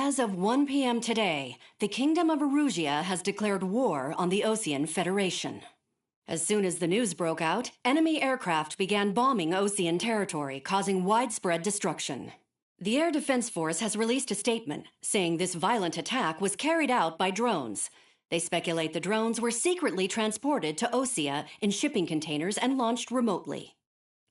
As of 1 p.m. today, the Kingdom of Erusia has declared war on the Osean Federation. As soon as the news broke out, enemy aircraft began bombing Osean territory, causing widespread destruction. The Air Defense Force has released a statement saying this violent attack was carried out by drones. They speculate the drones were secretly transported to Osea in shipping containers and launched remotely.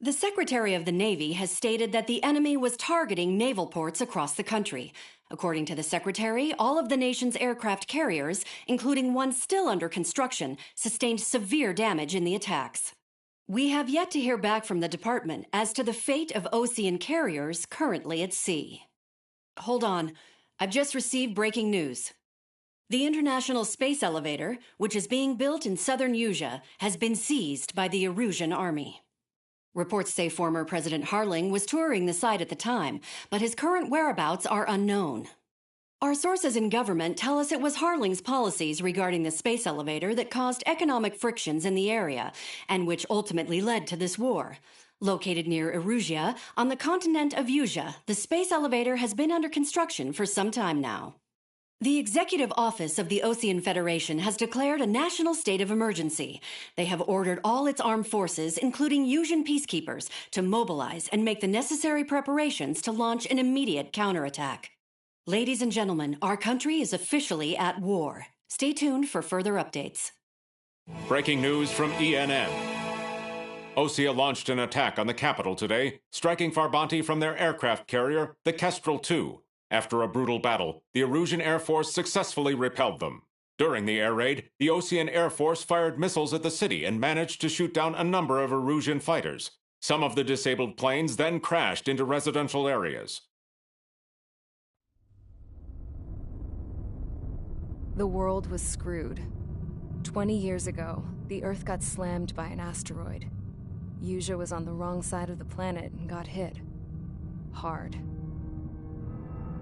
The Secretary of the Navy has stated that the enemy was targeting naval ports across the country. According to the Secretary, all of the nation's aircraft carriers, including one still under construction, sustained severe damage in the attacks. We have yet to hear back from the department as to the fate of Osean carriers currently at sea. Hold on, I've just received breaking news. The International Space Elevator, which is being built in southern Usea, has been seized by the Erusian army. Reports say former President Harling was touring the site at the time, but his current whereabouts are unknown. Our sources in government tell us it was Harling's policies regarding the space elevator that caused economic frictions in the area, and which ultimately led to this war. Located near Erusia, on the continent of Usea, the space elevator has been under construction for some time now. The Executive Office of the Osean Federation has declared a national state of emergency. They have ordered all its armed forces, including Usian peacekeepers, to mobilize and make the necessary preparations to launch an immediate counterattack. Ladies and gentlemen, our country is officially at war. Stay tuned for further updates. Breaking news from ENN. Osea launched an attack on the capital today, striking Farbanti from their aircraft carrier, the Kestrel II. After a brutal battle, the Erusian Air Force successfully repelled them. During the air raid, the Osean Air Force fired missiles at the city and managed to shoot down a number of Erusian fighters. Some of the disabled planes then crashed into residential areas. The world was screwed. 20 years ago, the Earth got slammed by an asteroid. Usea was on the wrong side of the planet and got hit. Hard.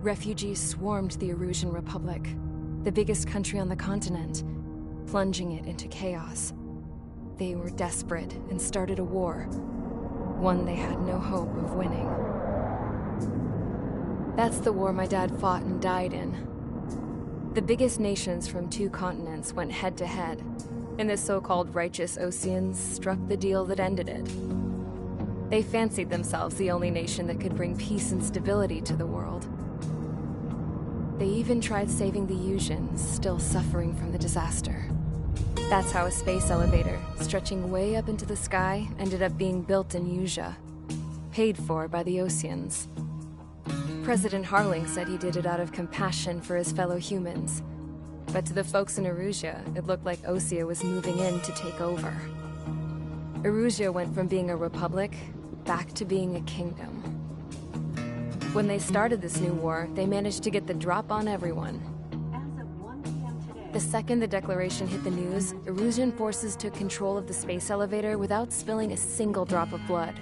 Refugees swarmed the Erusian Republic, the biggest country on the continent, plunging it into chaos. They were desperate and started a war, one they had no hope of winning. That's the war my dad fought and died in. The biggest nations from 2 continents went head-to-head, and the so-called righteous Oseans struck the deal that ended it. They fancied themselves the only nation that could bring peace and stability to the world. They even tried saving the Usians, still suffering from the disaster. That's how a space elevator, stretching way up into the sky, ended up being built in Usea, paid for by the Oseans. President Harling said he did it out of compassion for his fellow humans. But to the folks in Erusia, it looked like Osea was moving in to take over. Erusia went from being a republic back to being a kingdom. When they started this new war, they managed to get the drop on everyone. The second the declaration hit the news, Erusian forces took control of the space elevator without spilling a single drop of blood.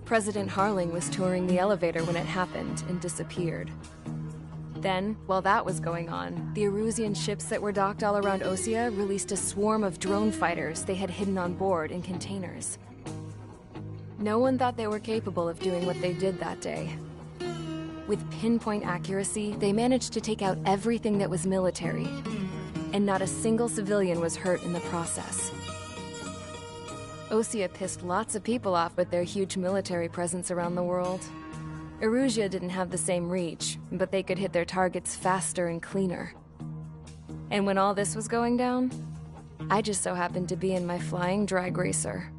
President Harling was touring the elevator when it happened and disappeared. Then, while that was going on, the Erusian ships that were docked all around Osea released a swarm of drone fighters they had hidden on board in containers. No one thought they were capable of doing what they did that day. With pinpoint accuracy, they managed to take out everything that was military, and not a single civilian was hurt in the process. Osea pissed lots of people off with their huge military presence around the world. Erusia didn't have the same reach, but they could hit their targets faster and cleaner. And when all this was going down, I just so happened to be in my flying drag racer.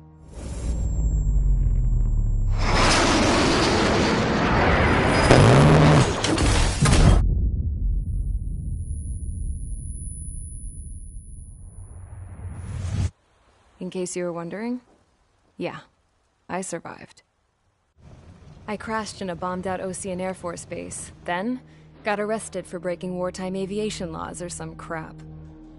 In case you were wondering, yeah, I survived. I crashed in a bombed-out Osean Air Force base, then got arrested for breaking wartime aviation laws or some crap.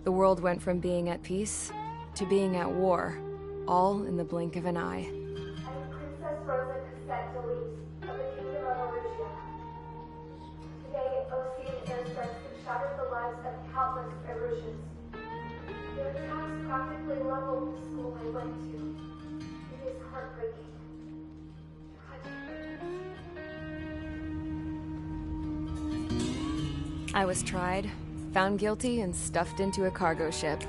The world went from being at peace to being at war, all in the blink of an eye. I am Princess Rosa Cassette Delise of the Kingdom of Erusia. Today, Osean airstrikes have shattered the lives of countless Erusians. Their attacks practically leveled the school I went to. It is heartbreaking. Tragic. I was tried, found guilty, and stuffed into a cargo ship.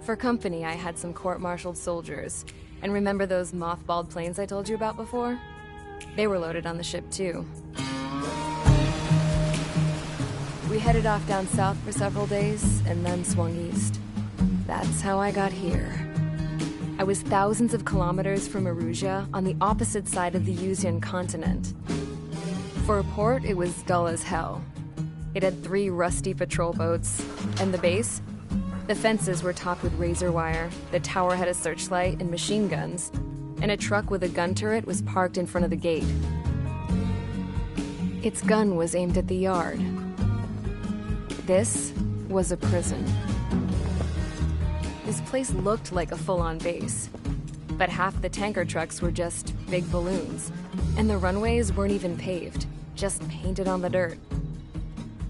For company, I had some court-martialed soldiers. And remember those mothballed planes I told you about before? They were loaded on the ship, too. We headed off down south for several days, and then swung east. That's how I got here. I was thousands of kilometers from Erusia, on the opposite side of the Yuzian continent. For a port, it was dull as hell. It had 3 rusty patrol boats, and the base? The fences were topped with razor wire, the tower had a searchlight and machine guns, and a truck with a gun turret was parked in front of the gate. Its gun was aimed at the yard. This was a prison. This place looked like a full-on base, but half the tanker trucks were just big balloons, and the runways weren't even paved, just painted on the dirt.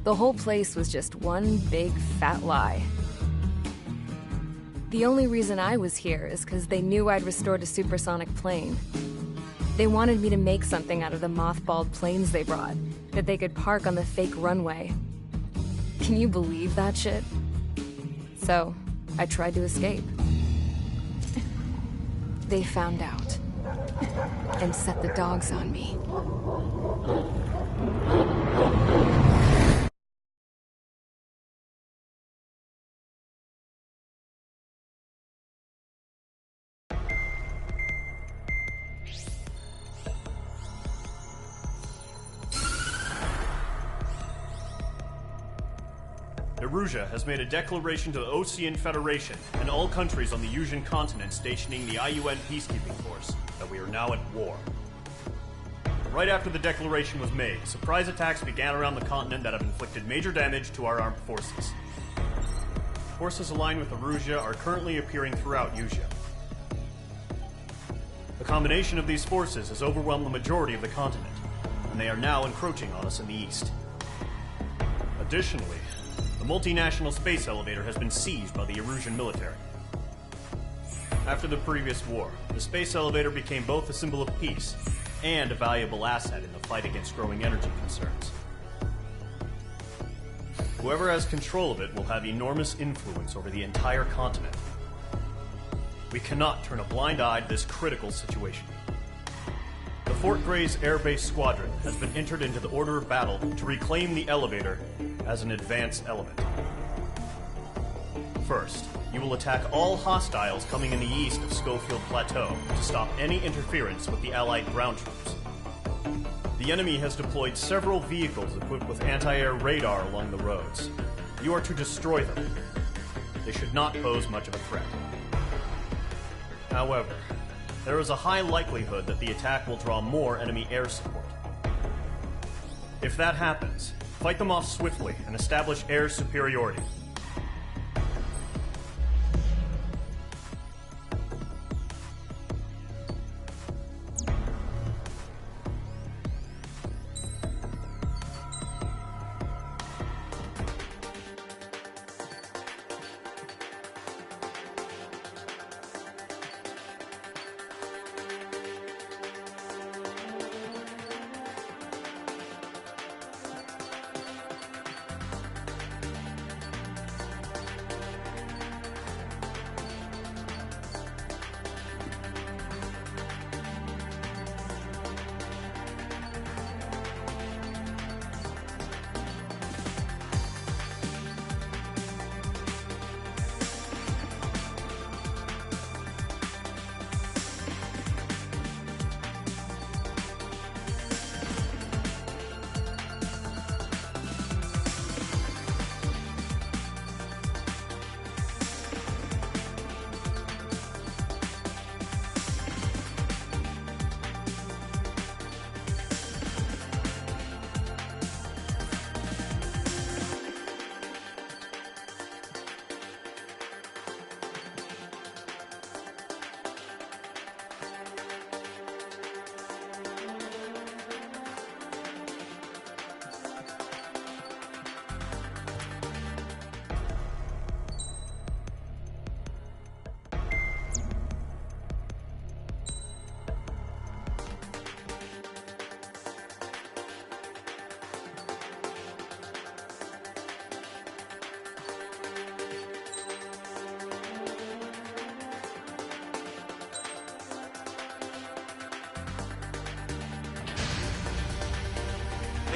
The whole place was just one big fat lie. The only reason I was here is because they knew I'd restored a supersonic plane. They wanted me to make something out of the mothballed planes they brought, that they could park on the fake runway. Can you believe that shit? So, I tried to escape. They found out, and set the dogs on me. Erusia has made a declaration to the Ocean Federation and all countries on the Yuzian continent stationing the IUN peacekeeping force that we are now at war. Right after the declaration was made, surprise attacks began around the continent that have inflicted major damage to our armed forces. Forces aligned with Erusia are currently appearing throughout Yusia. The combination of these forces has overwhelmed the majority of the continent, and they are now encroaching on us in the east. Additionally, the multinational space elevator has been seized by the Erusian military. After the previous war, the space elevator became both a symbol of peace and a valuable asset in the fight against growing energy concerns. Whoever has control of it will have enormous influence over the entire continent. We cannot turn a blind eye to this critical situation. The Fort Gray's Air Base Squadron has been entered into the order of battle to reclaim the elevator as an advanced element. First, you will attack all hostiles coming in the east of Schofield Plateau to stop any interference with the Allied ground troops. The enemy has deployed several vehicles equipped with anti-air radar along the roads. You are to destroy them. They should not pose much of a threat. However, there is a high likelihood that the attack will draw more enemy air support. If that happens, fight them off swiftly and establish air superiority.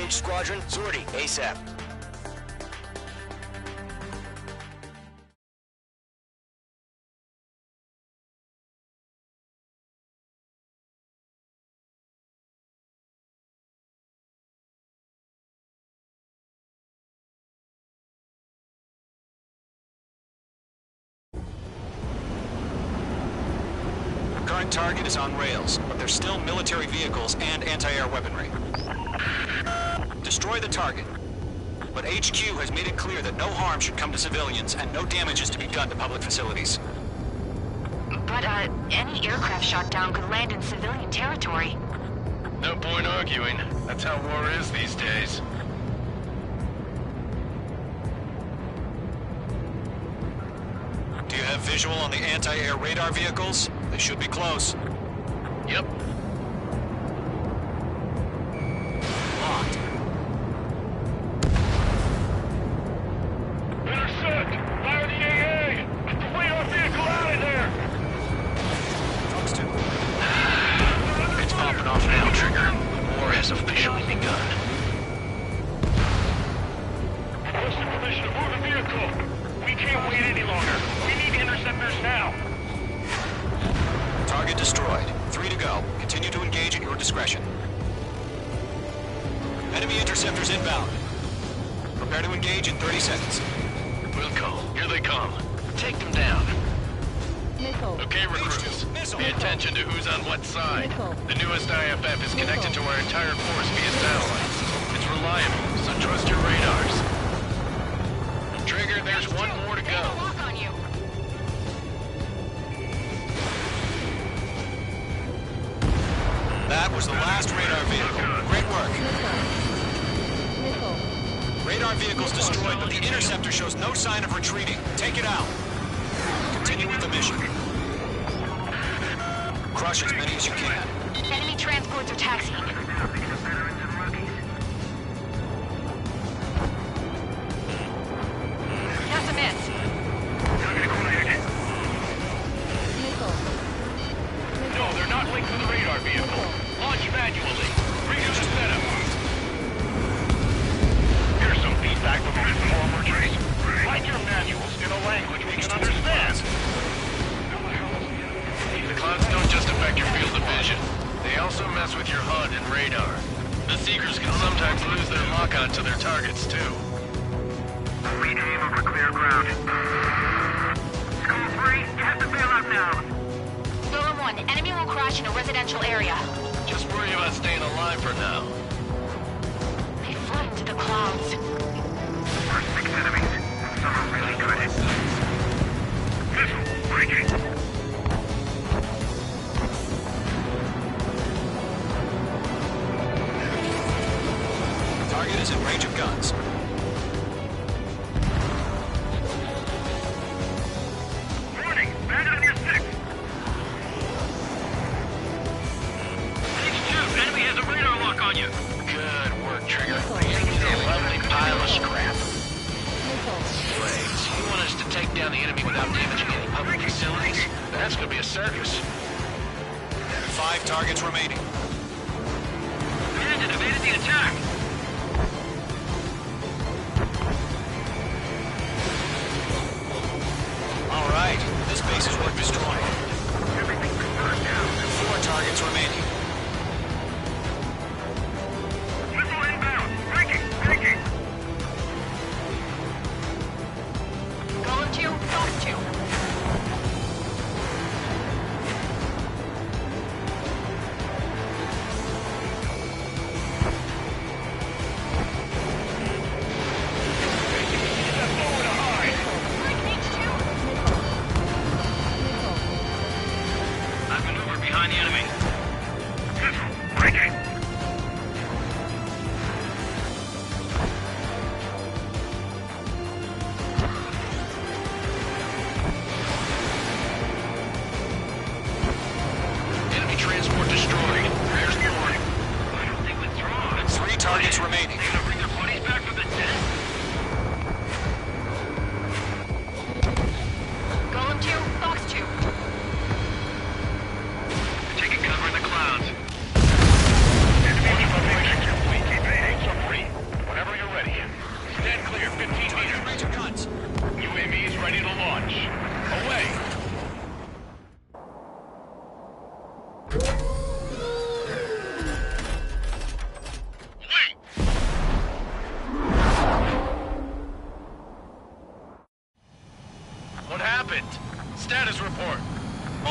Root Squadron, sortie, ASAP. Current target is on rails, but there's still military vehicles and anti-air weaponry. Destroy the target. But HQ has made it clear that no harm should come to civilians and no damage is to be done to public facilities. But, any aircraft shot down could land in civilian territory. No point arguing. That's how war is these days. Do you have visual on the anti-air radar vehicles? They should be close. Yep. Locked. Intercept! Fire the AA! Get the radar vehicle out of there! Fox 2. It's popping off now, Trigger. War has officially begun. Requesting permission to move the vehicle. We can't wait any longer. We need interceptors now. Target destroyed. 3 to go. Continue to engage at your discretion. Enemy interceptors inbound. Prepare to engage in 30 seconds. Wilco, here they come. Take them down. Missile. Okay, recruits. Missile. Pay attention to who's on what side. Missile. The newest IFF is connected to our entire force via satellites. It's reliable, so trust your radars. Trigger, there's one more to go. Lock on you. That was the last radar vehicle. Great work. Missile. Radar vehicle's destroyed, but the interceptor shows no sign of retreating. Take it out. Continue with the mission. Crush as many as you can. Enemy transports are taxiing. That's a miss. Missile. No, they're not linked to the radar vehicle. Launch manually. Redo the setup. Here's some feedback from our former trace. Write your manuals in a language we can understand. The clouds don't just affect your field of vision. They also mess with your HUD and radar. The Seekers can sometimes lose their lock-on to their targets, too. We aim over clear ground. School 3, you have to bail out now. Golem 1, enemy will crash in a residential area. Just worry about staying alive for now. They fly into the clouds. We're 6 enemies. Some are really good. Missile, breaking. Target is in range of guns. Warning, bandit on your 6. H2, enemy has a radar lock on you. Good work, Trigger. He's a lovely pile of scrap. Missile. Wait, you want us to take down the enemy without damaging any public facilities? That's gonna be a circus. 5 targets remaining. Bandit evaded the attack. All right, this base is worth destroying. Everything's burned down. 4 targets remaining. Missile inbound. Breaking. Golem 2, Fox 2. I maneuver behind the enemy.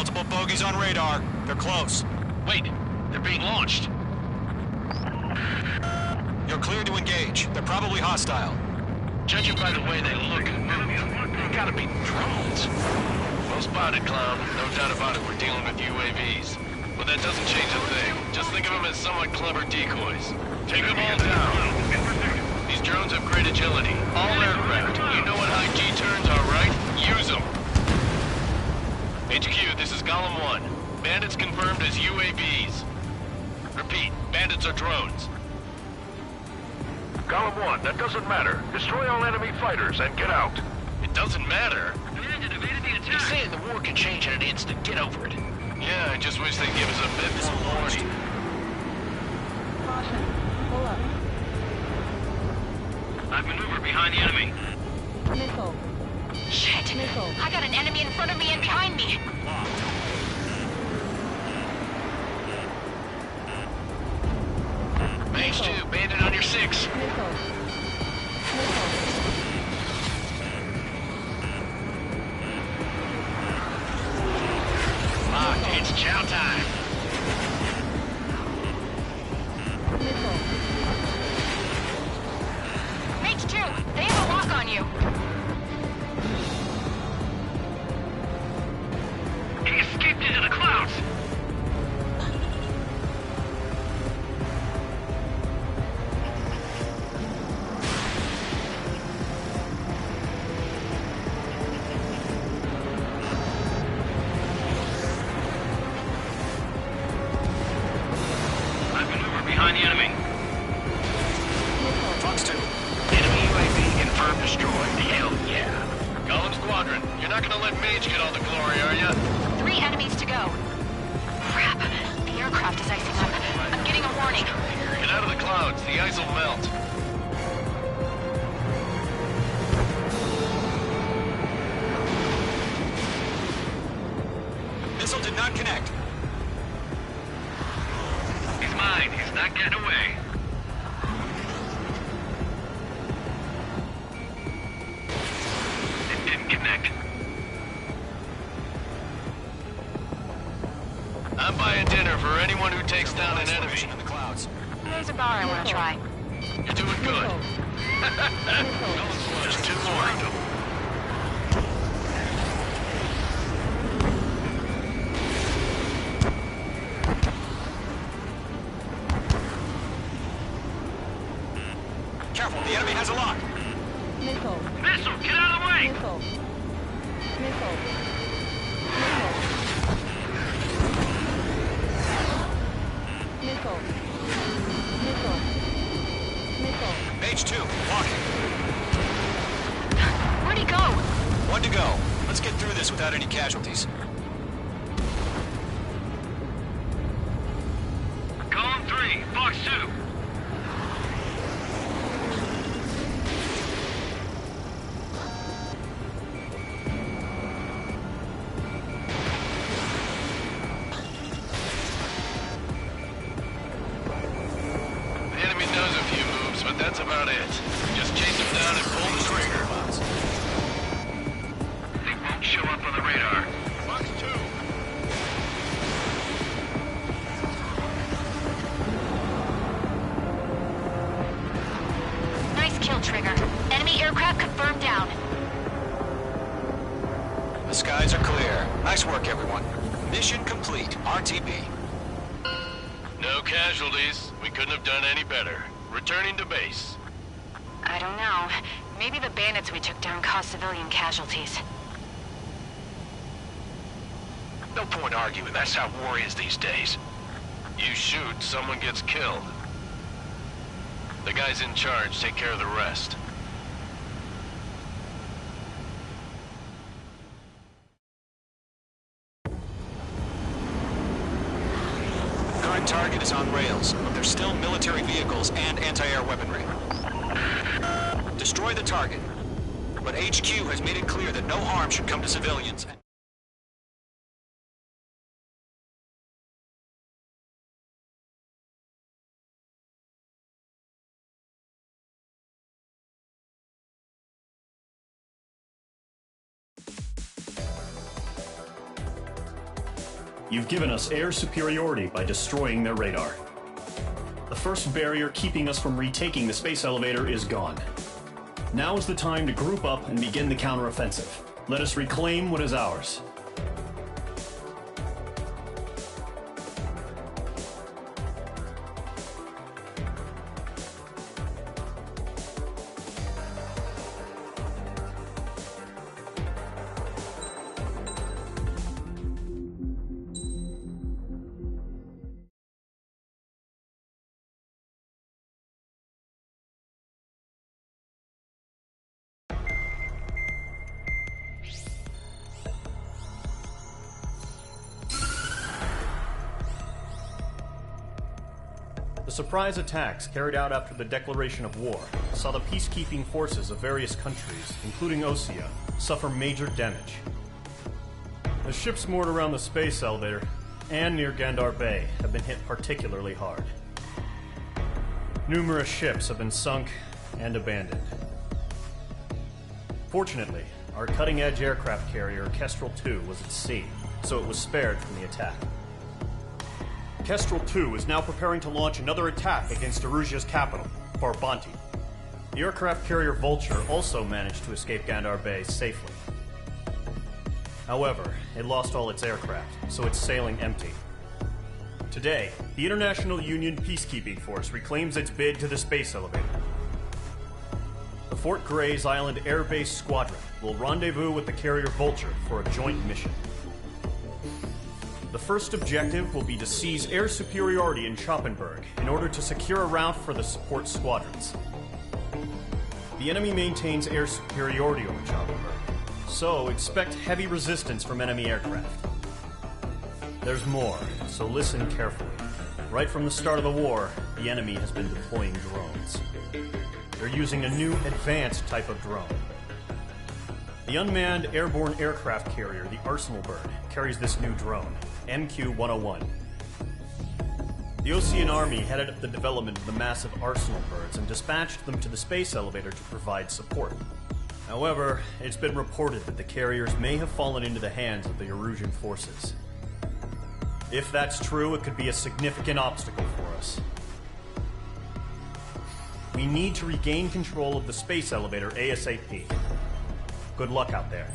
Multiple bogies on radar. They're close. Wait, they're being launched. You're clear to engage. They're probably hostile. Judging by the way they look and move, they gotta be drones. Well spotted, clown. No doubt about it, we're dealing with UAVs. But that doesn't change a thing. Just think of them as somewhat clever decoys. Take them all down. These drones have great agility. All aircraft. You know what high G turns are, right? Use them. HQ, this is Golem 1. Bandits confirmed as UAVs. Repeat, bandits are drones. Golem 1, that doesn't matter. Destroy all enemy fighters and get out. It doesn't matter. He's saying the war can change in an instant. Get over it. Yeah, I just wish they'd give us a bit more warning. Caution. Pull up. I've maneuvered behind the enemy. Missile. Shit! Missile. I got an enemy in front of me and behind me! Mage 2, bandit on your 6. Missile. Missile. Locked, it's chow time. Missile. Mage 2, they have a lock on you! He escaped into the clouds. I've maneuvered behind the enemy. Fox 2. Enemy UAV confirmed destroyed. Hell yeah. Golem Squadron, you're not gonna let Mage get all the glory, are ya? 3 enemies to go. Crap, the aircraft is icing up. I'm getting a warning. Get out of the clouds, the ice will melt. Missile did not connect. He's mine. He's not getting away. It didn't connect. I'm buying dinner for anyone who takes down an enemy. In the clouds. There's a bar I want to try. You're doing good. Just 2 more. Careful, the enemy has a lock. Missile. Missile, get out of the way! Missile. Missile. Missile. Missile. Missile. Mage 2, walking. Where'd he go? 1 to go. Let's get through this without any casualties. Column 3, Fox 2. The enemy does a few moves, but that's about it. Just chase him down and pull the trigger. They won't show up on the radar. Fox 2. Nice kill, Trigger. Enemy aircraft confirmed down. The skies are clear. Nice work, everyone. Mission complete. RTB. No casualties. We couldn't have done any better. Returning to base. I don't know. Maybe the bandits we took down caused civilian casualties. No point arguing. That's how war is these days. You shoot, someone gets killed. The guys in charge take care of the rest. Current target is on rails, but there's still military vehicles and anti-air weaponry. Destroy the target. But HQ has made it clear that no harm should come to civilians. You've given us air superiority by destroying their radar. The first barrier keeping us from retaking the space elevator is gone. Now is the time to group up and begin the counteroffensive. Let us reclaim what is ours. The surprise attacks carried out after the declaration of war saw the peacekeeping forces of various countries, including Osea, suffer major damage. The ships moored around the space elevator and near Gandar Bay have been hit particularly hard. Numerous ships have been sunk and abandoned. Fortunately, our cutting-edge aircraft carrier Kestrel 2 was at sea, so it was spared from the attack. Kestrel 2 is now preparing to launch another attack against Erusia's capital, Farbanti. The aircraft carrier Vulture also managed to escape Gandar Bay safely. However, it lost all its aircraft, so it's sailing empty. Today, the International Union Peacekeeping Force reclaims its bid to the space elevator. The Fort Gray's Island Air Base Squadron will rendezvous with the carrier Vulture for a joint mission. The first objective will be to seize air superiority in Schoppenberg in order to secure a route for the support squadrons. The enemy maintains air superiority over Schoppenberg, so expect heavy resistance from enemy aircraft. There's more, so listen carefully. Right from the start of the war, the enemy has been deploying drones. They're using a new advanced type of drone. The unmanned airborne aircraft carrier, the Arsenal Bird, carries this new drone, MQ-101. The Osean Army headed up the development of the massive Arsenal Birds and dispatched them to the space elevator to provide support. However, it's been reported that the carriers may have fallen into the hands of the Erusian forces. If that's true, it could be a significant obstacle for us. We need to regain control of the space elevator ASAP. Good luck out there.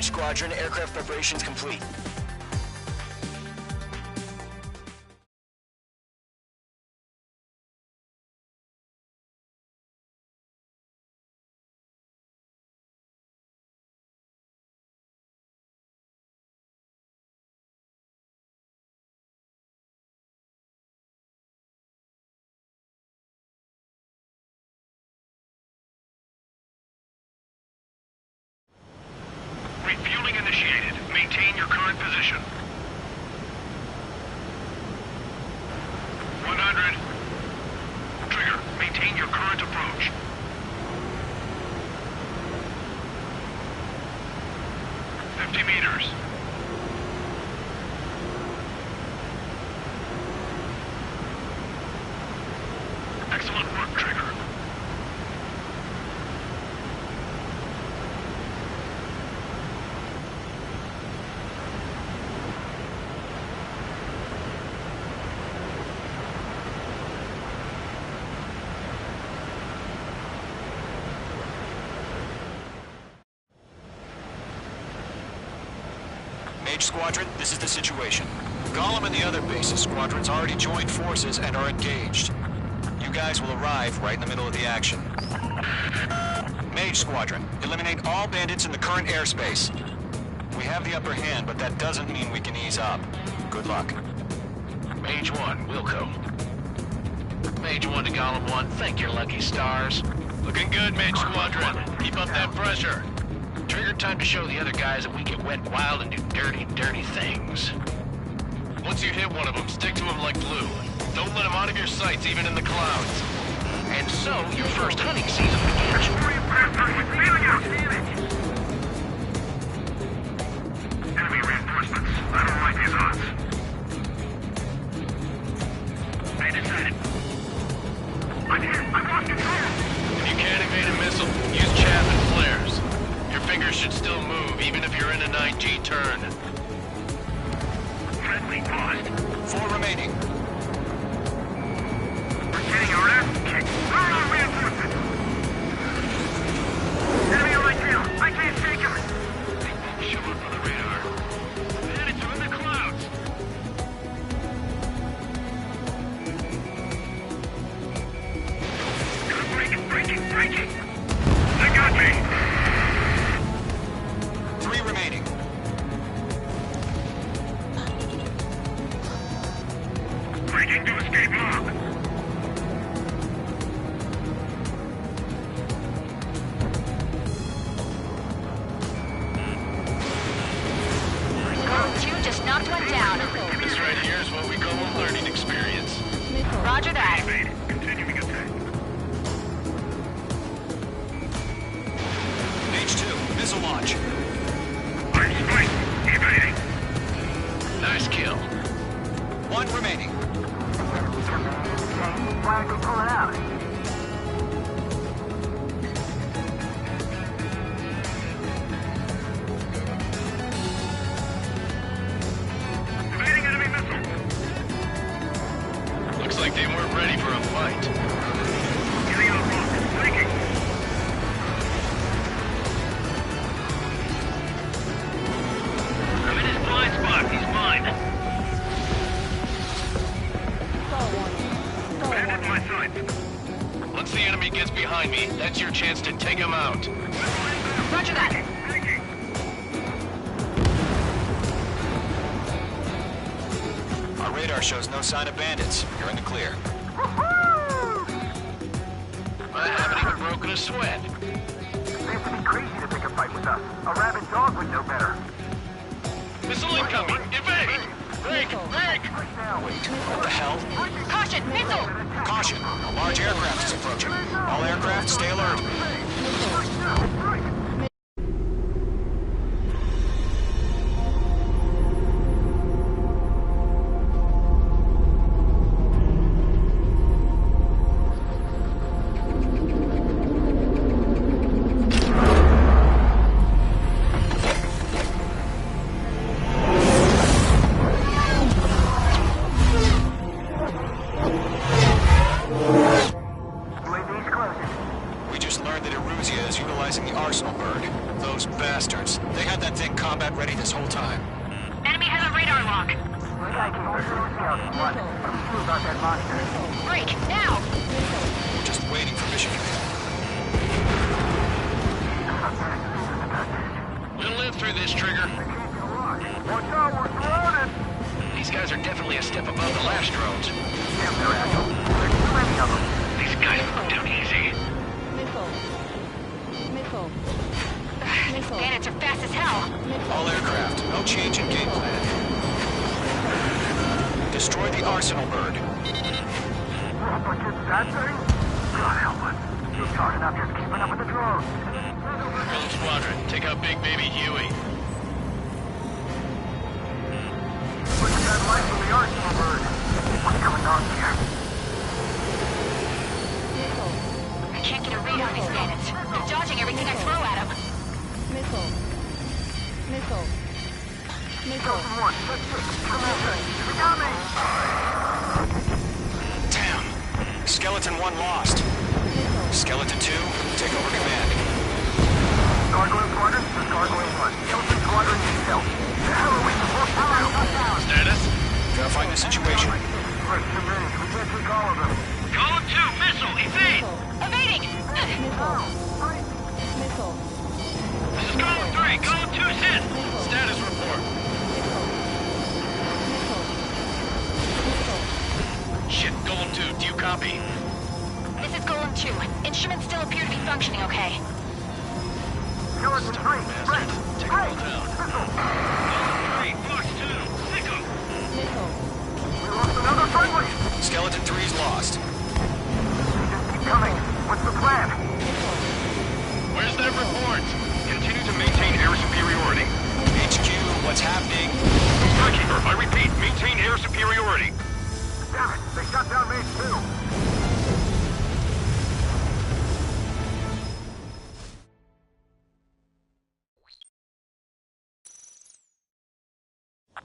Mage Squadron, aircraft preparations complete. Refueling initiated. Maintain your current position. 100. Trigger, maintain your current approach. 50 meters. Excellent work, Trigger. Mage Squadron, this is the situation. Golem and the other bases squadrons already joined forces and are engaged. You guys will arrive right in the middle of the action. Mage Squadron, eliminate all bandits in the current airspace. We have the upper hand, but that doesn't mean we can ease up. Good luck. Mage 1, Wilco. Mage 1 to Golem 1, thank your lucky stars. Looking good, Mage Squadron. Keep up that pressure. Trigger, time to show the other guys that we get wet, wild, and do dirty, dirty things. Once you hit one of them, stick to him like glue. Don't let him out of your sights, even in the clouds. And so, your first hunting season begins. Enemy reinforcements. I don't like these odds. I decided. I'm here. I've lost control. If you can't evade a missile, use chaff and flares. Your fingers should still move, even if you're in a 9G turn. Friendly paused. 4 remaining. We're getting our ass kicked. Where are reinforcements? Enemy on my tail. I can't take him. They won't show up on the radar. Bandits are in the clouds. Breaking. They got me. 3 remaining. Breaking to escape lock. You just knocked one down. This right here is what we call a learning experience. Roger that. Continuing attack. Mage 2, missile launch. I'm strike. Evading. Nice kill. 1 remaining. Why are they pulling out? Evading enemy missile. Looks like they weren't ready for a fight. Getting out of block. Breaking. I'm in his blind spot. He's mine. Bandit in my sights. Once the enemy gets behind me, that's your chance to take him out. Roger that. Breaking. Our radar shows no sign of bandits. You're in the clear. I haven't even broken a sweat. They have to be crazy to pick a fight with us. A rabid dog would know better. Missile incoming! Evade! Break! What the hell? Caution, missile! Caution! A large aircraft is approaching. All aircraft, stay alert. Break, now! We're just waiting for mission command. We'll live through this, Trigger. Watch out, we're surrounded! These guys are definitely a step above the last drones. Damn, they're agile. There's too many of them. These guys will go down easy. These bandits are fast as hell. All aircraft, no change in game plan. Destroy the arsenal bird. But it's that thing? God help us. You're hard enough just keeping up with the drones. Rogue Squadron, take out Big Baby Huey. Look at that light from the arsenal bird. What's going on here? I can't get a read on these bandits. They're dodging everything I throw at them. Delta 1, that's it. Come over. We got me! Damn. Skeleton 1 lost. Skeleton 2, take over command. Gargoyle Squadron, this is Gargoyle 1. Skeleton Squadron needs help. The hell are we supposed to do? Status? Verifying the situation. Right, too many. We can't take all of them. Column 2, missile, evade! Evading! This is Column 3, Column 2's hit! Status report. Shit, Golem 2, do you copy? This is Golem 2. Instruments still appear to be functioning okay. Skeleton 3, right! Take them all down. Column 3, Fox 2, pick 'em! We lost another friendly! Skeleton 3's lost. Just keep coming. What's the plan? Where's that report? Continue to maintain air superiority. HQ, what's happening? Skykeeper, I repeat, maintain air superiority. Damn it, they shut down Maze 2.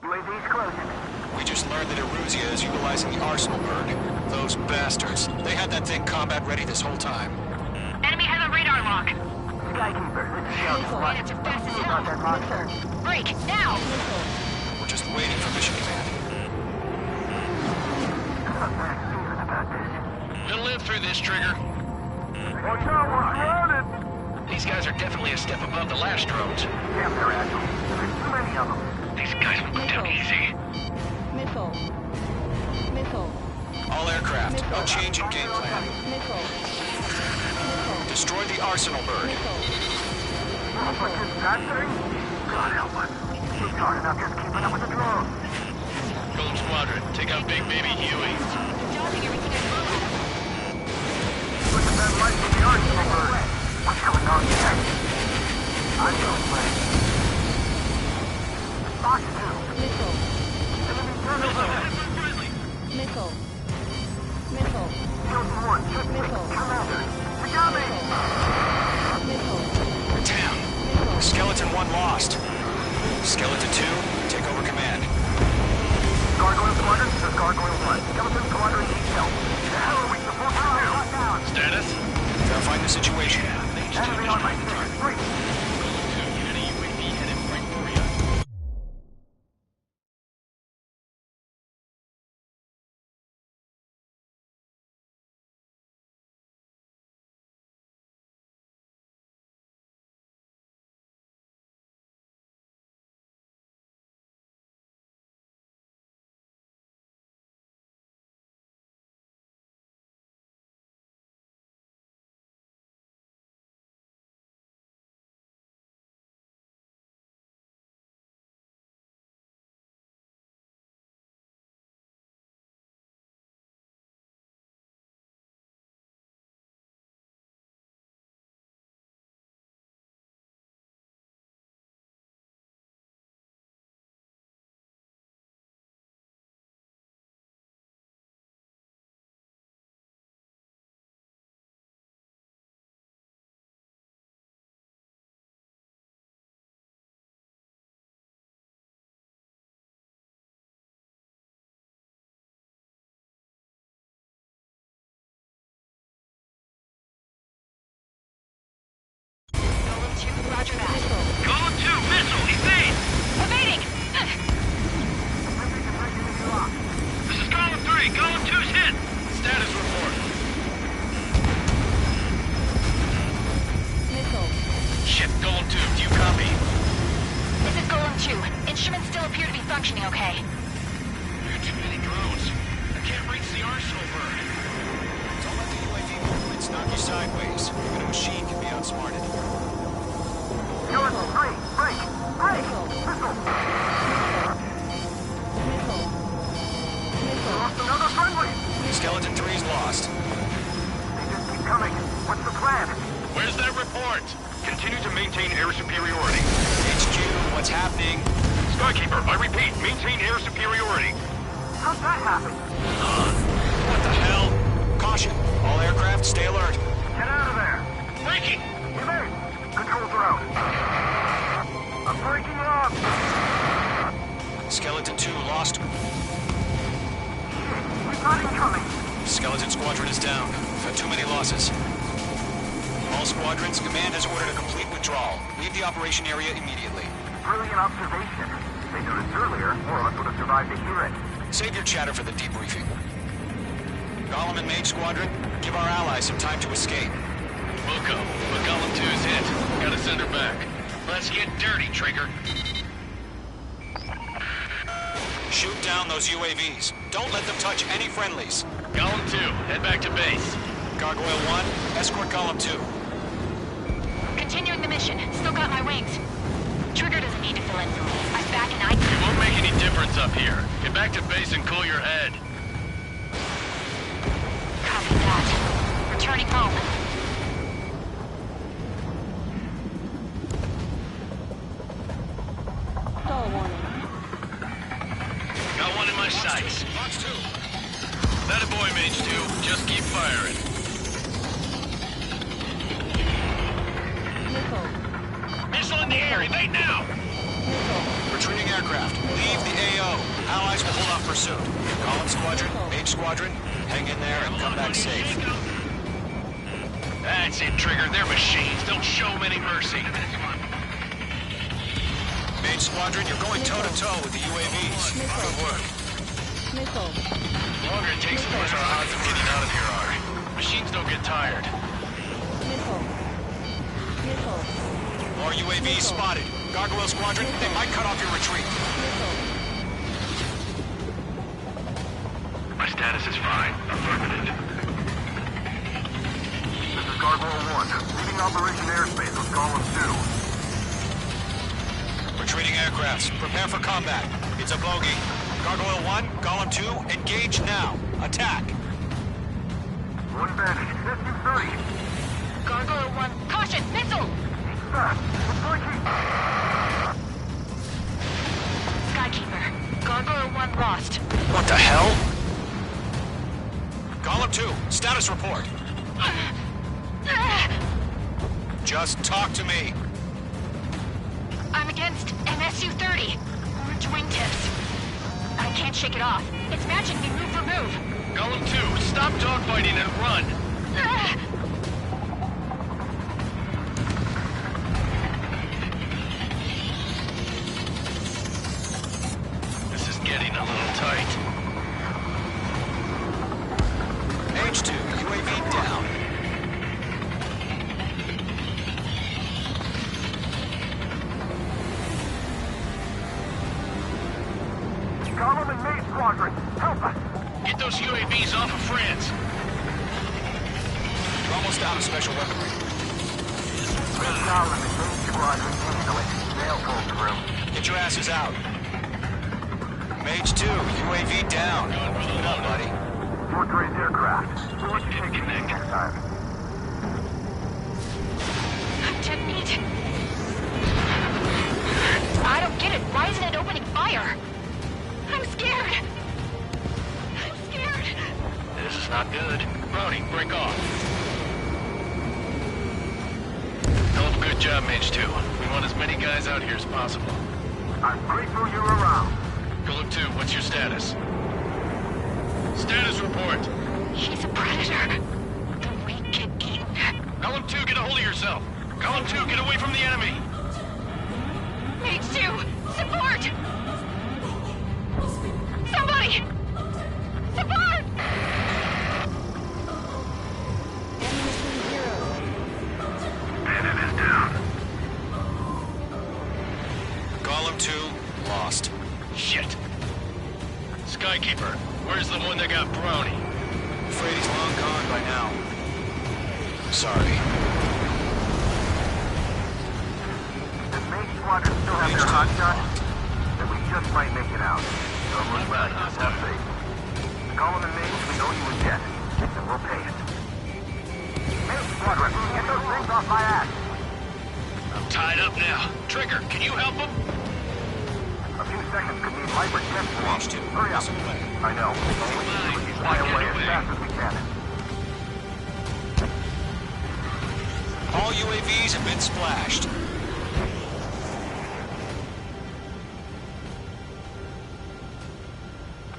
UAV's closing. We just learned that Eruzia is utilizing the arsenal bird. Those bastards. They had that thing combat ready this whole time. Enemy has a radar lock. Skykeeper, this is Delta 1. Bandits are fast as About that hell. monster. Break, now! We're just waiting for mission command. I'm bad feeling about this. We'll live through this, Trigger. Watch out, we're surrounded! These guys are definitely a step above the last drones. Damn, they're agile. There's too many of them. These guys will go down easy. All aircraft, no change in game plan. Destroy the arsenal bird. But it's that thing? God help us. We're hard enough just keeping up with the drones. Golem Squadron, take out Big Baby Huey. They're dodging everything I throw at them. Look at that light from the arsenal bird. What's going on here? I'm going away. Fox 2. Enemy turnover. Delta 1, just come over. We got me! Damn. Skeleton 1 lost. Skeleton 2, take over command. Gargoyle Squadron, this is Gargoyle 1. Skeleton Squadron needs help. The hell are we supposed to do? Status? Verifying the situation. Enemy on my 6-3. Skeleton 3's lost. They just keep coming. What's the plan? Where's that report? Continue to maintain air superiority. HQ, what's happening? Skykeeper, I repeat, maintain air superiority. How'd that happen? What the hell? Caution. All aircraft, stay alert. Get out of there. Breaking! You made. Controls are out. I'm breaking up. Skeleton 2 lost. We've got incoming. Skeleton Squadron is down. Got too many losses. All squadrons, command has ordered a complete withdrawal. Leave the operation area immediately. Brilliant observation. They noticed earlier, more of us would have survived to hear it. Save your chatter for the debriefing. Golem and Mage Squadron, give our allies some time to escape. We'll go, but Golem 2's hit. Gotta send her back. Let's get dirty, Trigger. Shoot down those UAVs. Don't let them touch any friendlies. Golem 2, head back to base. Gargoyle 1, escort Golem 2. Continuing the mission. Still got my wings. Trigger doesn't need to fill in for me. I'm back and It won't make any difference up here. Get back to base and cool your head. Copy that. Returning home. Got one in my sights. That a boy, Mage 2. Just keep firing. Missile in the air. Evade now! Retreating aircraft. Leave the AO. Allies will hold off pursuit. Golem Squadron, Mage Squadron, hang in there and come back safe. That's it, Trigger. They're machines. Don't show them any mercy. Mage Squadron, you're going toe-to-toe with the UAVs. Good work. The longer it takes, the worse our odds of getting out of here are. Machines don't get tired. More UAVs spotted. Gargoyle Squadron, they might cut off your retreat. My status is fine. Affirmative. This is Gargoyle 1. Leaving Operation Airspace with Golem 2. Retreating aircrafts, prepare for combat. It's a bogey. Gargoyle 1, Golem 2, engage now. Attack. One bandage. SU-30. Gargoyle 1. Caution! Missile! Fast. We're breaking. Skykeeper. Gargoyle 1 lost. What the hell? Golem 2, status report. Just talk to me. I'm against an SU-30. Orange wingtips. I can't shake it off. It's matching me move for move. Golem 2, stop dogfighting and run. This is getting a little tight. H2, UAV down. Golem and Mage Squadron, help us! Get those UAVs off of France. You're almost out of special weaponry. Golem and Mage Squadron handle it. They'll pull through. Get your asses out. Mage 2, UAV down. Keep it up, buddy. Fourth-grade aircraft. Let's take it next time. Dead meat. I don't get it. Why isn't it opening fire? I'm scared. I'm scared. This is not good. Brownie, break off. Hell of a good job, Mage 2. We want as many guys out here as possible. I'm grateful you're around. Golem 2, what's your status? Status report. He's a predator. The weak get eaten. Golem 2, get a hold of yourself. Golem 2, get away from the enemy. Mage 2, support! Somebody! Support! Bandit is down. Golem 2, lost. Shit. Skykeeper, where's the one that got Brownie? Afraid he's long gone by now. Sorry. The Mage Squadron still have their hot shots, then we just might make it out. Someone left. Have faith. Gollum and Mage, we owe you a debt, and we'll pay it. Mage Squadron, get those things off my ass! I'm tied up now. Trigger, can you help him? A few seconds could mean life or death for us. Hurry up. I know. We can fly away as fast as we can. All UAVs have been splashed.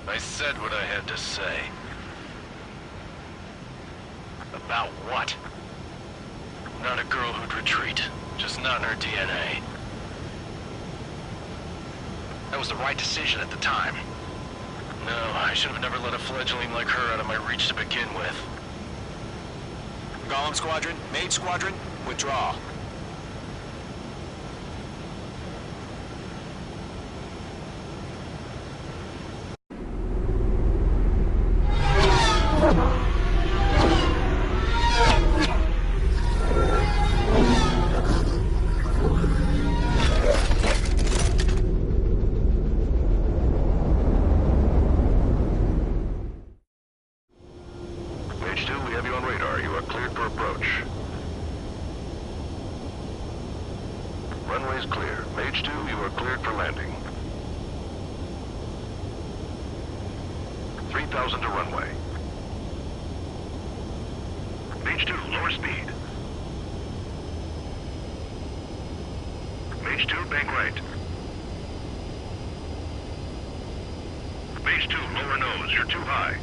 I said what I had to say. About what? Not a girl who'd retreat. Just not in her DNA. That was the right decision at the time. No, I should have never let a fledgling like her out of my reach to begin with. Gollum Squadron, Mage Squadron, withdraw. Mage 2, we have you on radar. You are cleared for approach. Runway's clear. Mage 2, you are cleared for landing. 3,000 to runway. Mage 2, lower speed. Mage 2, bank right. Mage 2, lower nose. You're too high.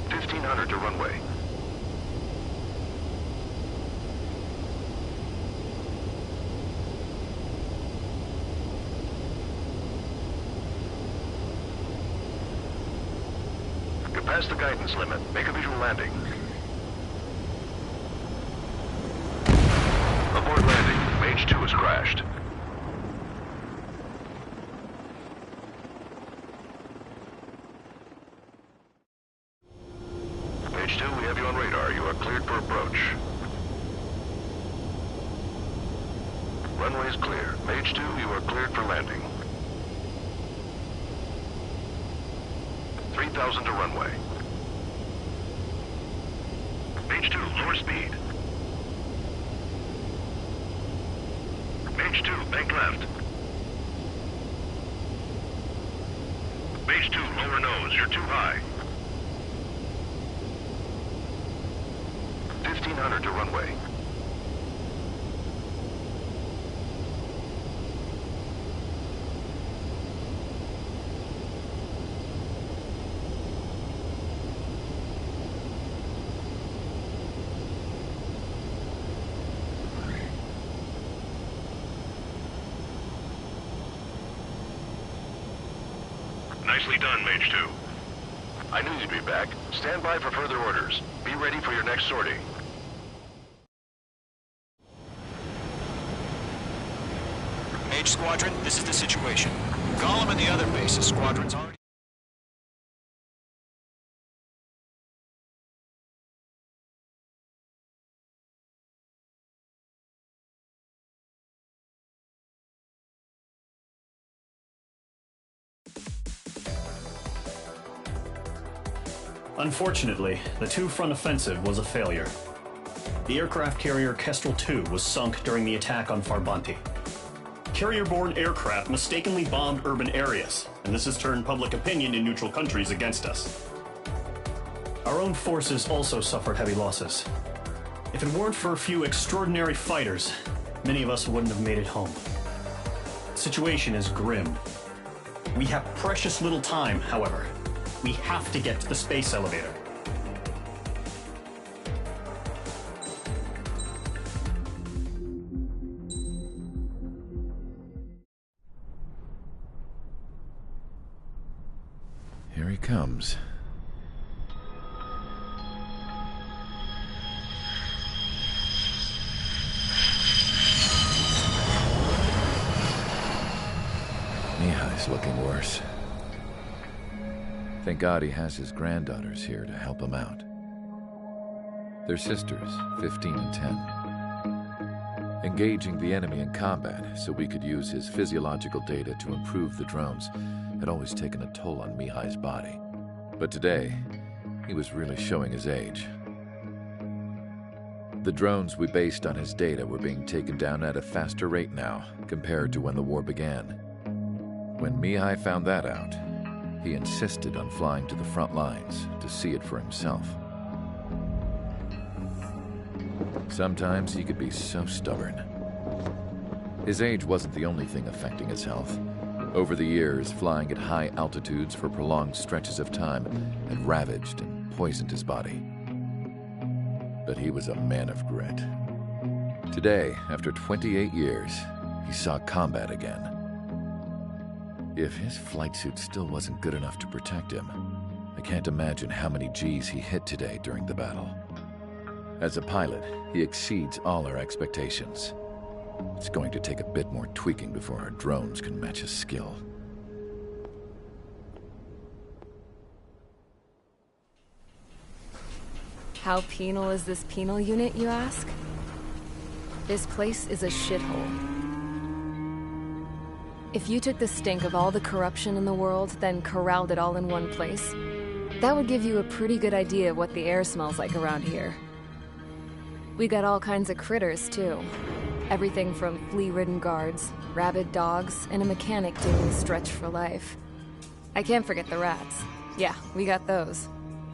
1,500 to runway. You're past the guidance limit. Make a visual landing. Abort landing. Mage 2 has crashed. Mage 2, we have you on radar. You are cleared for approach. Runway is clear. Mage 2, you are cleared for landing. 3,000 to runway. Mage 2, lower speed. Mage 2, bank left. Mage 2, lower nose. You're too high. 1,500 to runway. Nicely done, Mage 2. I knew you'd be back. Stand by for further orders. Be ready for your next sortie. Mage Squadron, this is the situation. Gollum and the other bases squadrons already... Unfortunately, the two-front offensive was a failure. The aircraft carrier Kestrel II was sunk during the attack on Farbanti. Carrier-borne aircraft mistakenly bombed urban areas, and this has turned public opinion in neutral countries against us. Our own forces also suffered heavy losses. If it weren't for a few extraordinary fighters, many of us wouldn't have made it home. The situation is grim. We have precious little time, however. We have to get to the space elevator. Here he comes. Mihai's looking worse. Thank God he has his granddaughters here to help him out. They're sisters, 15 and 10. Engaging the enemy in combat so we could use his physiological data to improve the drones had always taken a toll on Mihai's body. But today, he was really showing his age. The drones we based on his data were being taken down at a faster rate now compared to when the war began. When Mihai found that out, he insisted on flying to the front lines to see it for himself. Sometimes he could be so stubborn. His age wasn't the only thing affecting his health. Over the years, flying at high altitudes for prolonged stretches of time had ravaged and poisoned his body. But he was a man of grit. Today, after 28 years, he saw combat again. If his flight suit still wasn't good enough to protect him, I can't imagine how many Gs he hit today during the battle. As a pilot, he exceeds all our expectations. It's going to take a bit more tweaking before our drones can match his skill. How penal is this penal unit, you ask? This place is a shithole. If you took the stink of all the corruption in the world, then corralled it all in one place, that would give you a pretty good idea of what the air smells like around here. We got all kinds of critters, too. Everything from flea-ridden guards, rabid dogs, and a mechanic doing stretch for life. I can't forget the rats. Yeah, we got those.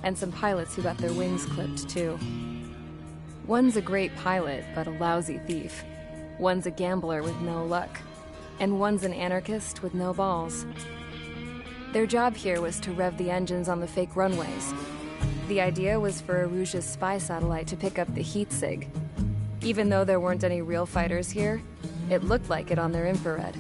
And some pilots who got their wings clipped, too. One's a great pilot, but a lousy thief. One's a gambler with no luck. And one's an anarchist with no balls. Their job here was to rev the engines on the fake runways. The idea was for Erusia's spy satellite to pick up the heat sig. Even though there weren't any real fighters here, it looked like it on their infrared.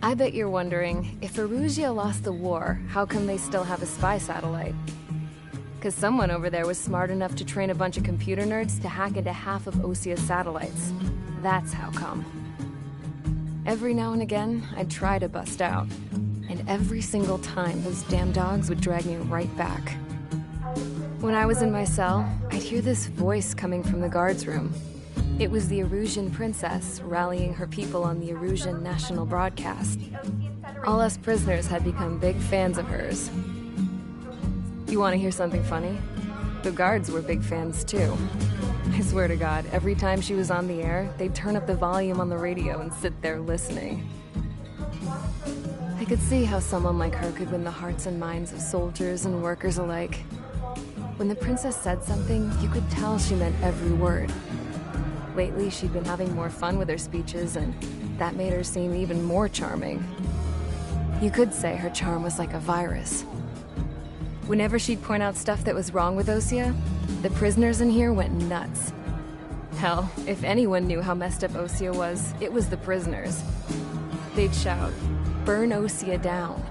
I bet you're wondering, if Erusia lost the war, how come they still have a spy satellite? Because someone over there was smart enough to train a bunch of computer nerds to hack into half of Osia's satellites. That's how come. Every now and again, I'd try to bust out. And every single time, those damn dogs would drag me right back. When I was in my cell, I'd hear this voice coming from the guards room. It was the Erusian princess rallying her people on the Erusian national broadcast. All us prisoners had become big fans of hers. You want to hear something funny? The guards were big fans too. I swear to God, every time she was on the air, they'd turn up the volume on the radio and sit there listening. I could see how someone like her could win the hearts and minds of soldiers and workers alike. When the princess said something, you could tell she meant every word. Lately, she'd been having more fun with her speeches, and that made her seem even more charming. You could say her charm was like a virus. Whenever she'd point out stuff that was wrong with Osia, the prisoners in here went nuts. Hell, if anyone knew how messed up Osia was, it was the prisoners. They'd shout, "Burn Osia down."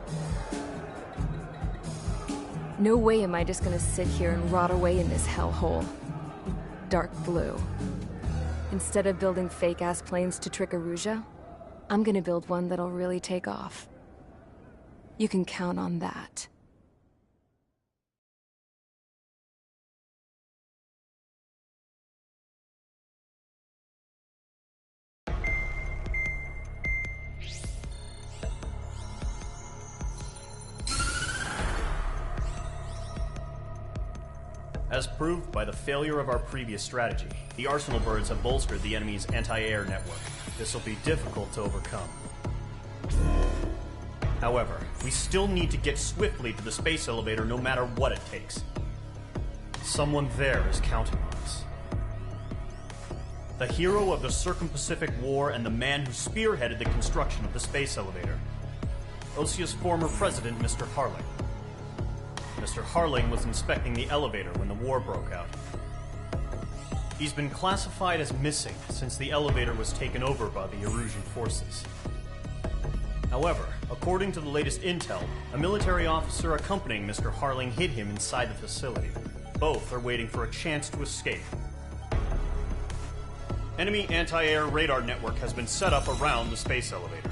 No way am I just gonna sit here and rot away in this hellhole. Dark blue. Instead of building fake-ass planes to trick Erusia, I'm gonna build one that'll really take off. You can count on that. As proved by the failure of our previous strategy, the Arsenal birds have bolstered the enemy's anti-air network. This will be difficult to overcome. However, we still need to get swiftly to the space elevator no matter what it takes. Someone there is counting on us. The hero of the Circum-Pacific War and the man who spearheaded the construction of the space elevator. Osia's former president, Mr. Harling. Mr. Harling was inspecting the elevator when the war broke out. He's been classified as missing since the elevator was taken over by the Erusian forces. However, according to the latest intel, a military officer accompanying Mr. Harling hid him inside the facility. Both are waiting for a chance to escape. Enemy anti-air radar network has been set up around the space elevator.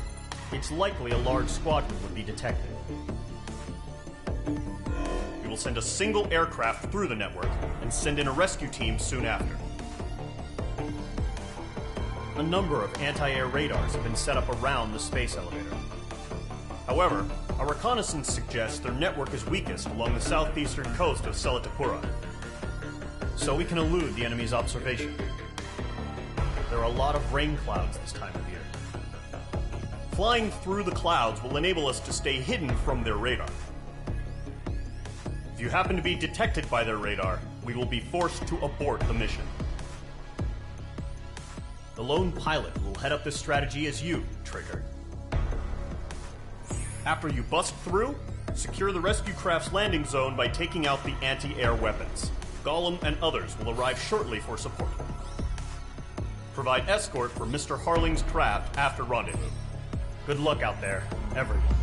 It's likely a large squadron would be detected. We will send a single aircraft through the network and send in a rescue team soon after. A number of anti-air radars have been set up around the space elevator. However, our reconnaissance suggests their network is weakest along the southeastern coast of Selatapura, so we can elude the enemy's observation. There are a lot of rain clouds this time of year. Flying through the clouds will enable us to stay hidden from their radar. If you happen to be detected by their radar, we will be forced to abort the mission. The lone pilot will head up this strategy as you, Trigger. After you bust through, secure the rescue craft's landing zone by taking out the anti-air weapons. Gollum and others will arrive shortly for support. Provide escort for Mr. Harling's craft after rendezvous. Good luck out there, everyone.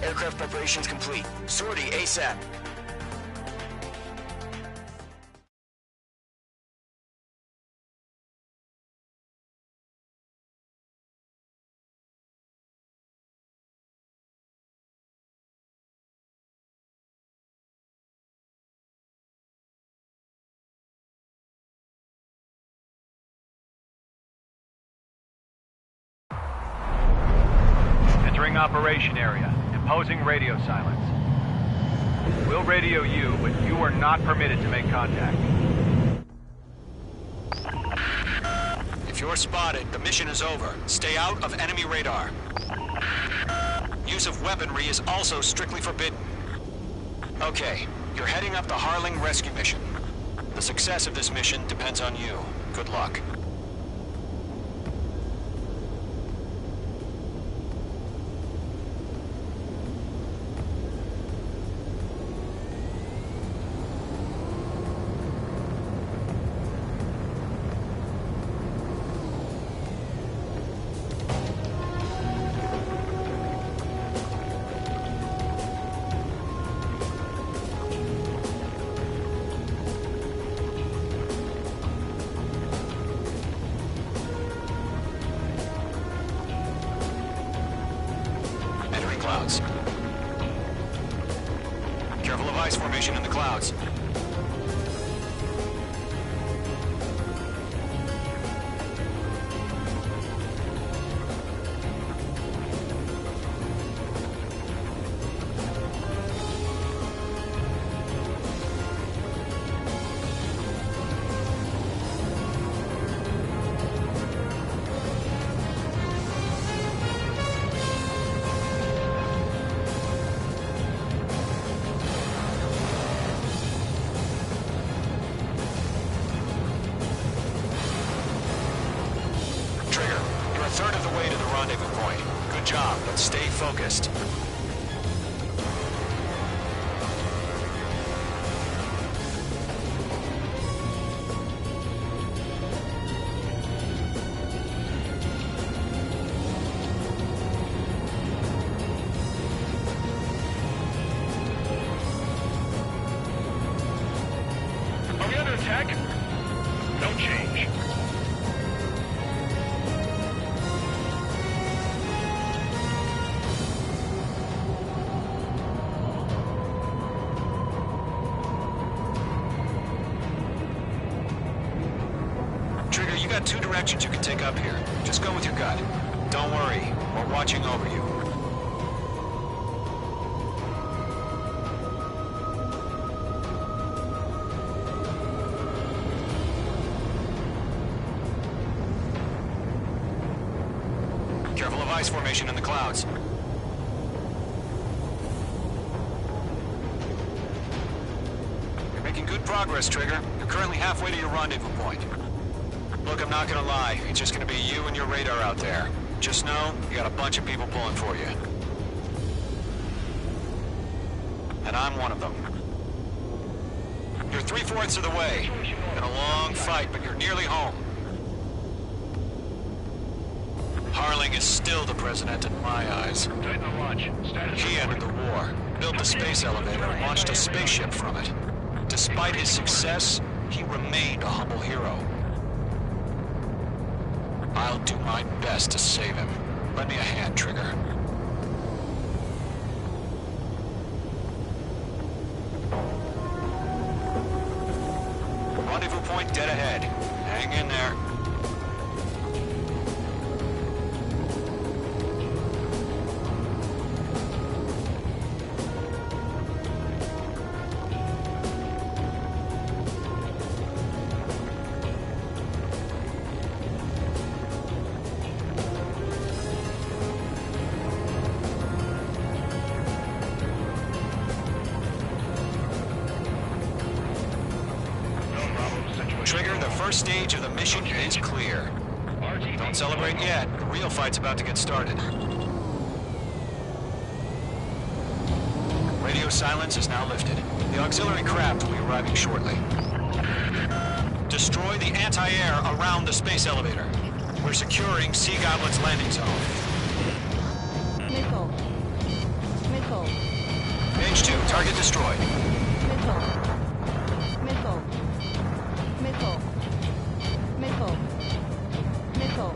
Aircraft preparations complete. Sortie ASAP. Entering operation area. Imposing radio silence. We'll radio you, but you are not permitted to make contact. If you're spotted, the mission is over. Stay out of enemy radar. Use of weaponry is also strictly forbidden. Okay, you're heading up the Harling rescue mission. The success of this mission depends on you. Good luck. Clouds. Careful of ice formation in the clouds. A third of the way to the rendezvous point. Good job, but stay focused. Are we under attack? Don't change. You got two directions you can take up here. Just go with your gut. Don't worry, we're watching over you. Careful of ice formation in the clouds. You're making good progress, Trigger. You're currently halfway to your rendezvous point. Look, I'm not gonna lie. It's just gonna be you and your radar out there. Just know, you got a bunch of people pulling for you. And I'm one of them. You're 3/4 of the way. Been a long fight, but you're nearly home. Harling is still the president in my eyes. He ended the war, built the space elevator, and launched a spaceship from it. Despite his success, he remained a humble hero. I'll do my best to save him. Lend me a hand, Trigger. Rendezvous point dead ahead. Hang in there. Trigger, the first stage of the mission is clear. Don't celebrate yet. The real fight's about to get started. Radio silence is now lifted. The auxiliary craft will be arriving shortly. Destroy the anti-air around the space elevator. We're securing Sea Goblin's landing zone. Nickel. Target destroyed. Missile. Missile. Missile. Missile. Missile.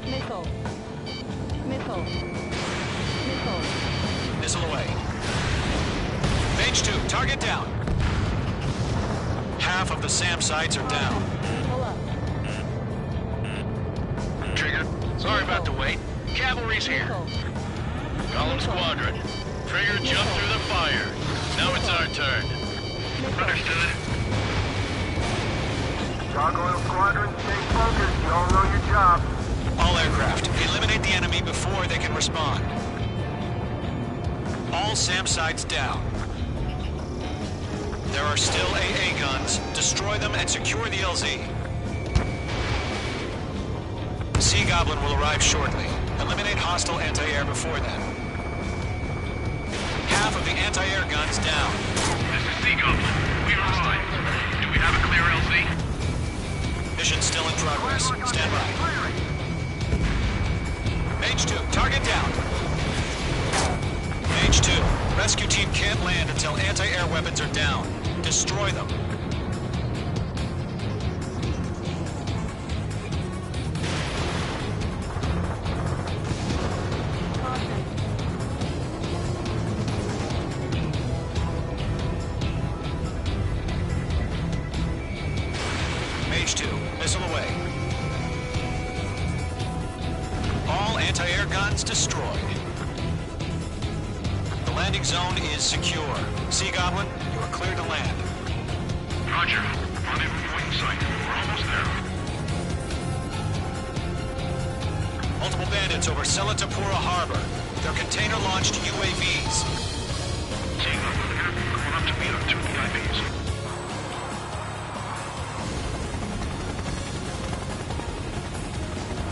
Missile. Missile. Missile. Missile away. Mage 2, target down. Half of the SAM sites are down. Pull up. Trigger, sorry about the wait. Cavalry's here. Column Squadron. Trigger jumped through the fire. Now it's our turn. Understood. Gargoyle Squadron, stay focused. You all know your job. All aircraft, eliminate the enemy before they can respond. All SAM sites down. There are still AA guns. Destroy them and secure the LZ. Sea Goblin will arrive shortly. Eliminate hostile anti-air before then. Half of the anti-air guns down. This is Sea Goblin. We are live. Do we have a clear LZ? Mission still in progress. Stand by. Mage 2, target down. Mage 2, rescue team can't land until anti-air weapons are down. Destroy them. Mage 2, missile away. All anti-air guns destroyed. The landing zone is secure. Sea Goblin, you are clear to land. Roger. Rendezvous point in sight. We're almost there. Multiple bandits over Selatapura Harbor. They're container-launched UAVs. Seeing them over there. Going up to meet up 2 VIPs.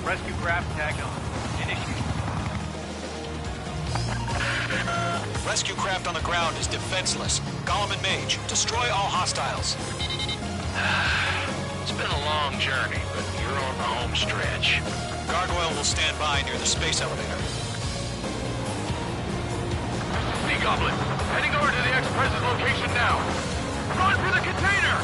Rescue craft tagged on. Initiate. Rescue craft on the ground is defenseless. Gollum and Mage, destroy all hostiles. It's been a long journey, but you're on the home stretch. Gargoyle will stand by near the space elevator. Sea Goblin, heading over to the ex-president's location now. Run for the container!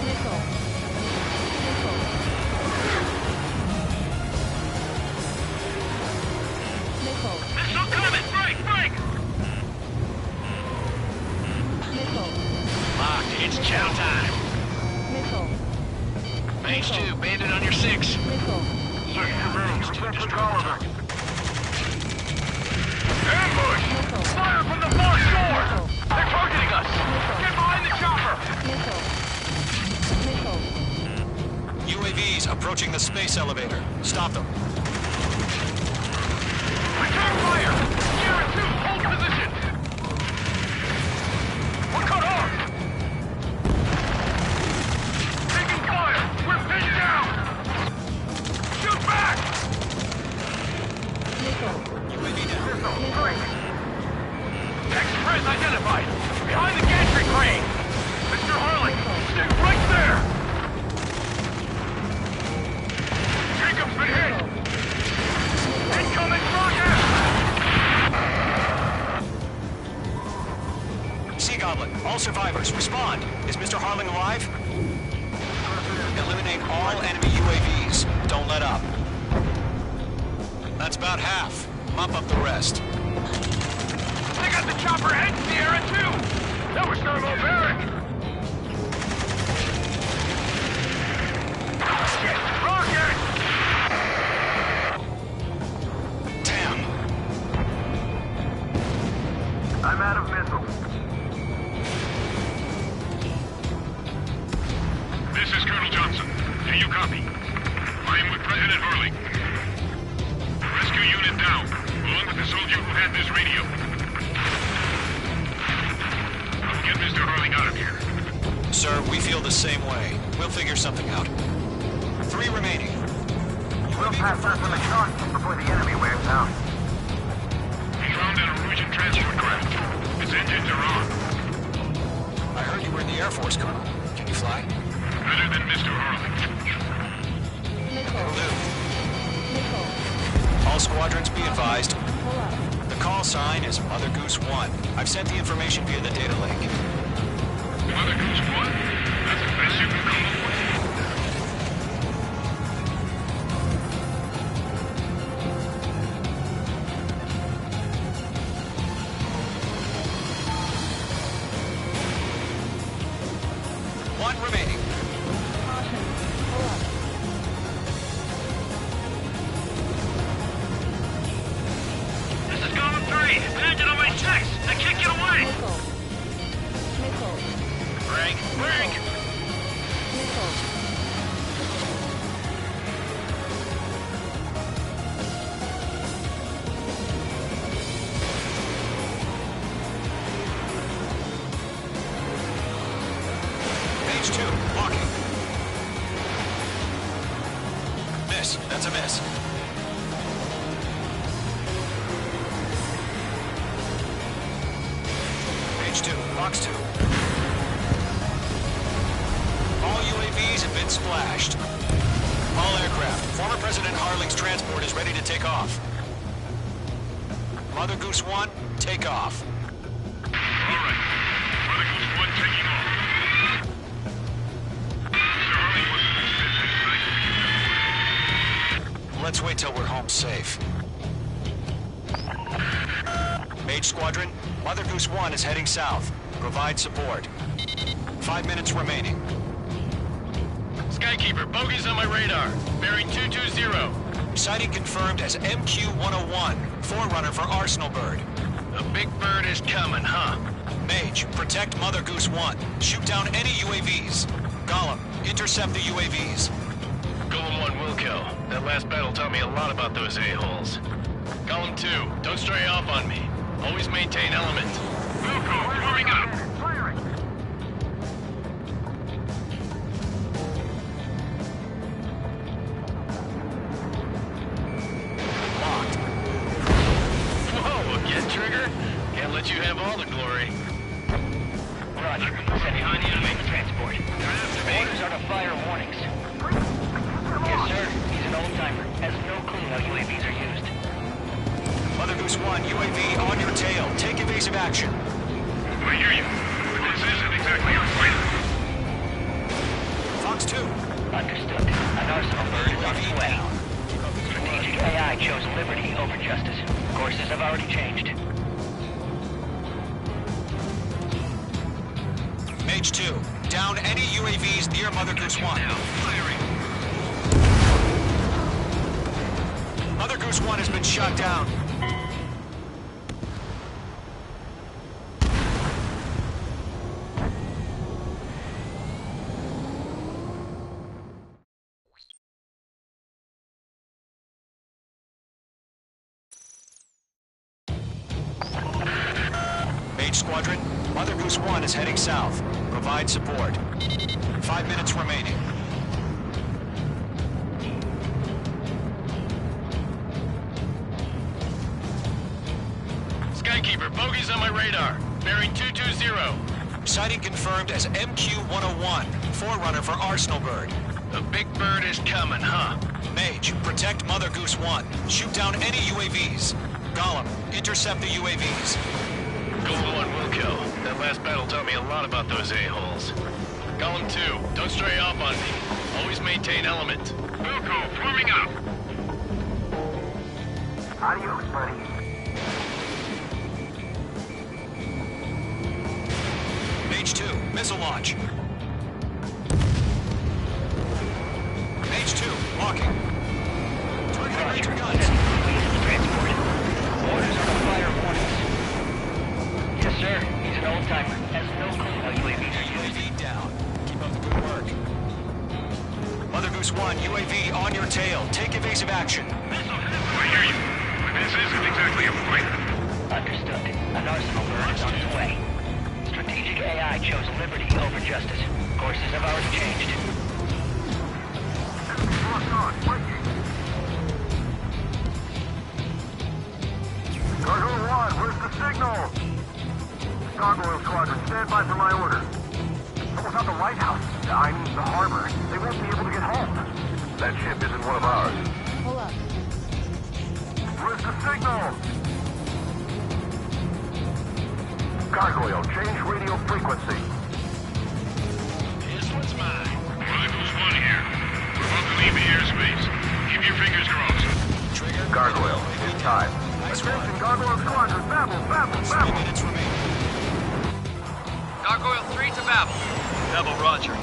Missile. Missile. Missile. Missile coming! Break! Break! Missile. Locked. It's chow time. Missile. Mage 2, bandit on your 6. Missile. Search your rooms to Check destroy all the of them. target. Ambush! Missile. Fire from the far shore! Missile. They're targeting us! Missile. Get behind the chopper! Missile. Missile. UAVs approaching the space elevator. Stop them. Return fire! Sierra 2, hold position! We're cut off! Taking fire! We're pinned down! Shoot back! Missile. UAV down. Express identified! Behind the gantry crane! Mr. Harley, stick right there! Jacob's been hit! Incoming rocket! Sea Goblin, all survivors, respond. Is Mr. Harling alive? Eliminate all enemy UAVs. Don't let up. That's about half. Mop up the rest. They got the chopper and Sierra too! That was thermobaric! Shit! Rocket! Damn. I'm out of missiles. This is Colonel Johnson. Do you copy? I am with President Hurley. Rescue unit down, along with the soldier who had this radio. I'll get Mr. Hurley out of here. Sir, we feel the same way. We'll figure something out. 3 remaining. We'll pass us in the shot before the enemy wears out. We found an Engines are on. I heard you were in the Air Force, Colonel. Can you fly? Better than Mr. Harley. Nickel. Nickel. All squadrons be advised. Pull up. The call sign is Mother Goose 1. I've sent the information via the data link. Mother Goose 1? That's the best you can come up with. One remaining. Caution. Pull up. This is Comat 3. Landed on my checks. I can't get away. Nickel. Nickel. Break. Break. Nickel. Page 2. Walking. Miss. That's a miss. Page 2. Box 2. All UAVs have been splashed. All aircraft. Former President Harling's transport is ready to take off. Mother Goose 1, take off. All right. Mother Goose 1 taking off. Mr. Harley wasn't expecting Let's wait till we're home safe. Mage Squadron, Mother Goose 1 is heading south. Provide support. 5 minutes remaining. Skykeeper, bogeys on my radar. Bearing 220. Sighting confirmed as MQ-101, forerunner for Arsenal Bird. The big bird is coming, huh? Mage, protect Mother Goose 1. Shoot down any UAVs. Gollum, intercept the UAVs. Golem 1 will kill. That last battle taught me a lot about those a-holes. Golem 2, don't stray off on me. Always maintain element. Wilco, forming up. Locked. Whoa, again, Trigger? Can't let you have all the glory. Roger. Sending on the enemy transport. They're after me. Orders are to fire warnings. Yes, sir. He's an old-timer. Has no clue how UAVs are used. Mother Goose 1, UAV on your tail. Take evasive action. I hear you. But this isn't exactly a fight. Fox 2. Understood. An Arsenal bird is on its way. Strategic AI chose liberty over justice. Courses have already changed. Mage 2, down any UAVs near Mother Goose 1. Firing. Mother Goose 1 has been shot down. Mage Squadron, Mother Goose 1 is heading south. Provide support. 5 minutes remaining. Skykeeper, bogeys on my radar. Bearing 220. Sighting confirmed as MQ-101, forerunner for Arsenal Bird. The big bird is coming, huh? Mage, protect Mother Goose 1. Shoot down any UAVs. Gollum, intercept the UAVs. Golem 1 will kill. That last battle taught me a lot about those a-holes. Golem 2, don't stray off on me. Always maintain element. Wilco, forming up. Adios, buddy. Mage 2, missile launch. Mage 2, locking. Targeting major guns. Transport. Orders are to fire warnings. Yes, sir. He's an old-timer. Has no clue how UAVs are used. UAV down. Keep up the good work. Mother Goose 1, UAV on your tail. Take evasive action. I hear you. But this isn't exactly a fight. Understood. An Arsenal bird is on its way. Strategic AI chose liberty over justice. Courses have already changed. Locked on. Breaking. Cargo 1, where's the signal? Gargoyle Squadron, stand by for my orders. Without the lighthouse, I mean the harbor, they won't be able to get home. That ship isn't one of ours. Pull up. Where's the signal? Gargoyle, change radio frequency. This one's mine. Rifles 1 here. We're about to leave the airspace. Keep your fingers crossed. Trigger. Gargoyle, it's time. Nice Attention, one. Gargoyle Squadron, babble, babble, 3 babble. minutes remaining. Gargoyle 3 to Babel. Babel, roger.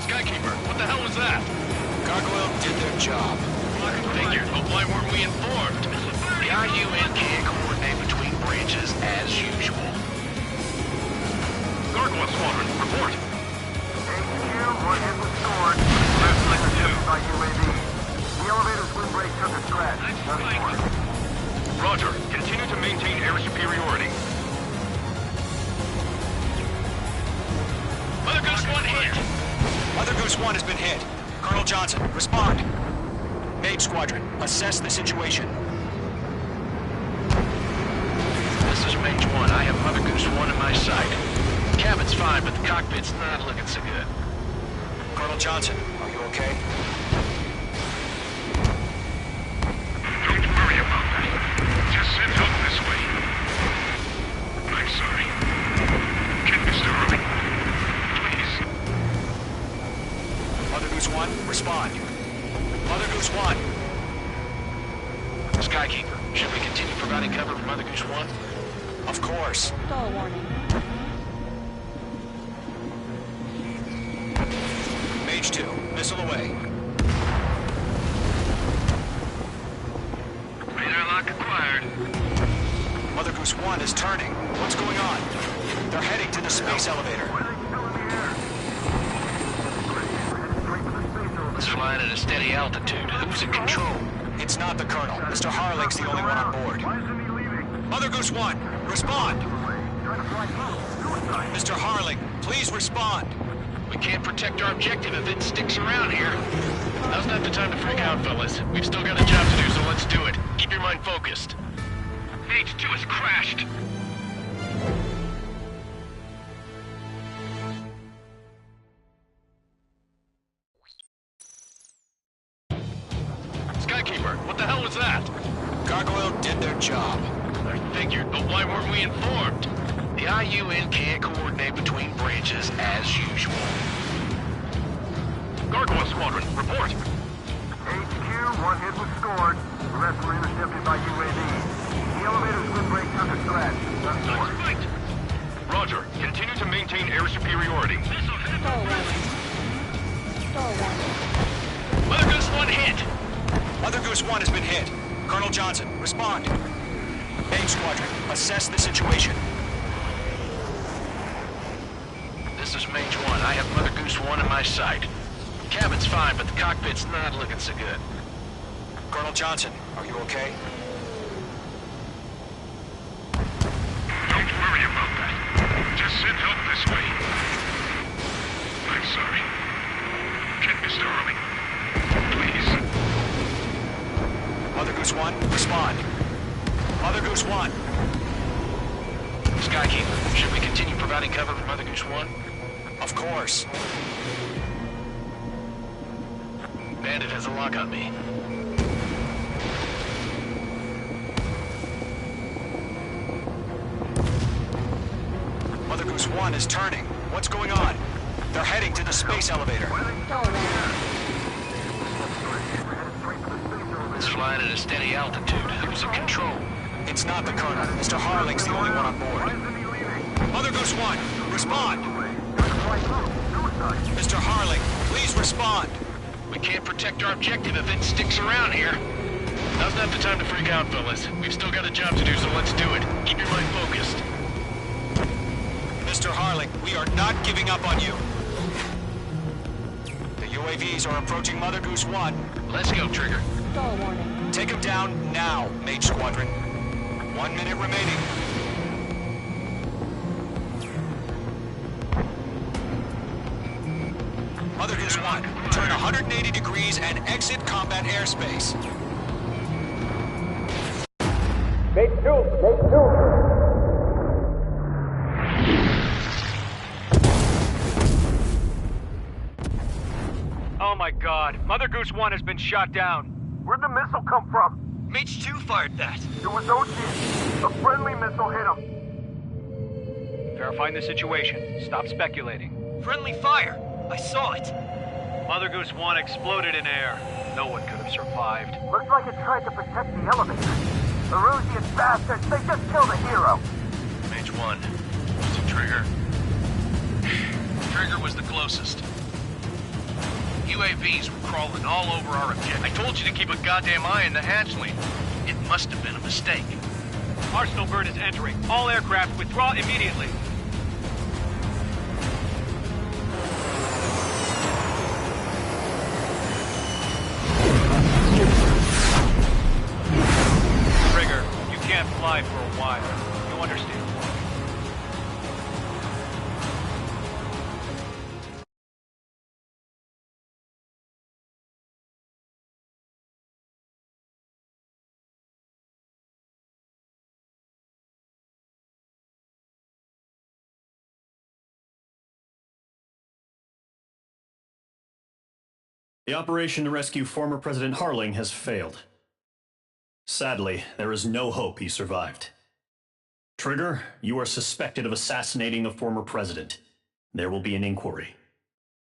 Skykeeper, what the hell was that? Gargoyle did their job. Figured, but why weren't we informed? The IUN can't coordinate between branches as usual. Gargoyle Squadron, report. HQ, one hit was scored. Left laser shipped by UAV. The elevator's windbreak took a scratch. Roger, continue to maintain air superiority. Mother Goose 1 hit. Mother Goose 1 has been hit. Colonel Johnson, respond. Mage Squadron, assess the situation. This is Mage 1. I have Mother Goose 1 in my sight. Cabin's fine, but the cockpit's not looking so good. Colonel Johnson, are you okay? Don't worry about that. Just send help this way. I'm sorry. Get Mr. Early. Please. Mother Goose 1, respond. Mother Goose 1. Skykeeper, should we continue providing cover for Mother Goose 1? Of course. Stall warning. Mage 2, missile away. Radar lock acquired. Mother Goose 1 is turning. What's going on? They're heading to the space elevator. It's flying at a steady altitude. Who's in control? It's not the Colonel. Mr. Harling's the only one on board. Mother Goose 1, respond! Mr. Harling, please respond! We can't protect our objective if it sticks around here. Now's not the time to freak out, fellas. We've still got a job to do, so let's do it. Keep your mind focused. H2 has crashed. Skykeeper, what the hell was that? Gargoyle did their job. I figured, but why weren't we informed? The IUN can't coordinate between branches as usual. Gargoyle Squadron, report. HQ, one hit was scored. The rest were intercepted by UAV. The elevator's windbreak took a scratch. Nice fight. Roger, continue to maintain air superiority. Stall warning. Stall warning. Mother Goose 1 hit. Mother Goose 1 has been hit. Colonel Johnson, respond. Mage Squadron, assess the situation. This is Mage 1. I have Mother Goose 1 in my sight. Cabin's fine, but the cockpit's not looking so good. Colonel Johnson, are you okay? Don't worry about that. Just send help this way. I'm sorry. Get Mr. Early. Please. Mother Goose 1, respond. Mother Goose 1. Skykeeper, should we continue providing cover for Mother Goose 1? Of course. Bandit has a lock on me. Mother Goose 1 is turning. What's going on? They're heading to the space elevator. Stall warning. It's flying at a steady altitude. Who's in control? It's not the Colonel. Mr. Harling's the only one on board. Mother Goose 1, respond! Mr. Harling, please respond! We can't protect our objective if it sticks around here. Now's not the time to freak out, fellas. We've still got a job to do, so let's do it. Keep your mind focused. Mr. Harling, we are not giving up on you. The UAVs are approaching Mother Goose 1. Let's go, Trigger. Stall warning. Take them down now, Mage Squadron. 1 minute remaining. Mother Goose 1, turn 180 degrees and exit combat airspace. Mate 2, Mate 2. Oh my god, Mother Goose 1 has been shot down. Where'd the missile come from? Mage 2 fired that. It was Ocean. A friendly missile hit him. Verifying the situation. Stop speculating. Friendly fire. I saw it. Mother Goose 1 exploded in air. No one could have survived. Looks like it tried to protect the elevator. The Rusian bastards, they just killed a hero. Mage 1. Was it Trigger? Trigger was the closest. UAVs were crawling all over our objective. I told you to keep a goddamn eye in the hatchling. It must have been a mistake. Arsenal bird is entering. All aircraft withdraw immediately. Trigger, you can't fly for a while. You understand? The operation to rescue former President Harling has failed. Sadly, there is no hope he survived. Trigger, you are suspected of assassinating the former president. There will be an inquiry.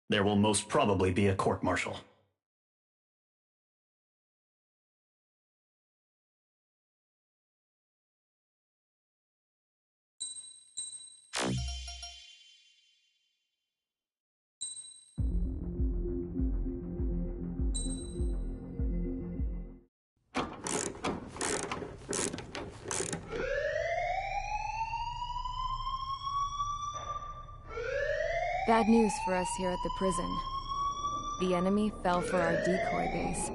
There will most probably be a court-martial. Bad news for us here at the prison. The enemy fell for our decoy base.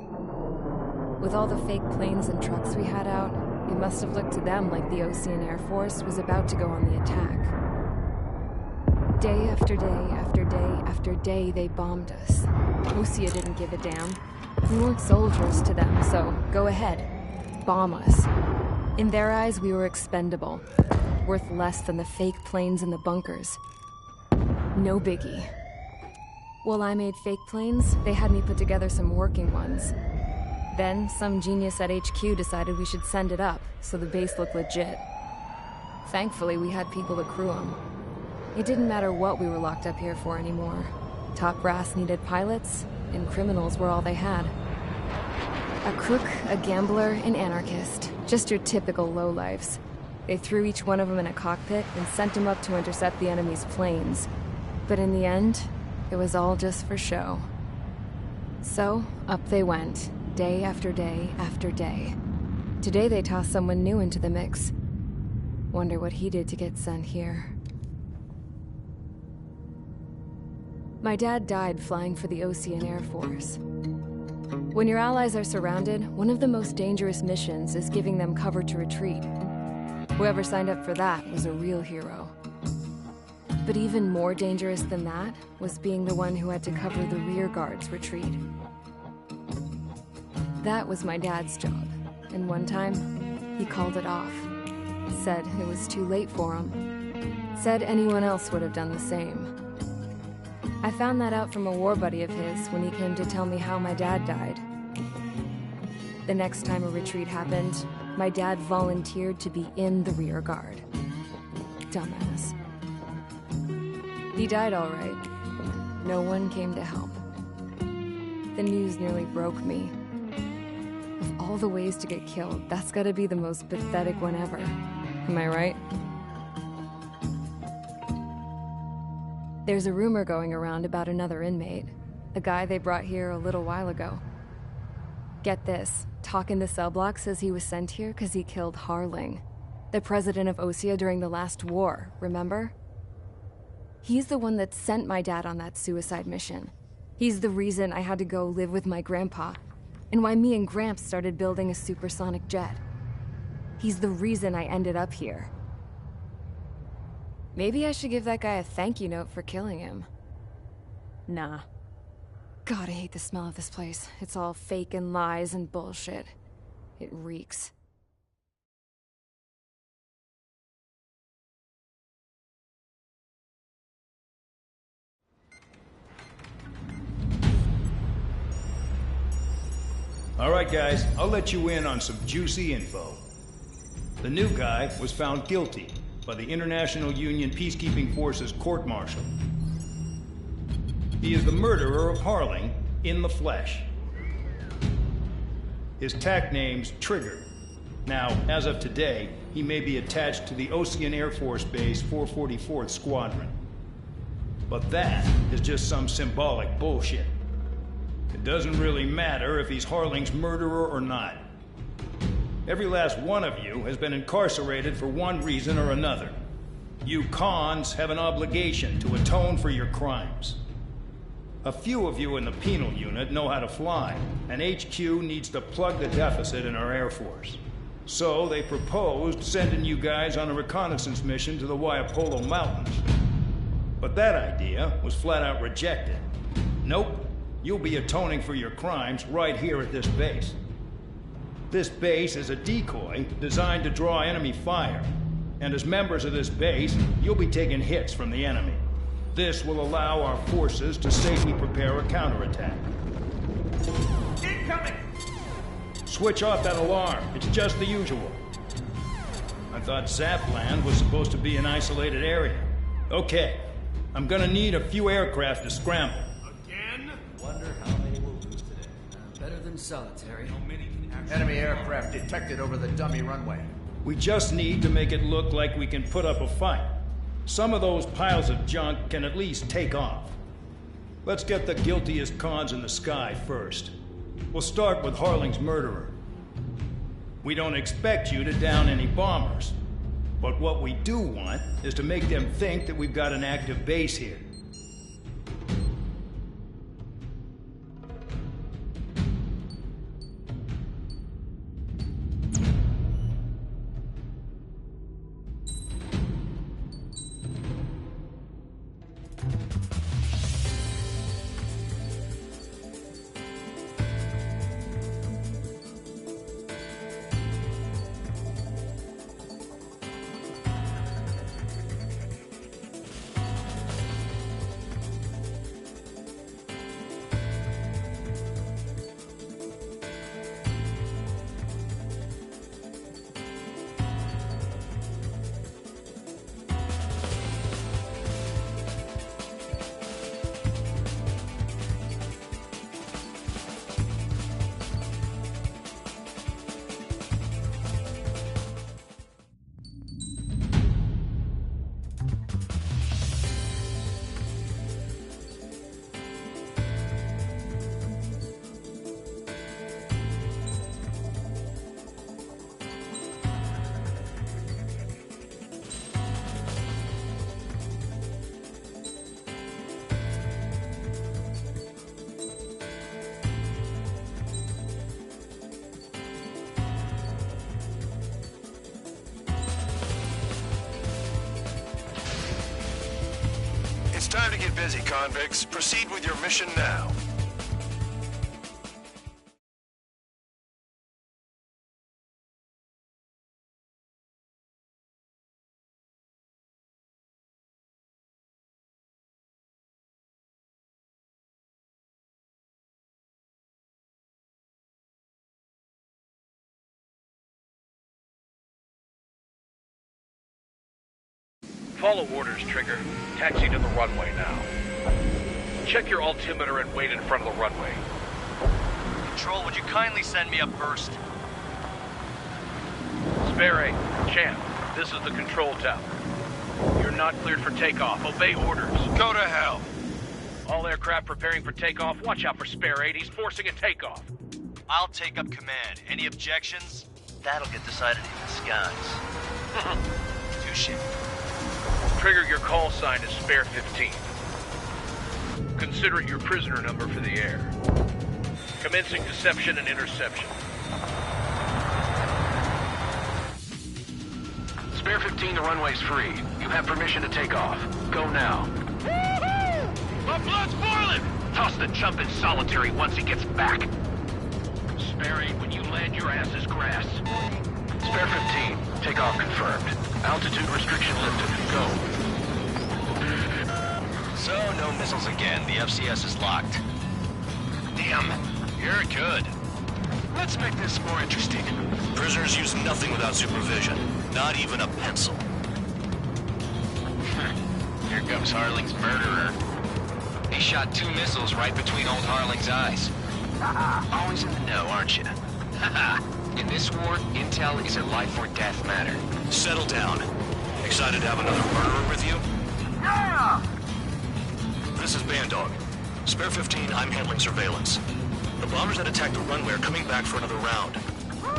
With all the fake planes and trucks we had out, it must have looked to them like the Ocean Air Force was about to go on the attack. Day after day after day after day, they bombed us. Osea didn't give a damn. We weren't soldiers to them, so go ahead. Bomb us. In their eyes, we were expendable. Worth less than the fake planes in the bunkers. No biggie. While I made fake planes, they had me put together some working ones. Then, some genius at HQ decided we should send it up, so the base looked legit. Thankfully, we had people to crew them. It didn't matter what we were locked up here for anymore. Top brass needed pilots, and criminals were all they had. A crook, a gambler, an anarchist. Just your typical lowlifes. They threw each one of them in a cockpit and sent them up to intercept the enemy's planes. But in the end, it was all just for show. So, up they went, day after day after day. Today they tossed someone new into the mix. Wonder what he did to get sent here. My dad died flying for the Ocean Air Force. When your allies are surrounded, one of the most dangerous missions is giving them cover to retreat. Whoever signed up for that was a real hero. But even more dangerous than that was being the one who had to cover the rear guard's retreat. That was my dad's job, and one time, he called it off. Said it was too late for him. Said anyone else would have done the same. I found that out from a war buddy of his when he came to tell me how my dad died. The next time a retreat happened, my dad volunteered to be in the rear guard. Dumbass. He died all right. No one came to help. The news nearly broke me. Of all the ways to get killed, that's gotta be the most pathetic one ever. Am I right? There's a rumor going around about another inmate. A guy they brought here a little while ago. Get this, Talk in the cell block says he was sent here because he killed Harling, the president of Osea during the last war, remember? He's the one that sent my dad on that suicide mission. He's the reason I had to go live with my grandpa, and why me and Gramps started building a supersonic jet. He's the reason I ended up here. Maybe I should give that guy a thank you note for killing him. Nah. God, I hate the smell of this place. It's all fake and lies and bullshit. It reeks. All right, guys, I'll let you in on some juicy info. The new guy was found guilty by the International Union Peacekeeping Forces court-martial. He is the murderer of Harling in the flesh. His tack name's Trigger. Now, as of today, he may be attached to the Ocean Air Force Base 444th Squadron. But that is just some symbolic bullshit. It doesn't really matter if he's Harling's murderer or not. Every last one of you has been incarcerated for one reason or another. You cons have an obligation to atone for your crimes. A few of you in the penal unit know how to fly, and HQ needs to plug the deficit in our Air Force. So they proposed sending you guys on a reconnaissance mission to the Waiapolo Mountains. But that idea was flat out rejected. Nope, you'll be atoning for your crimes right here at this base. This base is a decoy designed to draw enemy fire, and as members of this base, you'll be taking hits from the enemy. This will allow our forces to safely prepare a counterattack. Incoming! Switch off that alarm. It's just the usual. I thought Zapland was supposed to be an isolated area. Okay, I'm gonna need a few aircraft to scramble. Again? Wonder how many will lose today. Better than solitary. How many can actually... Enemy aircraft detected over the dummy runway. We just need to make it look like we can put up a fight. Some of those piles of junk can at least take off. Let's get the guiltiest cons in the sky first. We'll start with Harling's murderer. We don't expect you to down any bombers. But what we do want is to make them think that we've got an active base here. It's time to get busy, convicts. Proceed with your mission now. Follow orders, Trigger. Taxi to the runway now. Check your altimeter and wait in front of the runway. Control, would you kindly send me up first? Spare 8, Champ, this is the control tower. You're not cleared for takeoff. Obey orders. Go to hell. All aircraft preparing for takeoff. Watch out for Spare 8. He's forcing a takeoff. I'll take up command. Any objections? That'll get decided in the skies. Touche. Trigger, your call sign is Spare 15. consider it your prisoner number for the air. Commencing deception and interception. Spare 15, the runway's free. You have permission to take off. Go now. Woohoo! My blood's boiling! Toss the chump in solitary once he gets back. Sperry, when you land, your ass is grass. Spare 15, takeoff confirmed. Altitude restriction lifted. Go. So, no missiles again. The FCS is locked. Damn, you're good. Let's make this more interesting. Prisoners use nothing without supervision. Not even a pencil. Here comes Harling's murderer. He shot 2 missiles right between old Harling's eyes. Always in the know, aren't you? In this war, intel is a life or death matter. Settle down. Excited to have another murderer with you? Yeah! This is Bandog. Spare 15, I'm handling surveillance. The bombers that attacked the runway are coming back for another round.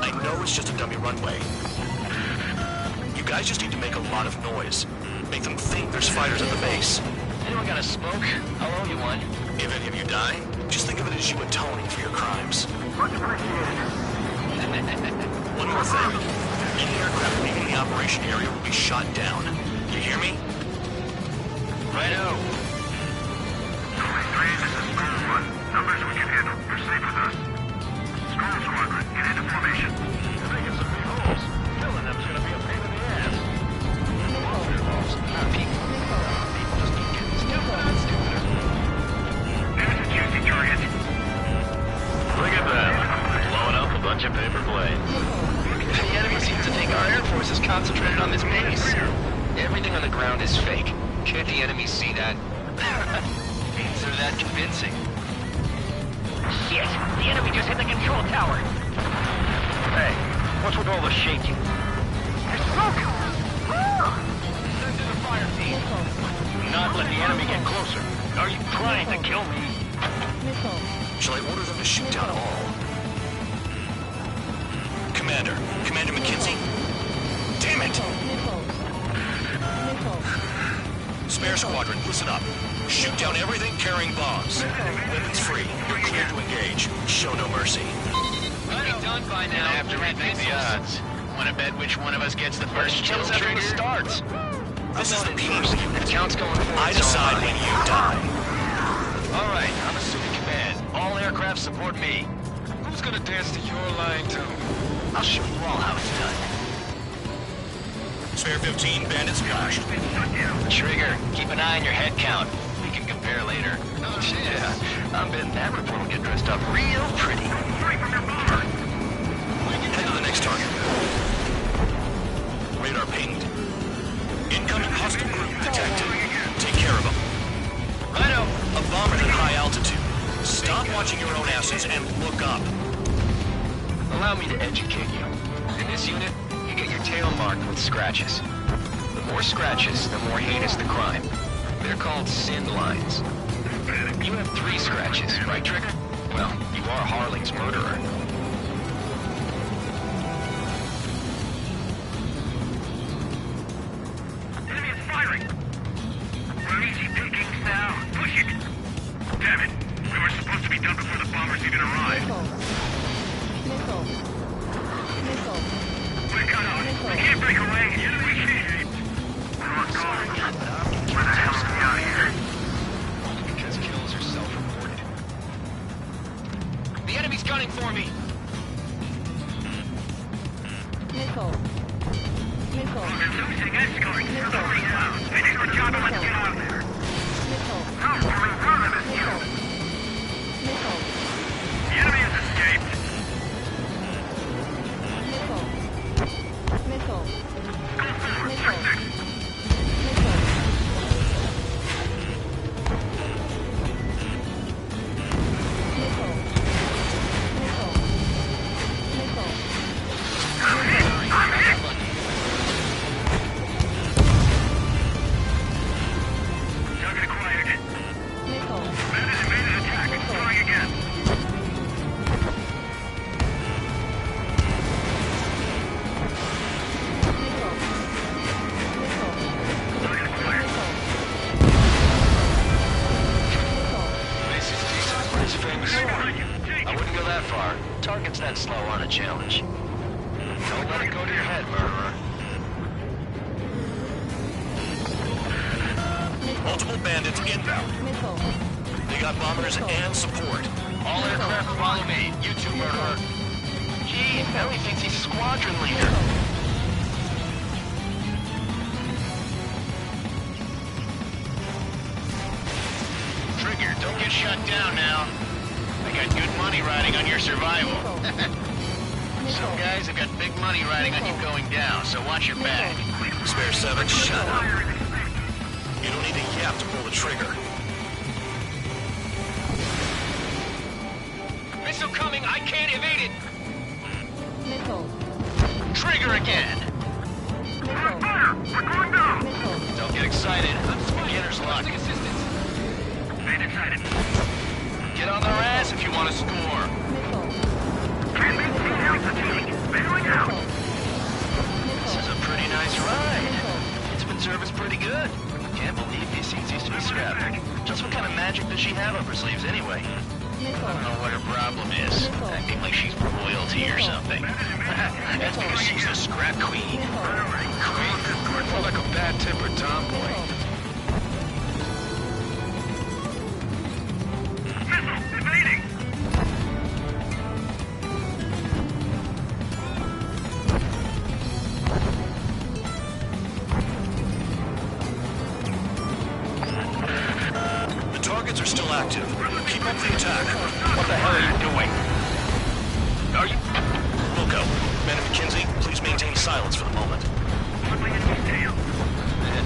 I know it's just a dummy runway. You guys just need to make a lot of noise. Make them think there's fighters at the base. Anyone got a smoke? I'll owe you one. If any of you die, just think of it as you atoning for your crimes. Much appreciated. One more thing. Any aircraft leaving the operation area will be shot down. You hear me? Righto. This is Skull 1. Numbers we can handle. Proceed with us. Skull Squadron, get into formation. They're making some big holes. Killing them's gonna be a pain in the ass. People just keep getting stupider and stupider. There's a juicy target. Look at that. Blowing up a bunch of paper planes. The enemy seems to think our Air Force is concentrated on this base. Everything on the ground is fake. Can't the enemy see that? They're that convincing. Shit! The enemy just hit the control tower! Hey, what's with all the shaking? There's smoke! Send in the fire team. Do not let the enemy get closer. Are you trying to kill me? Shall I order them to shoot down all? Commander McKenzie? Damn it! Spare Squadron, listen up. Shoot down everything carrying bombs. Weapons free. You're clear to engage. Show no mercy. We'll be done by now. Have to rethink the odds. Want to bet which one of us gets the first kill trigger? starts. This is the team. The count's going forward. I decide when you die. All right, I'm assuming command. All aircraft support me. Who's gonna dance to your line, too? I'll show you all how it's done. Spare 15, bandit splash. Trigger, keep an eye on your head count. We can compare later. Oh, yeah. I'm betting that report will get dressed up real pretty. Head to the next target. Radar pinged. Incoming hostile group detected. Take care of them. Righto. A bomber at high altitude. Stop watching your own asses and look up. Allow me to educate you. In this unit, you get your tail marked with scratches. The more scratches, the more heinous the crime. They're called sin lines. You have 3 scratches, right, Trigger? Well, you are Harling's murderer. Enemy is firing. We're easy pickings now. Push it. Damn it. We were supposed to be done before the bombers even arrived. We're cut off. We can't break away. We can't. We're on guard. Where the hell are we out here? Because kills are self-reported. The enemy's gunning for me! We're losing escort. Hurry now. Finish the job and let's get out of there. No, we're in front of us, you. The enemy has escaped. Go forward. Protect. are, targets that slow aren't a challenge. Don't let it go to your head, murderer. Multiple bandits inbound. Missile. They got bombers and support. All aircraft follow me. You two, murderer. Gee, now he thinks he's squadron leader. Trigger, don't get shut down now. I got good money riding on your survival. Some guys have got big money riding on you going down, so watch your back. Spare 7, shut up. You don't need a yap to pull the trigger. Missile coming, I can't evade it. Missile. Trigger again. Missile. Missile. Don't get excited. Beginner's luck. Get on their ass if you want to score. This is a pretty nice ride. It's been serviced pretty good. Can't believe these seats used to be scrapped. Just what kind of magic does she have up her sleeves anyway? I don't know what her problem is. Acting like she's royalty or something. That's because she's the scrap queen. Queen? More like a bad-tempered tomboy. The targets are still active. Keep up the attack. What the hell are you doing? Are you... Wilco, Man of McKinsey, please maintain silence for the moment.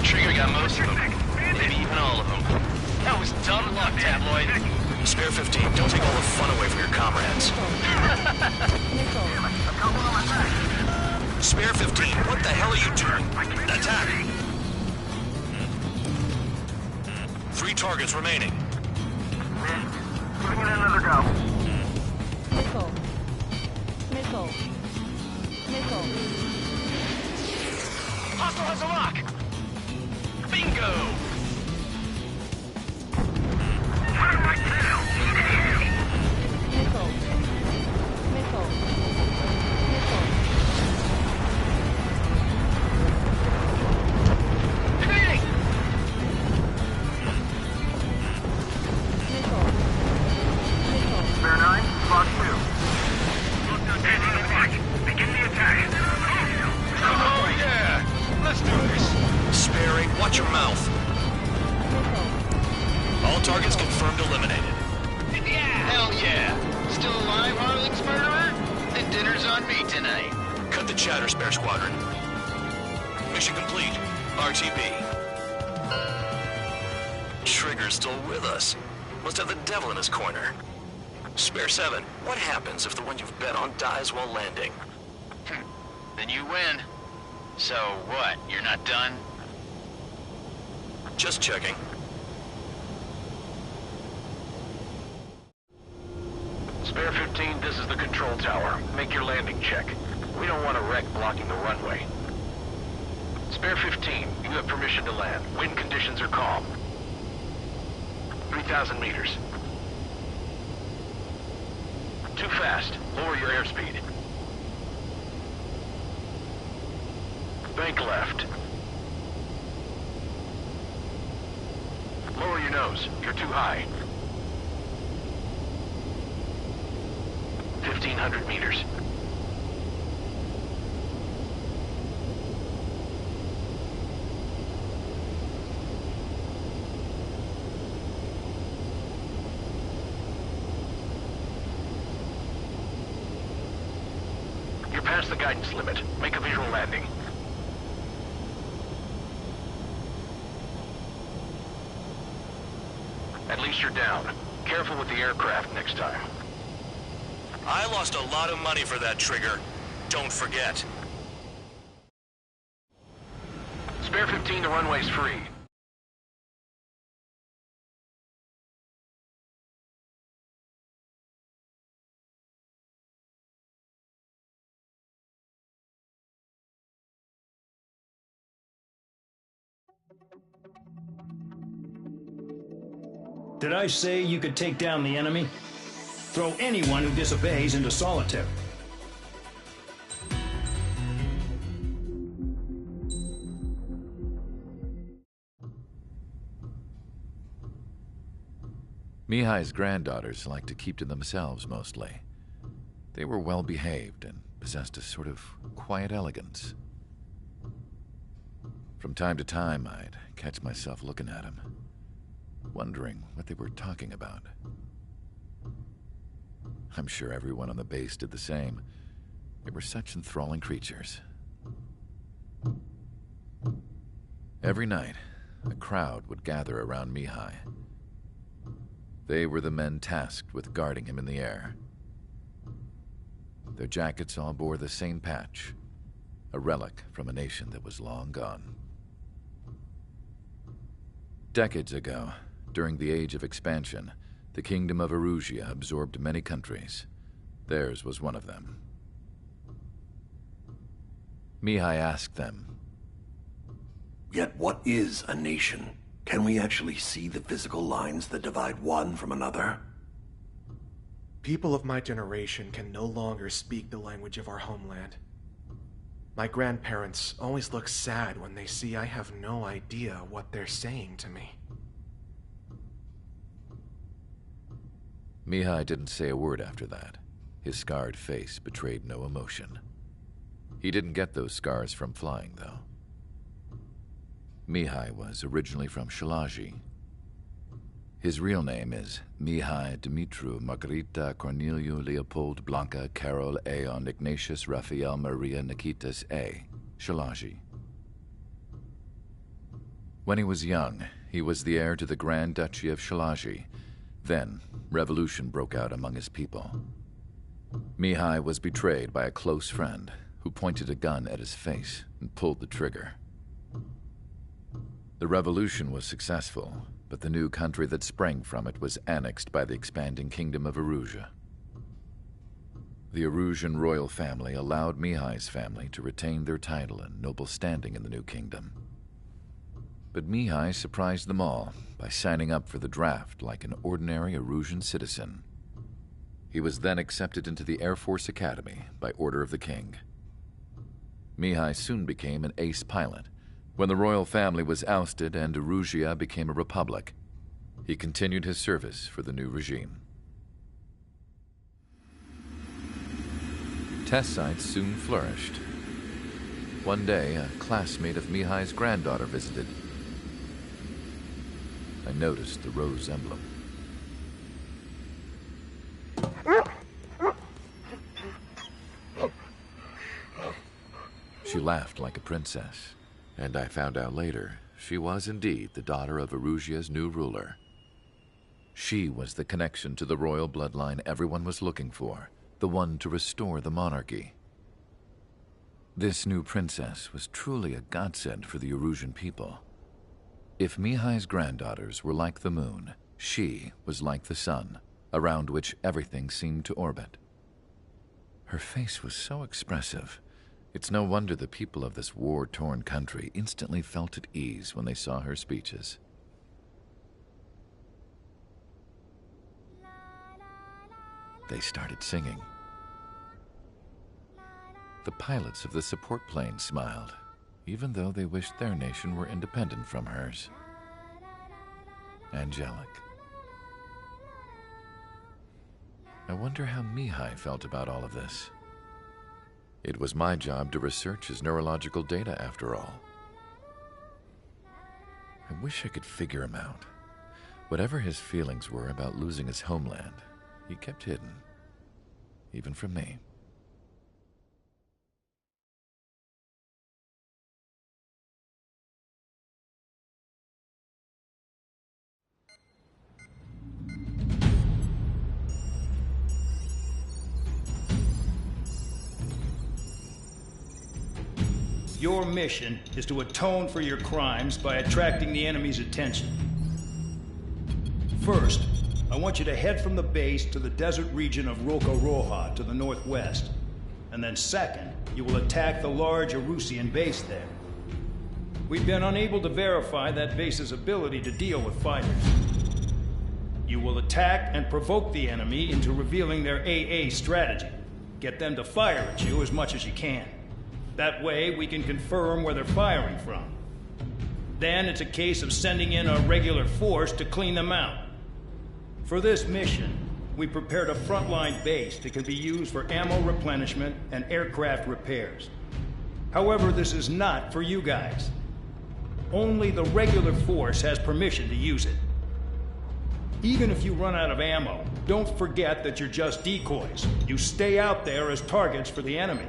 Trigger got most of them. Maybe even all of them. That was dumb luck, Tabloid. Spare 15, don't take all the fun away from your comrades. Spare 15, what the hell are you doing? Attack! 3 targets remaining. Giving it another go. Missile. Missile. Missile. Hostile has a lock! Bingo! Missile. Missile. Missile. Evading! Missile. Missile. Spare 9, Fox 2. Begin the attack. Oh yeah! Let's do this! Spare 8, watch your mouth. All targets confirmed eliminated. Yeah! Hell yeah! Still alive, Harling's murderer? Then dinner's on me tonight. Cut the chatter, Spare Squadron. Mission complete. RTB. Trigger's still with us. Must have the devil in his corner. Spare 7, what happens if the one you've bet on dies while landing? Then you win. So what, you're not done? Just checking. Spare 15, this is the control tower. Make your landing check. We don't want a wreck blocking the runway. Spare 15, you have permission to land. Wind conditions are calm. 3,000 meters. Too fast. Lower your airspeed. Bank left. Lower your nose. You're too high. 1,500 meters. You're past the guidance limit. Make a visual landing. At least you're down. Careful with the aircraft next time. I lost a lot of money for that trigger. Don't forget. Spare 15, the runway's free. Did I say you could take down the enemy? Throw anyone who disobeys into solitary. Mihai's granddaughters liked to keep to themselves mostly. They were well behaved and possessed a sort of quiet elegance. From time to time, I'd catch myself looking at them, wondering what they were talking about. I'm sure everyone on the base did the same. They were such enthralling creatures. Every night, a crowd would gather around Mihai. They were the men tasked with guarding him in the air. Their jackets all bore the same patch, a relic from a nation that was long gone. Decades ago, during the Age of Expansion, the Kingdom of Erusia absorbed many countries. Theirs was one of them. Mihai asked them, "Yet what is a nation? Can we actually see the physical lines that divide one from another?" People of my generation can no longer speak the language of our homeland. My grandparents always look sad when they see I have no idea what they're saying to me. Mihai didn't say a word after that. His scarred face betrayed no emotion. He didn't get those scars from flying, though. Mihai was originally from Shalaji. His real name is Mihai Dumitru Margarita Corneliu Leopold Blanca Carol Aeon Ignatius Raphael Maria Nikitas A. Shalaji. When he was young, he was the heir to the Grand Duchy of Shalaji. Then, revolution broke out among his people. Mihai was betrayed by a close friend who pointed a gun at his face and pulled the trigger. The revolution was successful, but the new country that sprang from it was annexed by the expanding Kingdom of Erusia. The Erusian royal family allowed Mihai's family to retain their title and noble standing in the new kingdom. But Mihai surprised them all by signing up for the draft like an ordinary Erusian citizen. He was then accepted into the Air Force Academy by order of the king. Mihai soon became an ace pilot. When the royal family was ousted and Erusia became a republic, he continued his service for the new regime. Test sites soon flourished. One day, a classmate of Mihai's granddaughter visited. I noticed the rose emblem. She laughed like a princess, and I found out later she was indeed the daughter of Erusia's new ruler. She was the connection to the royal bloodline everyone was looking for, the one to restore the monarchy. This new princess was truly a godsend for the Erusian people. If Mihai's granddaughters were like the moon, she was like the sun, around which everything seemed to orbit. Her face was so expressive. It's no wonder the people of this war-torn country instantly felt at ease when they saw her speeches. They started singing. The pilots of the support plane smiled, even though they wished their nation were independent from hers. Angelic. I wonder how Mihai felt about all of this. It was my job to research his neurological data, after all. I wish I could figure him out. Whatever his feelings were about losing his homeland, he kept hidden, even from me. Your mission is to atone for your crimes by attracting the enemy's attention. First, I want you to head from the base to the desert region of Roca-Roja to the northwest. And then second, you will attack the large Erusian base there. We've been unable to verify that base's ability to deal with fighters. You will attack and provoke the enemy into revealing their AA strategy. Get them to fire at you as much as you can. That way, we can confirm where they're firing from. Then it's a case of sending in a regular force to clean them out. For this mission, we prepared a frontline base that can be used for ammo replenishment and aircraft repairs. However, this is not for you guys. Only the regular force has permission to use it. Even if you run out of ammo, don't forget that you're just decoys. You stay out there as targets for the enemy.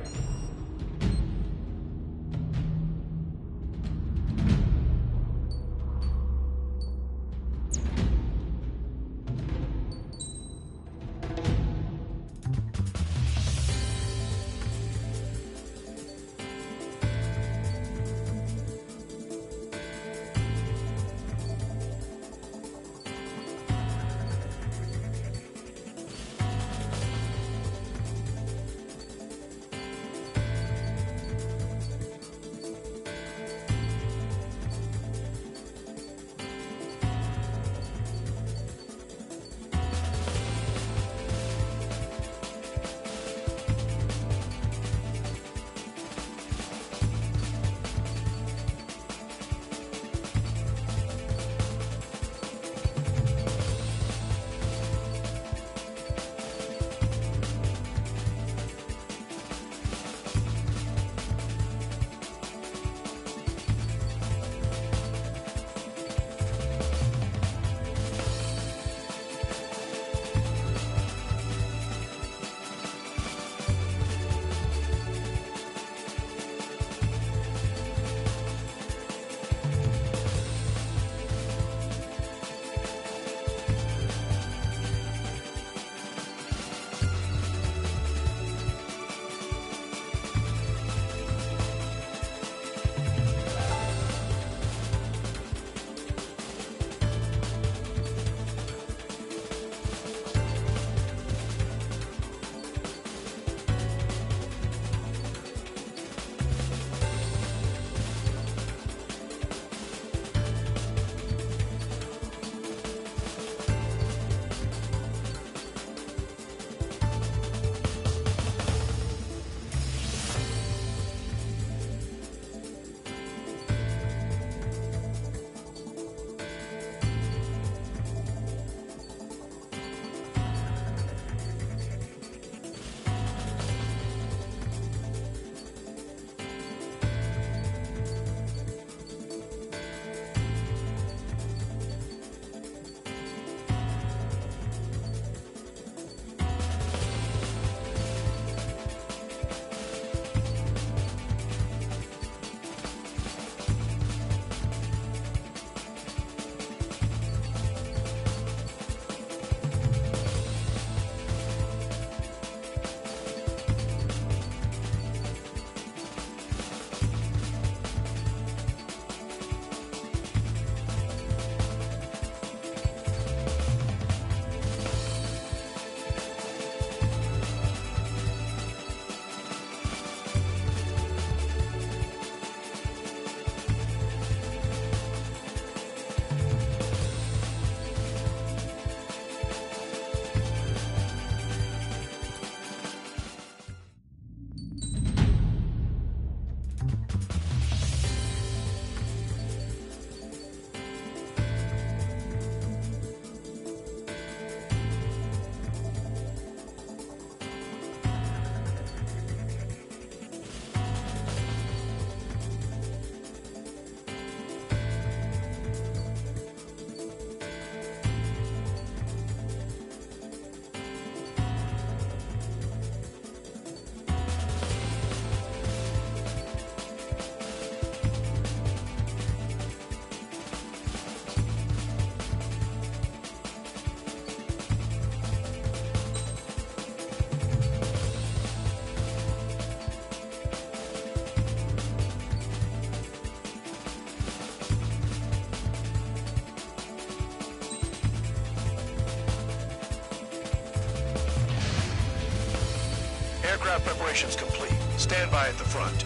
Aircraft preparations complete. Stand by at the front.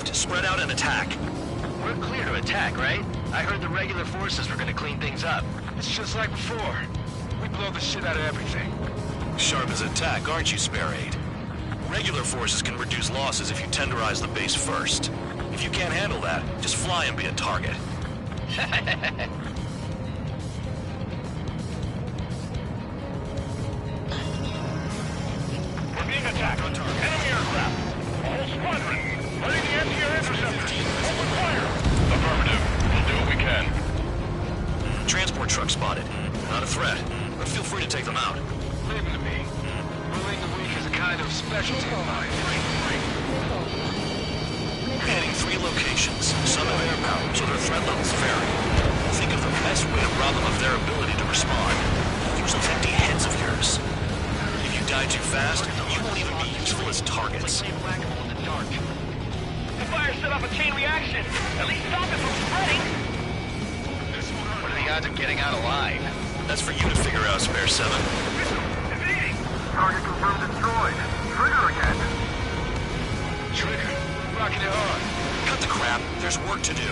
aircraft. Spread out and attack. We're clear to attack, right? I heard the regular forces were gonna clean things up. It's just like before. We blow the shit out of everything. Sharp as attack, aren't you, Spare Aid? Regular forces can reduce losses if you tenderize the base first. If you can't handle that, just fly and be a target. We're being attacked. Enemy aircraft. A whole squadron. Letting the anti-air interceptors. Open fire. Affirmative. We'll do what we can. Transport truck spotted. Not a threat, but feel free to take them out. Leave them to me. Ruling the weak is a kind of specialty of mine. Hitting 3 locations. Some have air power, so their threat levels vary. Think of the best way to rob them of their ability to respond. Use those empty heads of yours. If you die too fast, you won't even be useful as targets. The fire set off a chain reaction. At least stop it from spreading. What are the odds of getting out alive? That's for you to figure out, Spare 7. Target confirmed destroyed. Trigger again. Trigger. Rocking it hard. Cut the crap. There's work to do.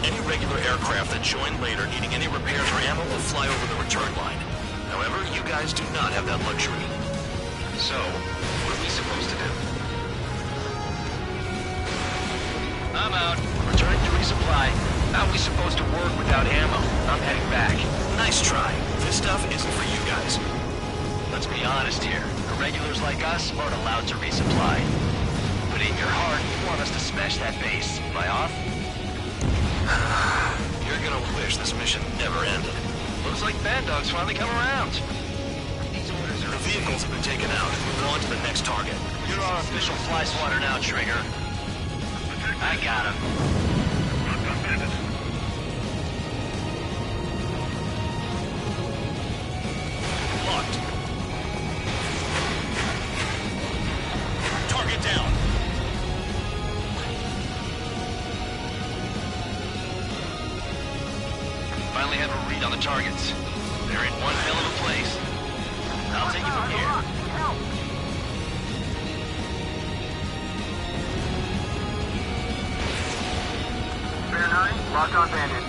Any regular aircraft that join later needing any repairs or ammo will fly over the return line. However, you guys do not have that luxury. So, what are we supposed to do? I'm out. Returning to resupply. How are we supposed to work without ammo? I'm heading back. Nice try. This stuff isn't for you guys. Let's be honest here. The regulars like us aren't allowed to resupply. But in your heart, you want us to smash that base. Am I off? You're gonna wish this mission never ended. Looks like Bad Dog's finally come around. These orders are... The vehicles have been taken out. Move on to the next target. You're our official fly swatter now, Trigger. I got him. Locked. Target down. Finally have a read on the targets. They're in one hell of a place. I'll take it from here. Spare 9, locked on bandit.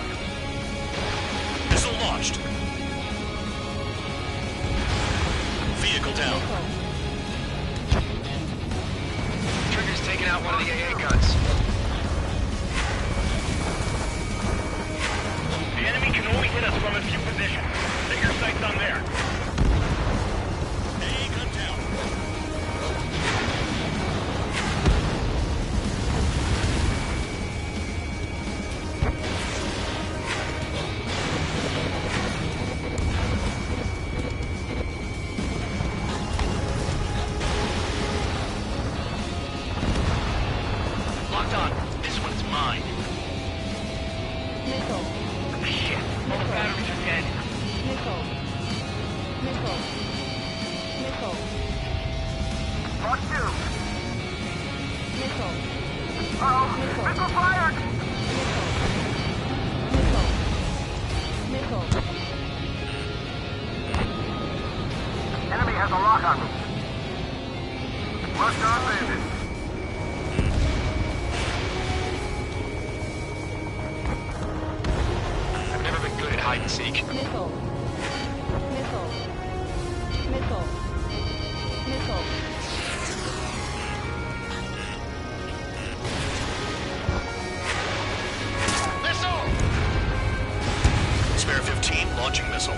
Missile launched. Vehicle down. Trigger's taking out one of the AA guns. The enemy can only hit us from a few positions. Take your sights on there. AA gun down. Locked on. This one's mine. Missile. Shit. All the batteries are dead. Missile. Missile. Missile. Lock 2. Missile. Uh-oh. Missile fired! Missile. Missile. Enemy has a lock on me. Locked on bandit. I've never been good at hide and seek. Missile. Missile. Missile. Missile. Missile! Spare 15 launching missile.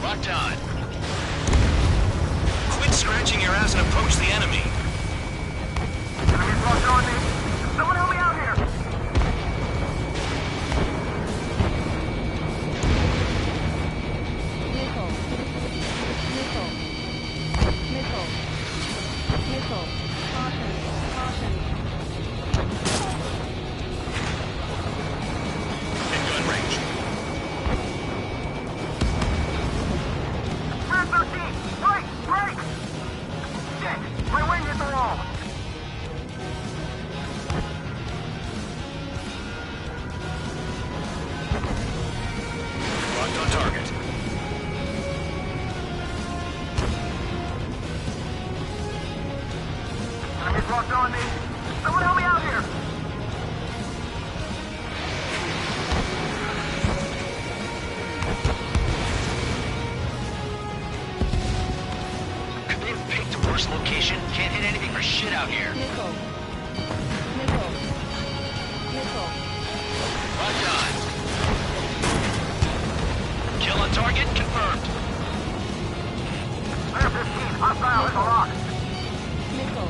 Locked on. Quit scratching your ass and approach the enemy. Enemy's locked on me. Someone help me out here! Missile. Missile. Missile. Missile. Caution. Caution. In gun range. Red 13! Right! Right! Shit! My wing is out here. Missile. Locked on. Kill on target confirmed. Air 15, hostile in the lock. Missile.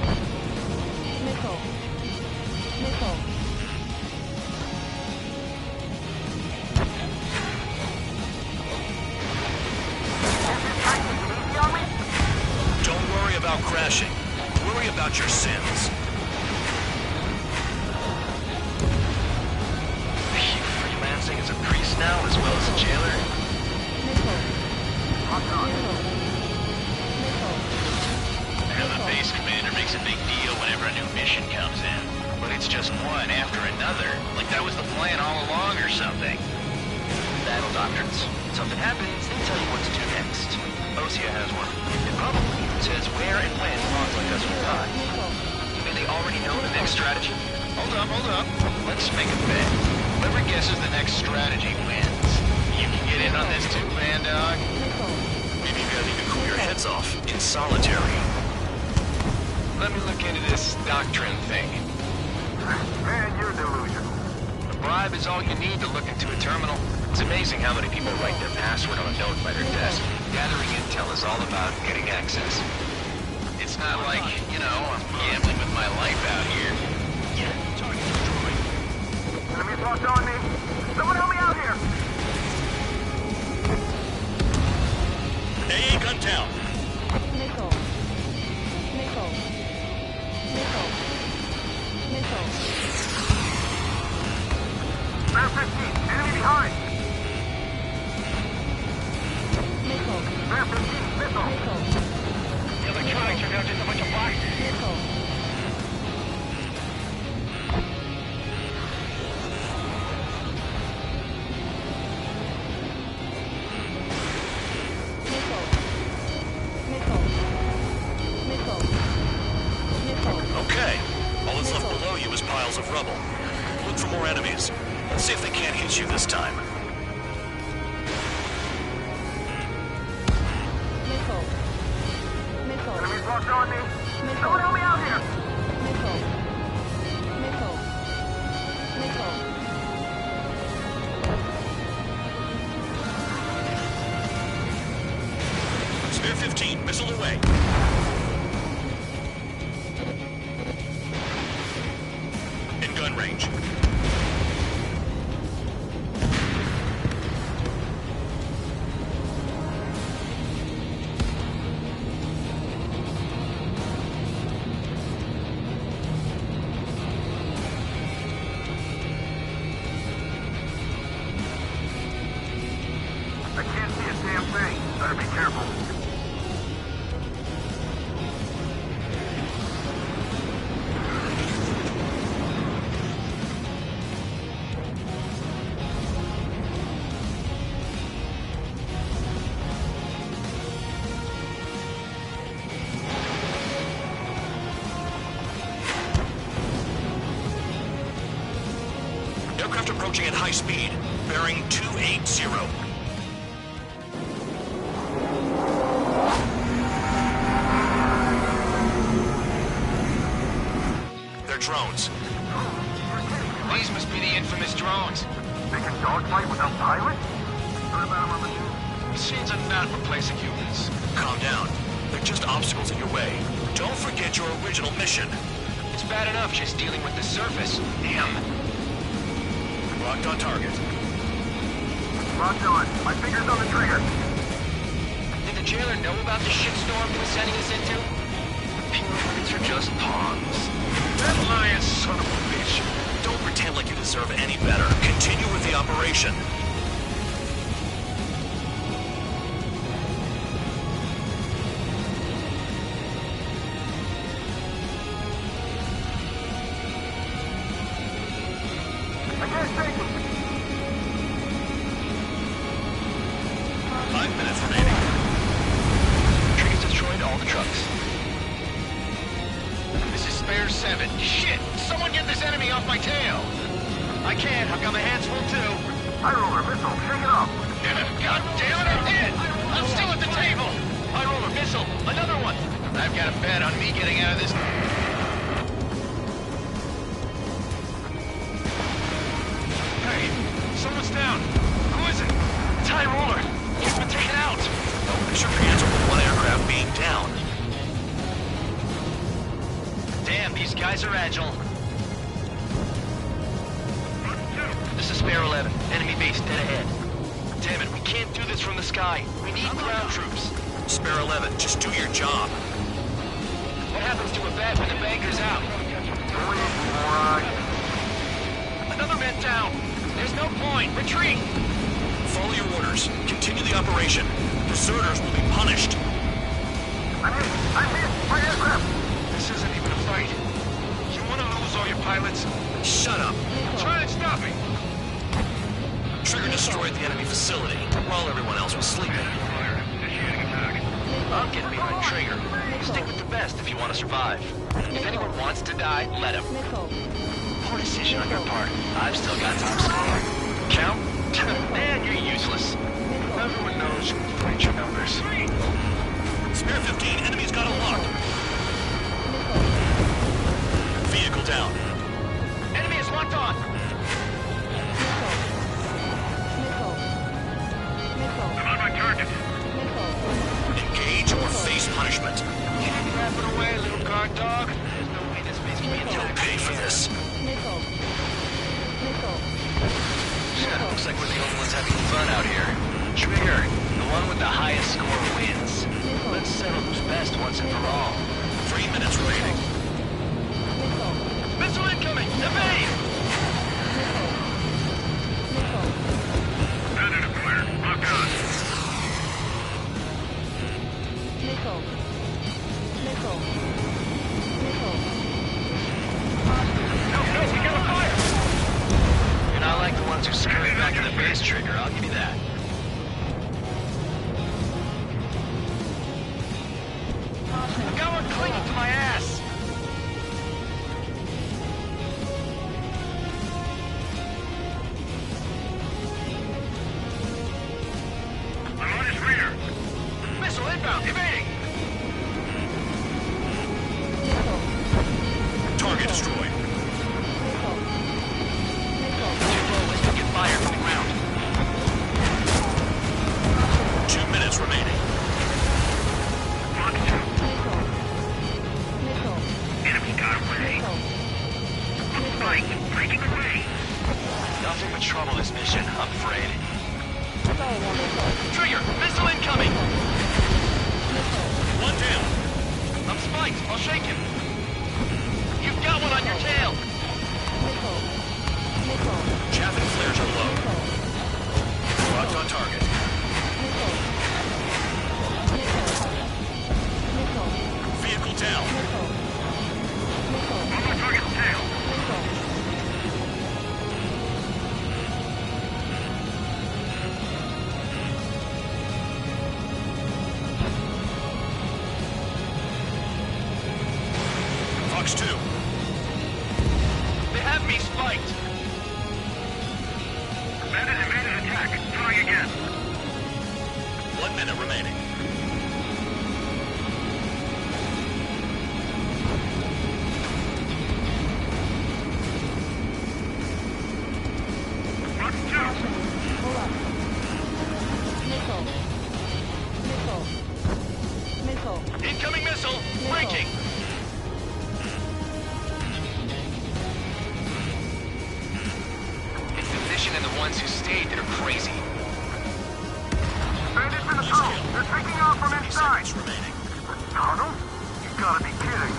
Don't worry about crashing. Worry about your sins. Are you freelancing as a priest now, as well as a jailer? I know the base commander makes a big deal whenever a new mission comes in. But it's just one after another. Like that was the plan all along or something. Battle doctrines. Something happens, they tell you what to do next. Osea has one. It probably says where and when pawns like us will die. You mean they already know the next strategy? Hold up. Let's make a bet. Whoever guesses the next strategy wins. You can get in on this too, man, dog. Maybe you guys need to cool your heads off in solitary. Let me look into this doctrine thing. Man, you're delusional. A bribe is all you need to look into a terminal. It's amazing how many people write their password on a note by their desk. Gathering intel is all about getting access. It's not like, you know, I'm gambling with my life out here. Enemies locked on me. Someone help me out here. AA gun down. Missile. Air 15, enemy behind. Air 15, missile. The electronics are now just a bunch of boxes. Okay. All that's left below you is piles of rubble. Look for more enemies. Let's see if they can't hit you this time. Enemies locked on me. Someone help me out here. Spare 15, missile away. In gun range. I can't see a damn thing. Better be careful. Aircraft approaching at high speed. Bearing 280. They're drones. These must be the infamous drones. They can dogfight without pilots? Heard about them on the news. Machines are not replacing humans. Calm down. They're just obstacles in your way. Don't forget your original mission. It's bad enough just dealing with the surface. Damn. Locked on target. Locked on. My finger's on the trigger. Did the jailer know about the shitstorm he was sending us into? Humans are just pawns. That lying son of a bitch. Don't pretend like you deserve any better. Continue with the operation. I can't take it. 5 minutes remaining. Trees destroyed all the trucks. This is Spare 7. Shit! Someone get this enemy off my tail! I can't. I've got my hands full too. High roller missile. Shake it off. God damn it, I'm dead! I'm still at the table! High roller missile! Another one! I've got a bet on me getting out of this. Pilot's down. Who is it? Ty Ruler. He's been taken out. Don't shook your hands over one aircraft being down. Damn, these guys are agile. This is Spare 11. Enemy base dead ahead. Damn it, we can't do this from the sky. We need ground troops. Spare 11, just do your job. What happens to a bat when the banker's out? Another man down. There's no point. Retreat. Follow your orders. Continue the operation. Deserters will be punished. I'm hit! My aircraft! This isn't even a fight. You want to lose all your pilots? Shut up. Try and stop me. Trigger destroyed the enemy facility while everyone else was sleeping. I'm getting behind Trigger. Stick with the best if you want to survive. If anyone wants to die, let him. Poor decision on your part. I've still got top score. Count? Man, you're useless. Everyone knows you can your numbers. Spare 15, enemy's got a lock. Vehicle down. Enemy is locked on. I'm on my target. Engage or face punishment. Wrap it away, little guard dog. There's no way this base can be You'll attacked. pay for this. Looks like we're the only ones having fun out here. Trigger, the one with the highest score wins. Let's settle who's best once and for all. 3 minutes remaining. Missile incoming! Evade! Predator clear. Lock on. No, we got a fire! You're not like the ones who scurry back to the base, Trigger, I'll give you that. I got one clinging to my ass! I'm on his rear. Missile inbound, evading! Target destroyed. Too low, let's get fire from the ground. 2 minutes remaining. Mark 2. Enemy got away. Right, breaking away. Nothing but trouble this mission, I'm afraid. Trigger, missile incoming! One down. I'm spiked, I'll shake him. You've got one on your tail! Chaffin flares are low. Locked on target. Vehicle down. On my target's tail. Fox 2. They have me spiked! Bandit attack. Trying again. 1 minute remaining. Mark 2. Incoming missile! Breaking! It's the mission and the ones who stayed that are crazy. Bandits in the tunnel. They're taking off from inside. Seconds remaining. Tunnel? You gotta be kidding.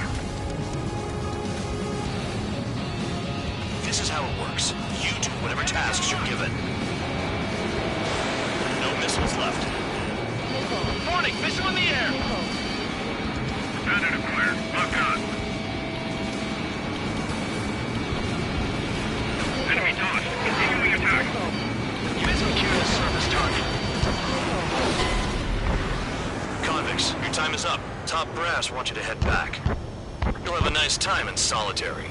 This is how it works. You do whatever tasks you're given. No missiles left. Warning! Missile in the air! Bandit clear. Lock on. Enemy tossed. Continuing attack. Missile cue to surface target. Convicts, your time is up. Top brass want you to head back. You'll have a nice time in solitary.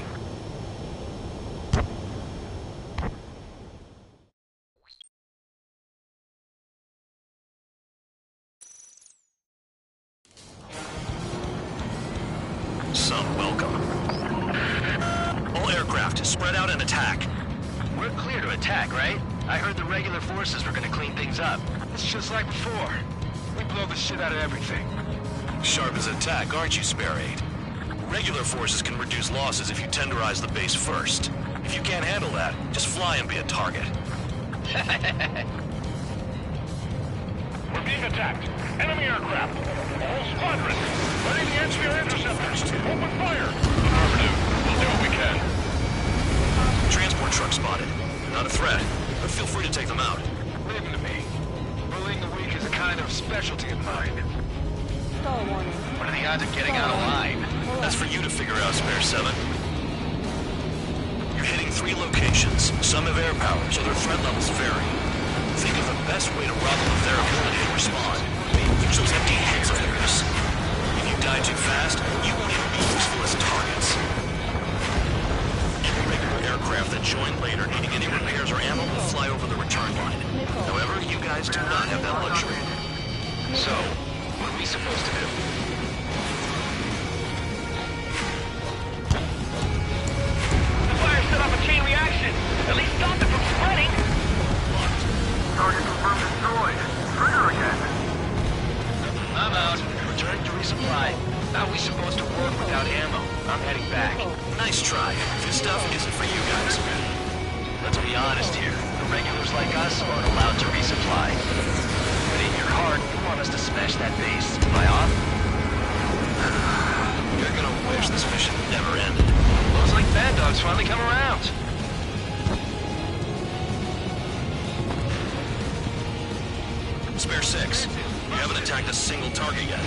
Some welcome. All aircraft, spread out and attack. We're clear to attack, right? I heard the regular forces were gonna clean things up. It's just like before. We blow the shit out of everything. Sharp as a tack, aren't you, Spare 8? Regular forces can reduce losses if you tenderize the base first. If you can't handle that, just fly and be a target. We're being attacked. Enemy aircraft. All squadrons. Ready the NCR interceptors. Open fire. Affirmative. We'll do what we can. Transport truck spotted. Not a threat, but feel free to take them out. Leave them to me. Bullying the weak is a kind of specialty of mine. Stall warning. What are the odds of getting out alive? That's for you to figure out, Spare 7. You're hitting 3 locations. Some have air power, so their threat levels vary. Think of the best way to rob them of their ability to respond. Use those empty heads of theirs. If you die too fast, you won't even be useful as targets. Any regular aircraft that join later needing any repairs or ammo will fly over the return line. However, you guys do not have that luxury. So, what are we supposed to do? The fire set off a chain reaction. At least stop it from spreading. Target confirmed destroyed. Trigger again. I'm out. Returning to resupply. How are we supposed to work without ammo? I'm heading back. Nice try. This stuff isn't for you guys. Let's be honest here. The regulars like us aren't allowed to resupply. But in your heart, you want us to smash that base. Am I off? You're gonna wish this mission never ended. Looks like Bad Dog's finally come around. Spare 6. You haven't attacked a single target yet.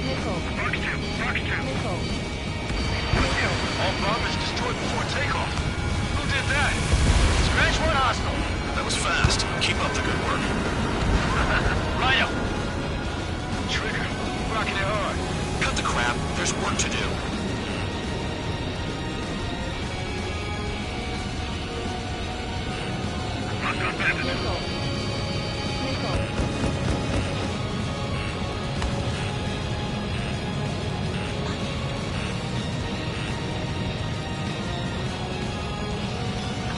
Nickel. Nickel. All bombers destroyed before takeoff. Who did that? Scratch one hostile. That was fast. Keep up the good work. Rhino! Trigger, rocking it hard. Cut the crap. There's work to do. Nickel. Nickel.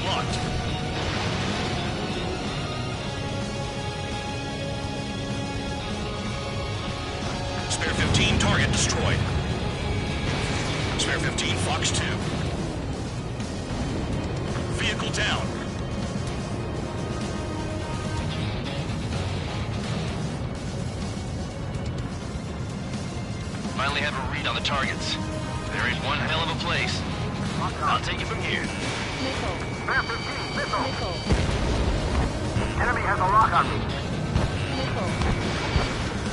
Locked. Spare 15, target destroyed. Spare 15, Fox 2. Vehicle down. Finally have a read on the targets. They're in one hell of a place. I'll take it from here. Nickel. Spare 15, missile. Nickel. Enemy has a lock on me. Nickel.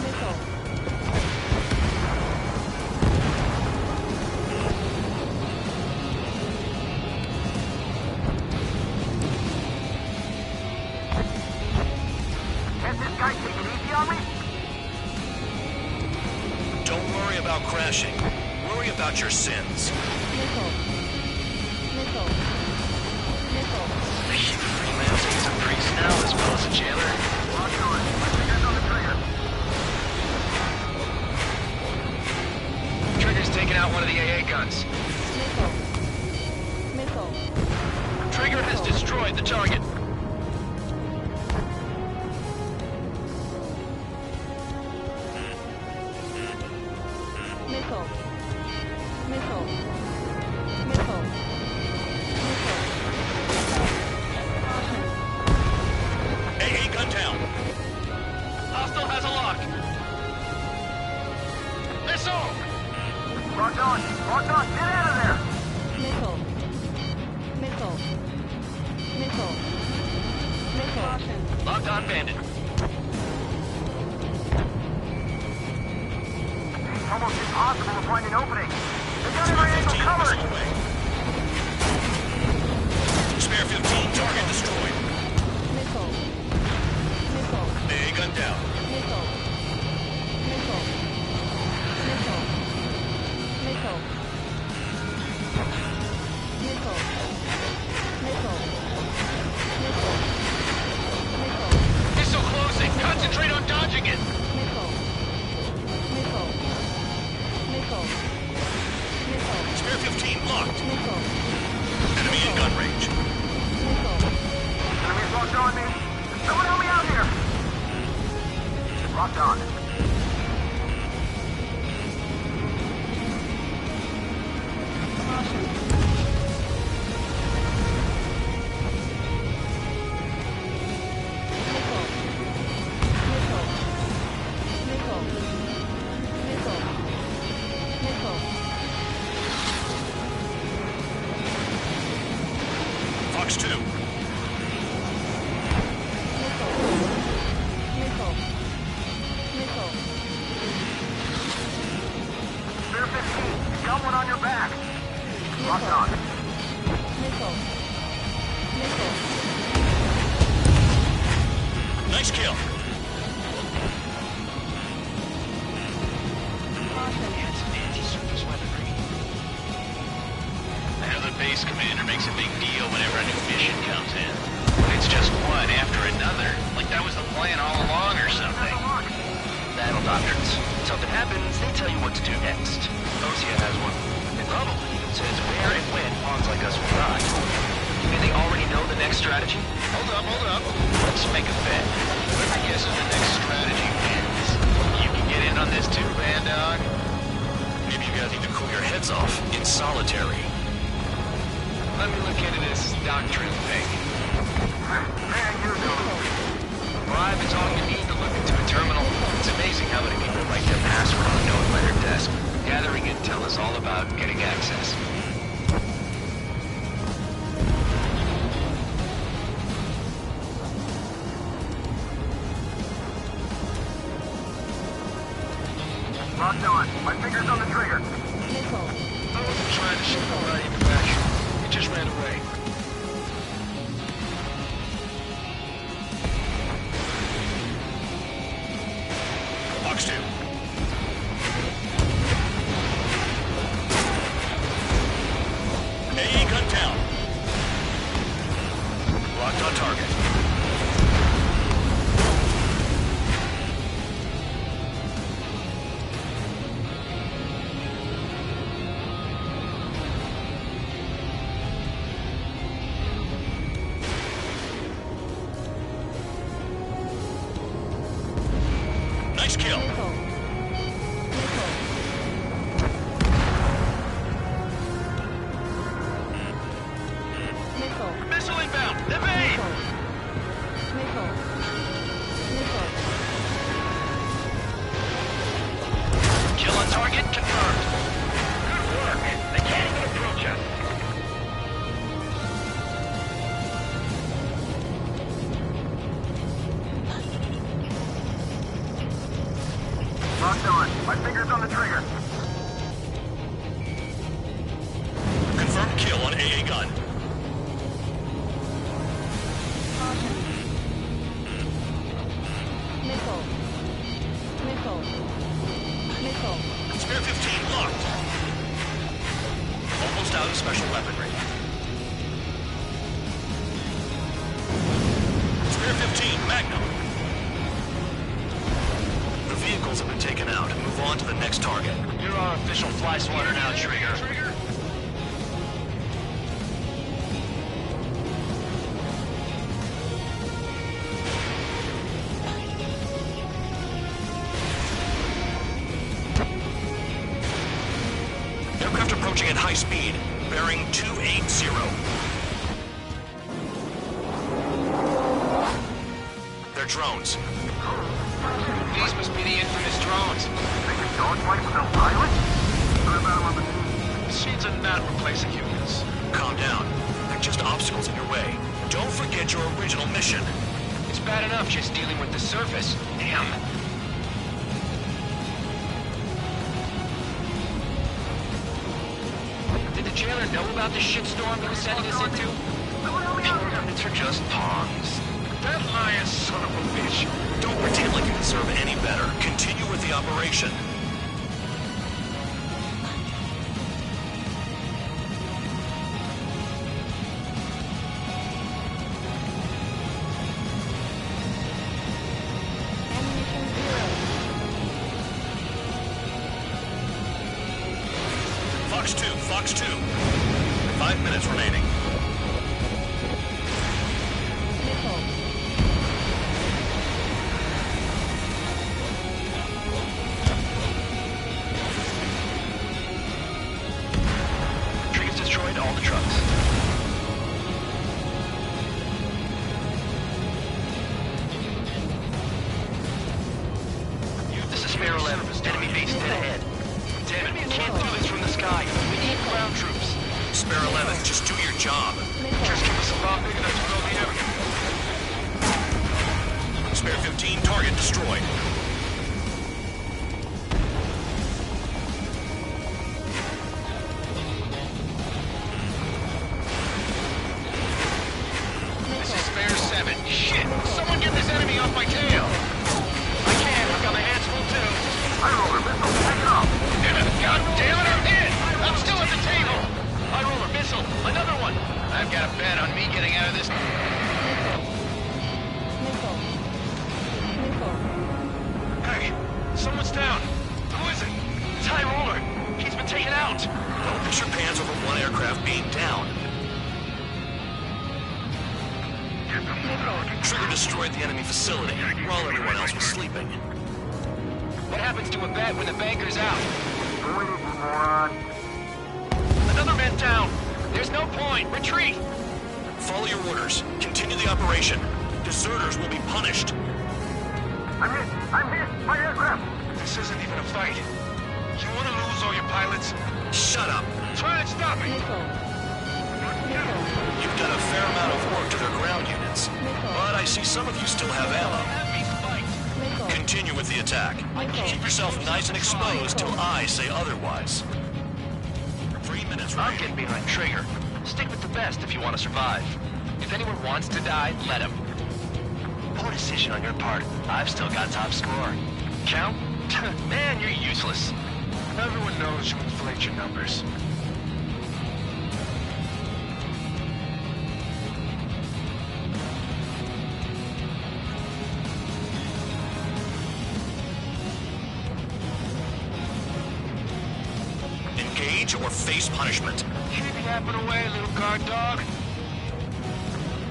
Nickel. Can't this guy take it easy on me? Don't worry about crashing. Worry about your sins. Nickel. Nickel. Nickel. They keep freelancing as a priest now as well as a jailer. Lock on. Fingers on the trigger. Trigger's taking out one of the AA guns. Nickel. Nickel. Trigger has destroyed the target. Nickel. Nickel. Nickel. Nickel. AA gun down. Hostile has a lock. Missile! Locked on. Locked on. Get out of there. Nickel. Nickel. Nickel. Nickel. Locked on bandit. It's almost impossible to find an opening. They've got every angle covered. Spare 15, target destroyed. Nickel. Nickel. AA gun down. Nickel. Nickel. Nickel. Nickel. Nickel. Nickel. Nickel. Nickel. Missile closing. Concentrate on dodging it. Nickel. Nickel. Nickel. Nickel. Spare 15 locked. Nickel. Enemy in gun range. Nickel. Enemy on me. Someone help me out here. Locked on. Fox 2. Spear 15. Got one on your back. Locked on. Nice kill. Anti-surface weaponry. I know the base commander makes a big deal whenever a new mission comes in. But it's just one after another. Like that was the plan all along or something. Battle doctrines. Something happens, they tell you what to do next. Osea has one. It probably even says where and when pawns like us will die. And they already know the next strategy? Hold up. Let's make a bet. Whoever guesses the next strategy wins. You can get in on this too, Band Dog. Maybe you guys need to cool your heads off in solitary. Let me look into this doctrine thing. Man, you know. Bribe is all you need to look into a terminal. It's amazing how many people write their password on a note by their desk. Gathering intel is all about getting access. Locked on. My finger's on the trigger. I wasn't trying to shoot nobody in the back. He just ran away. Fox 2. AE gun down. Locked on target. Nice kill. Missile inbound! Evade! Kill on target confirmed. Good work! They can't even approach us. Locked on. My finger's on the trigger. Confirmed kill on AA gun. Spear 15 locked. Almost out of special weaponry. Spear 15 Magnum. The vehicles have been taken out. Move on to the next target. You're our official fly swatter now, Trigger. Aircraft approaching at high speed. Bearing 280. They're drones. These must be the infamous drones. They can dogfight without pilots? What about them on the team? Machines are not replacing humans. Calm down. They're just obstacles in your way. Don't forget your original mission. It's bad enough just dealing with the surface. Damn. Did the jailer know about the shitstorm he was sending us into? Units are just pawns. That lion son of a bitch. Don't pretend like you deserve any better. Continue with the operation. Fox 2. 5 minutes remaining. Nickel. Good job. Just give us a bomb big enough to blow the area. Spare 15, target destroyed. This is Spare 7. Shit! Someone get this enemy off my tail! I can't. I've got my hands full too. High roller missile, take it off. God damn it, I'm hit! I'm still at the table! High roller missile, another one! I've got a bet on me getting out of this. Hey, someone's down. Who is it? It's High Roller. He's been taken out. Don't piss your pants over one aircraft being down. Trigger destroyed the enemy facility while everyone else was sleeping. What happens to a bet when the banker's out? Another man down. There's no point. Retreat. Follow your orders. Continue the operation. Deserters will be punished. I'm hit! I'm hit! My aircraft! This isn't even a fight. You want to lose all your pilots? Shut up. Try and stop it. You've done a fair amount of work to their ground units, but I see some of you still have ammo. Continue with the attack. Keep yourself nice and exposed till I say otherwise. 3 minutes remaining. I'm getting behind Trigger. Stick with the best if you want to survive. If anyone wants to die, let him. Poor decision on your part. I've still got top score. Count? Man, you're useless. Everyone knows you inflate your numbers. Engage or face punishment. Keep yapping away, little guard dog.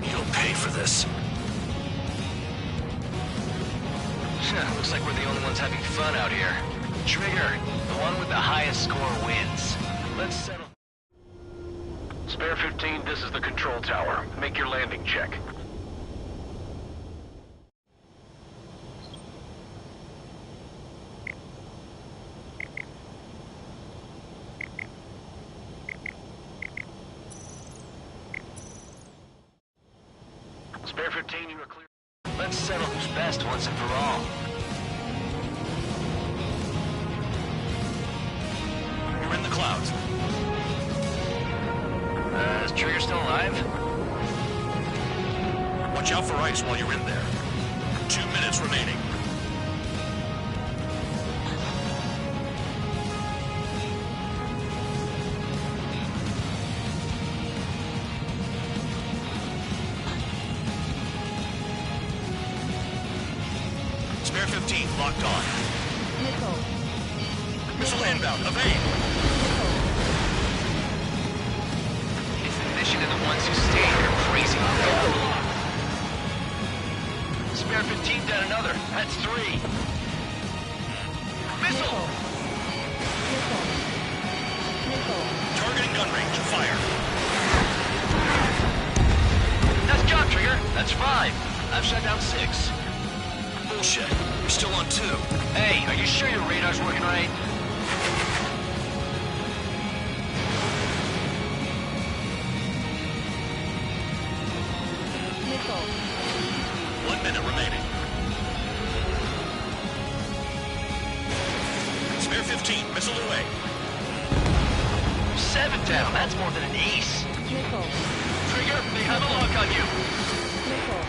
You'll pay for this. Looks like we're the only ones having fun out here. Trigger, the one with the highest score wins. Let's settle. Spare 15, this is the control tower. Make your landing check. Spare 15, you are clear. Let's settle who's best once and for all. You're in the clouds. Is Trigger still alive? Watch out for ice while you're in there. 2 minutes remaining. Spare 15 locked on. Missile inbound. Evade. It's the mission and the ones who stay here crazy. Spare 15 down another. That's 3. Missile! Targeting gun range. Fire. Nice job, Trigger. That's 5. I've shut down 6. Bullshit. You're still on 2. Hey, are you sure your radar's working right? Missile. 1 minute remaining. Spare 15. Missile away. 7 down. That's more than an ace. Missile. Trigger, they have a lock on you. Missile.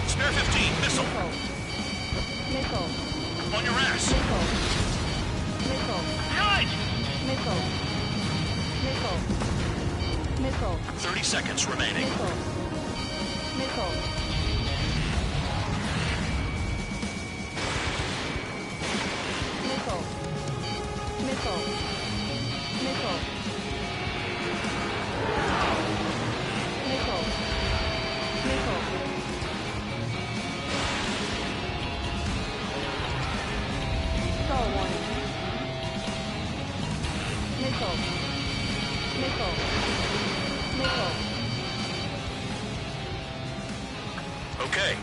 Spare 15. Missile. Missile. On your ass. Missile. Missile. Behind! Missile. Missile. Missile. 30 seconds remaining. Missile. Missile. Missile. Missile. Missile. Missile. Missile. Stall warning. Missile. Missile. Missile. Okay.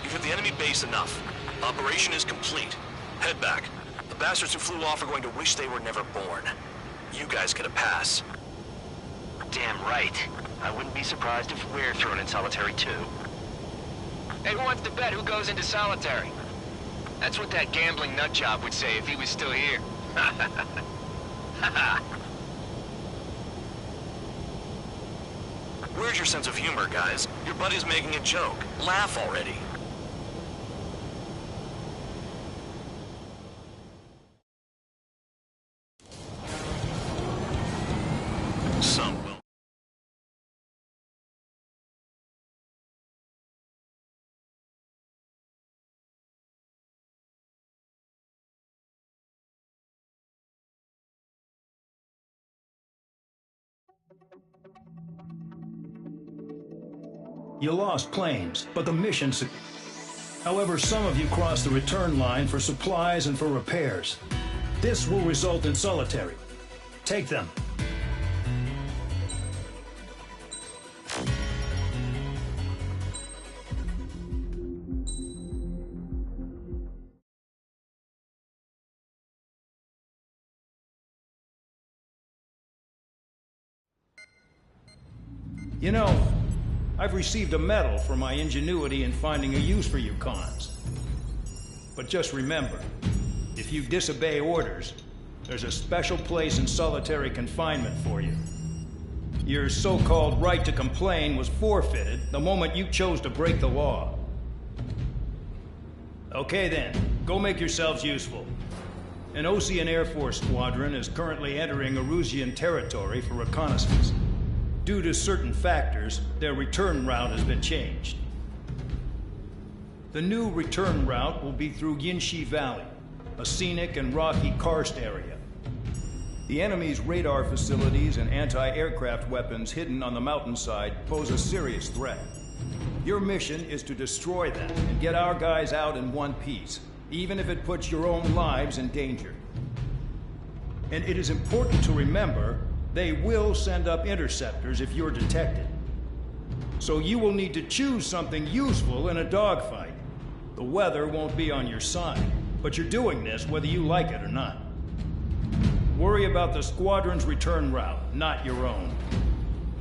You've hit the enemy base enough. Operation is complete. Head back. The bastards who flew off are going to wish they were never born. You guys get a pass. Damn right. I wouldn't be surprised if we're thrown in solitary too. Hey, who wants to bet who goes into solitary? That's what that gambling nutjob would say if he was still here. Where's your sense of humor, guys? Your buddy's making a joke. Laugh already. Some will. You lost planes, but the mission... However, some of you crossed the return line for supplies and for repairs. This will result in solitary. Take them. You know, I've received a medal for my ingenuity in finding a use for you cons. But just remember, if you disobey orders, there's a special place in solitary confinement for you. Your so-called right to complain was forfeited the moment you chose to break the law. Okay then, go make yourselves useful. An Osean Air Force squadron is currently entering Erusian territory for reconnaissance. Due to certain factors, their return route has been changed. The new return route will be through Yinshi Valley, a scenic and rocky karst area. The enemy's radar facilities and anti-aircraft weapons hidden on the mountainside pose a serious threat. Your mission is to destroy them and get our guys out in one piece, even if it puts your own lives in danger. And it is important to remember they will send up interceptors if you're detected. So you will need to choose something useful in a dogfight. The weather won't be on your side, but you're doing this whether you like it or not. Worry about the squadron's return route, not your own.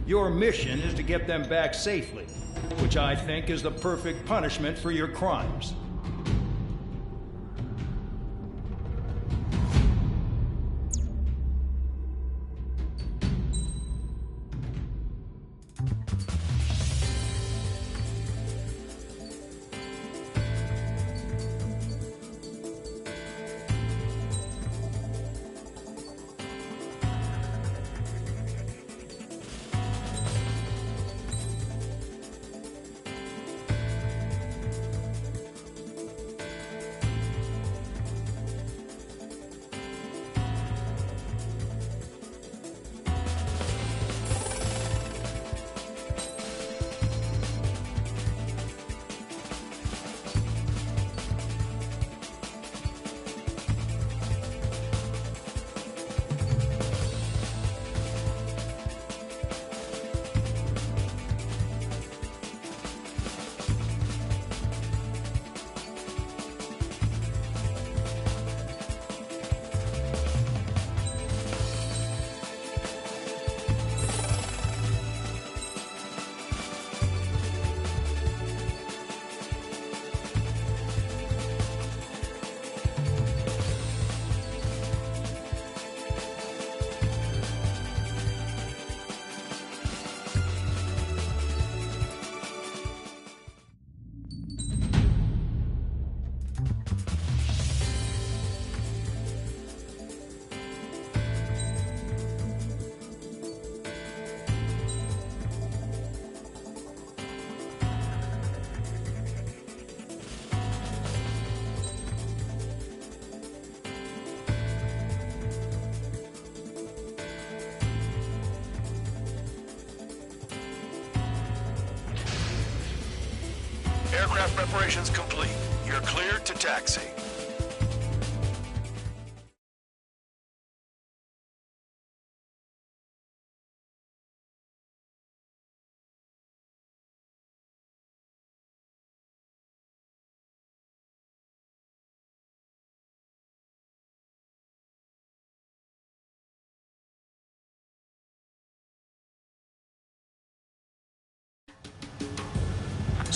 Your mission is to get them back safely, which I think is the perfect punishment for your crimes. Aircraft preparations complete. You're cleared to taxi.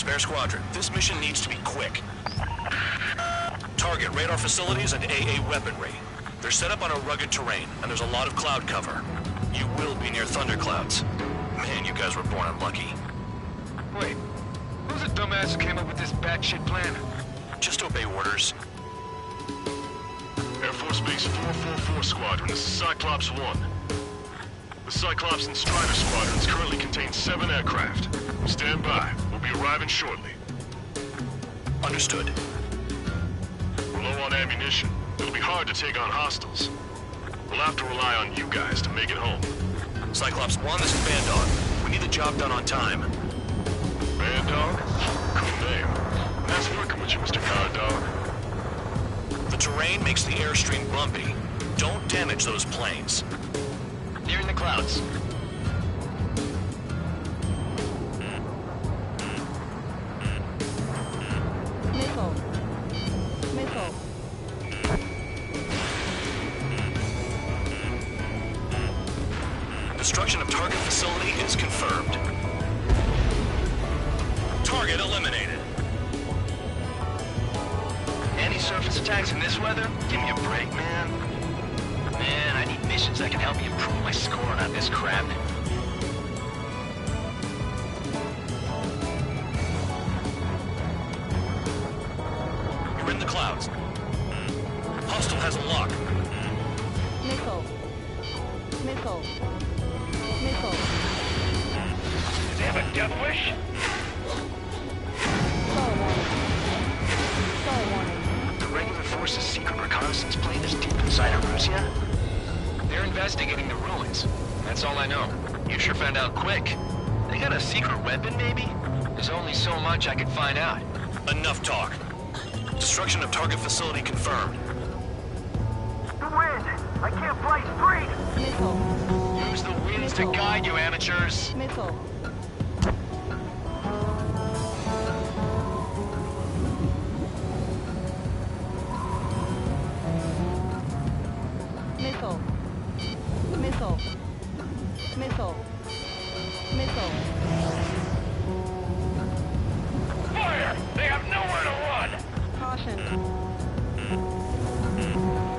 Spare squadron, this mission needs to be quick. Target radar facilities and AA weaponry. They're set up on a rugged terrain, and there's a lot of cloud cover. You will be near thunderclouds. Man, you guys were born unlucky. Wait, who's the dumbass who came up with this batshit plan? Just obey orders. Air Force Base 444 Squadron, this is Cyclops 1. The Cyclops and Strider squadrons currently contain 7 aircraft. Stand by. We'll be arriving shortly. Understood. We're low on ammunition. It'll be hard to take on hostiles. We'll have to rely on you guys to make it home. Cyclops 1, this is Bandog. We need the job done on time. Bandog? Cool name. Nice working with you, Mr. Guard Dog. The terrain makes the airstream bumpy. Don't damage those planes. Nearing the clouds. Missile. Missile. Destruction of target facility is confirmed. Target eliminated. Anti-surface attacks in this weather? Give me a break, man. Man, I need missions that can help me improve my score on this crap. You're in the clouds. Hostile has a lock. Missile. Missile. Missile. Do they have a death wish? Star warning. Star warning. The regular force's secret reconnaissance plane is deep inside Erusia? They're investigating the ruins. That's all I know. You sure found out quick. They got a secret weapon, maybe? There's only so much I could find out. Enough talk. Destruction of target facility confirmed. The wind! I can't fly straight! Missile. Use the winds to guide you, amateurs. Missile. Missile. Missile. Missile. Missile. Fire! They have nowhere to run! Caution.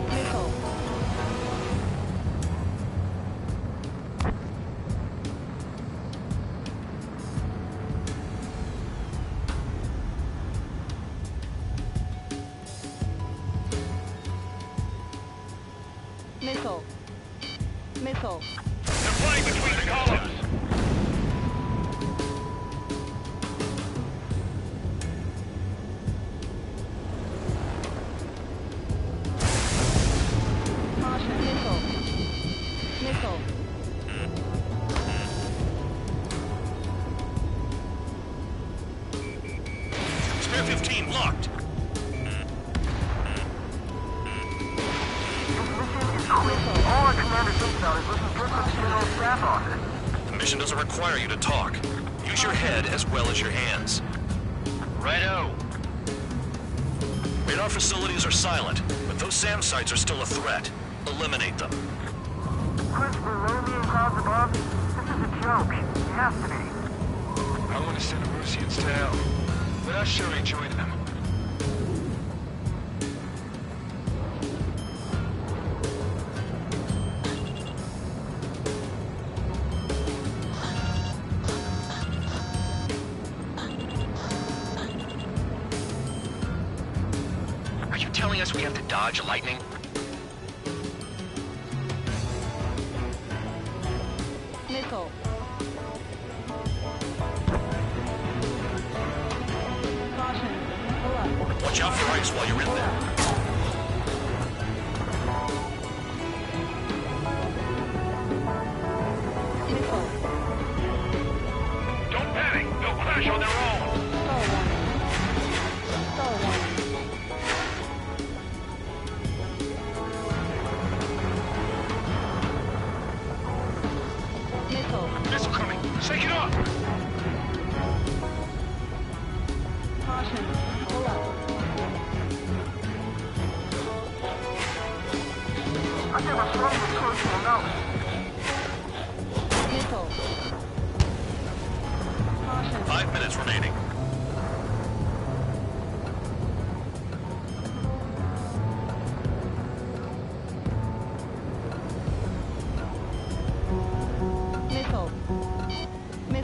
Missile. Missile. Missile. They're flying between the columns! Caution. Missile. Missile. Spare 15 locked. All our commander thinks about is looking good for the General Staff Office. The mission doesn't require you to talk. Use your head as well as your hands. Righto. Radar facilities are silent, but those SAM sites are still a threat. Eliminate them. Chris, below me and clouds above? This is a joke. It has to be. I want to send Erusians to hell, but I'll surely join them. Are you telling us we have to dodge lightning? Missile. Caution. Pull up. Watch out for ice while you're in there. Missile. Don't panic! They'll crash on their own! Star warning. Star warning. Missile. Missile coming! Shake it off! Caution. Pull up. I've never flown this close to a mountain. Missile. Caution. 5 minutes remaining.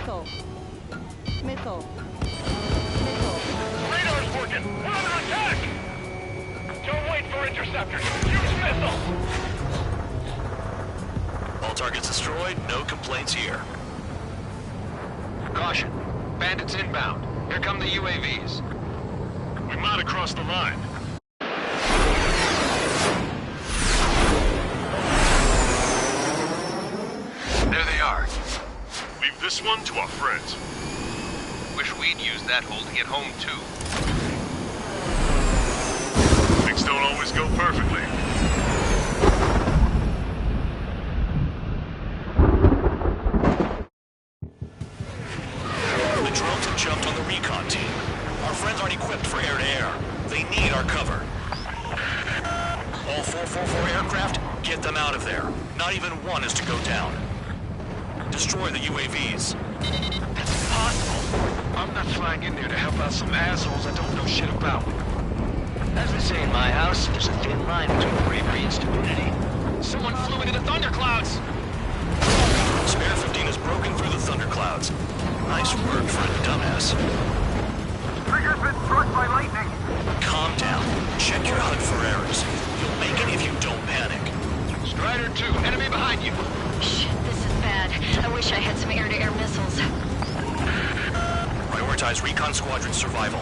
Missile. Missile. Radar's working! We're under attack! Don't wait for interceptors! Use missile! All targets destroyed, no complaints here. Caution. Bandits inbound. Here come the UAVs. We might have crossed the line. There they are. Leave this one to our friends. Wish we'd used that hole to get home, too. Things don't always go perfectly. The drones have jumped on the recon team. Our friends aren't equipped for air-to-air. They need our cover. All 444 aircraft, get them out of there. Not even one is to go down. Destroy the UAVs. That's impossible. I'm not flying in there to help out some assholes I don't know shit about. As they say in my house, there's a thin line between bravery and stupidity. Someone flew into the thunderclouds! Spare 15 has broken through the thunderclouds. Nice work for a dumbass. Trigger's been struck by lightning. Calm down. Check your HUD for errors. You'll make it if you don't panic. Strider 2, enemy behind you. Shit, this is bad. I wish I had some air-to-air missiles. Prioritize recon squadron survival.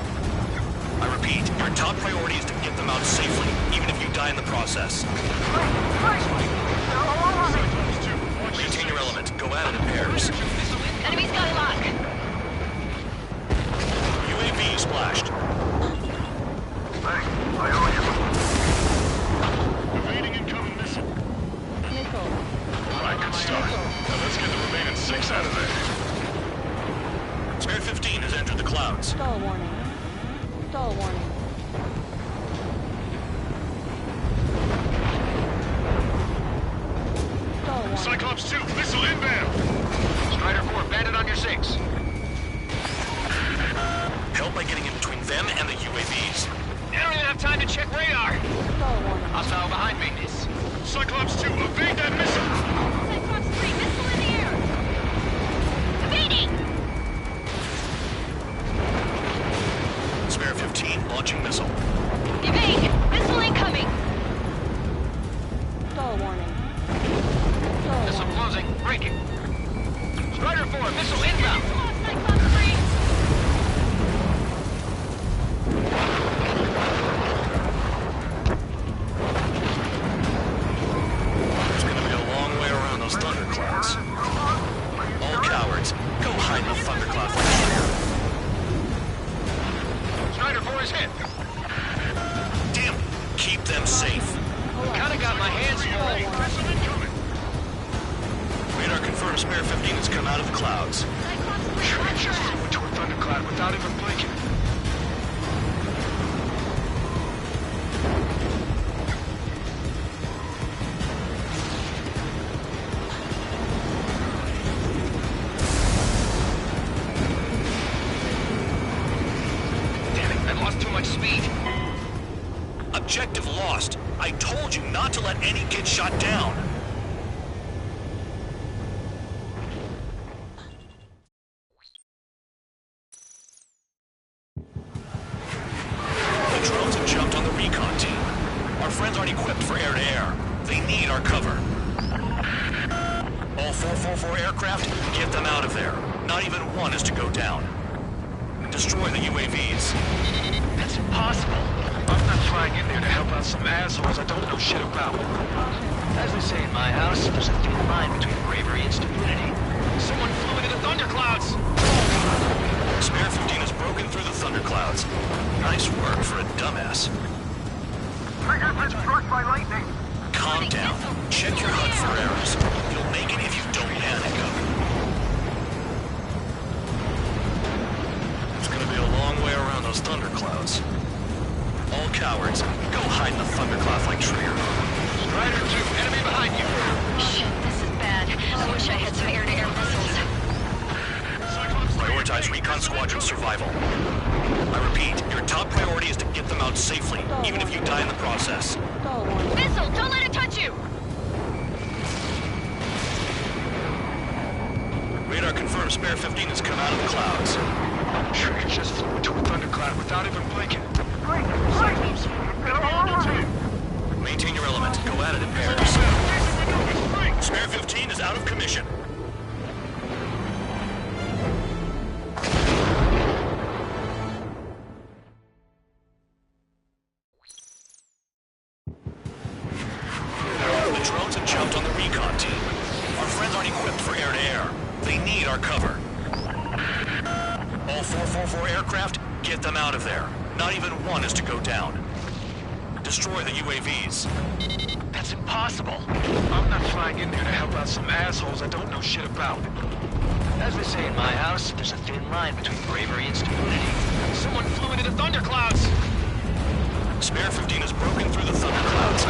I repeat, your top priority is to get them out safely, even if you die in the process. Maintain your element. Go at it in pairs. Enemy Skylock! UAV splashed. Thanks. I owe you. Evading incoming missile. Missile. All right, good start. Now let's get the remaining 6 out of there. Spare 15 has entered the clouds. Stall warning. Stall warning. Stall warning. Cyclops 2, missile inbound! Strider 4, bandit on your 6. Help by getting in between them and the UAVs. I don't even have time to check radar. Stall warning. Hostile behind me. Cyclops 2, evade that missile! Cyclops 3, missile in the air! Evading! Spare 15 launching missile. Evade! Missile incoming! Stall warning. Stall Missile warning. closing. Breaking. Strider 4, missile inbound. Cyclops 3! It's gonna be a long way around those thunderclouds. All cowards, go hide in the thundercloud like Strider 4 is hit. Damn, keep them safe. Kinda got my hands full. Missile incoming! Radar confirms Spare 15 has come out of the clouds. Shrek just flew into a thundercloud without even blinking. Damn it, I lost too much speed. Objective lost. I told you not to let any get shot down. The drones have jumped on the recon team. Our friends aren't equipped for air-to-air. They need our cover. All 444 aircraft, get them out of there. Not even one is to go down. Destroy the UAVs. That's impossible. I'm not flying in there to help out some assholes I don't know shit about. As they say in my house, there's a thin line between bravery and stupidity. Someone flew into the thunderclouds! Spare 15 has broken through the thunderclouds. Nice work for a dumbass. Trigger's been struck by lightning. Calm down. Check your HUD for errors. You'll make it if you don't panic. It's gonna be a long way around those thunderclouds. All cowards, go hide in the thunderclouds like Trigger. Strider 2, enemy behind you. Shit, this is bad. I wish I had some air-to-air missiles. Prioritize recon squadron survival. I repeat, your top priority is to get them out safely, even if you die in the process. Stall warning. Missile, don't let it touch you! Radar confirms Spare 15 has come out of the clouds. Trigger just flew into a thundercloud without even blinking. Cyclops 4, they're all over me! Maintain your element. Go at it in pairs. Spare 15 is out of commission. The drones have jumped on the recon team. Our friends aren't equipped for air-to-air. They need our cover. All 444 aircraft, get them out of there. Not even one is to go down. Destroy the UAVs. That's impossible. I'm not flying in there to help out some assholes I don't know shit about. As they say in my house, there's a thin line between bravery and stupidity. Someone flew into the thunderclouds! Spare 15 has broken through the thunderclouds.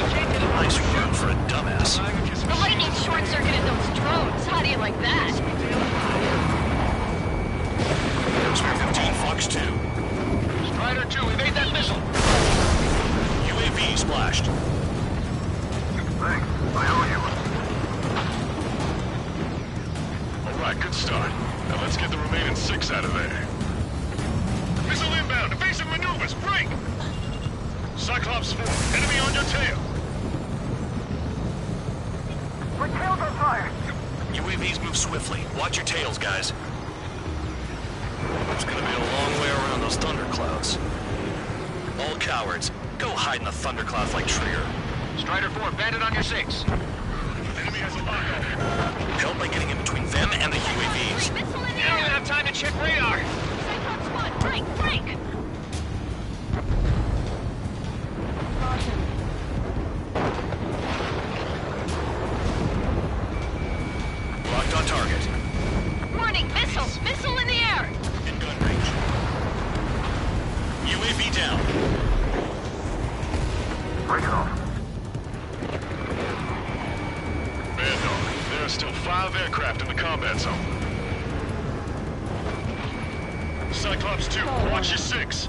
Nice work for a dumbass. The lightning short-circuited those drones. How do you like that? Spare 15, Fox 2. Strider 2, evade that missile! UAV splashed. Thanks. I owe you. All right, good start. Now let's get the remaining 6 out of there. Missile inbound, evasive maneuvers, break! Cyclops 4, enemy on your tail! My tail's on fire! UAVs move swiftly. Watch your tails, guys. It's gonna be a long way around those thunderclouds. All cowards, go hide in the thunderclouds like Trigger. Strider 4, bandit on your 6. Enemy has a lockout. Help by getting in between them and the UAVs. Missile in the You don't air! even have time to check radar! Cyclops 1, break, break! Locked on target. Warning, missile! Missile in the air! In gun range. UAV down. Break it off. Bad dog, there are still 5 aircraft in the combat zone. Cyclops 2, watch your 6.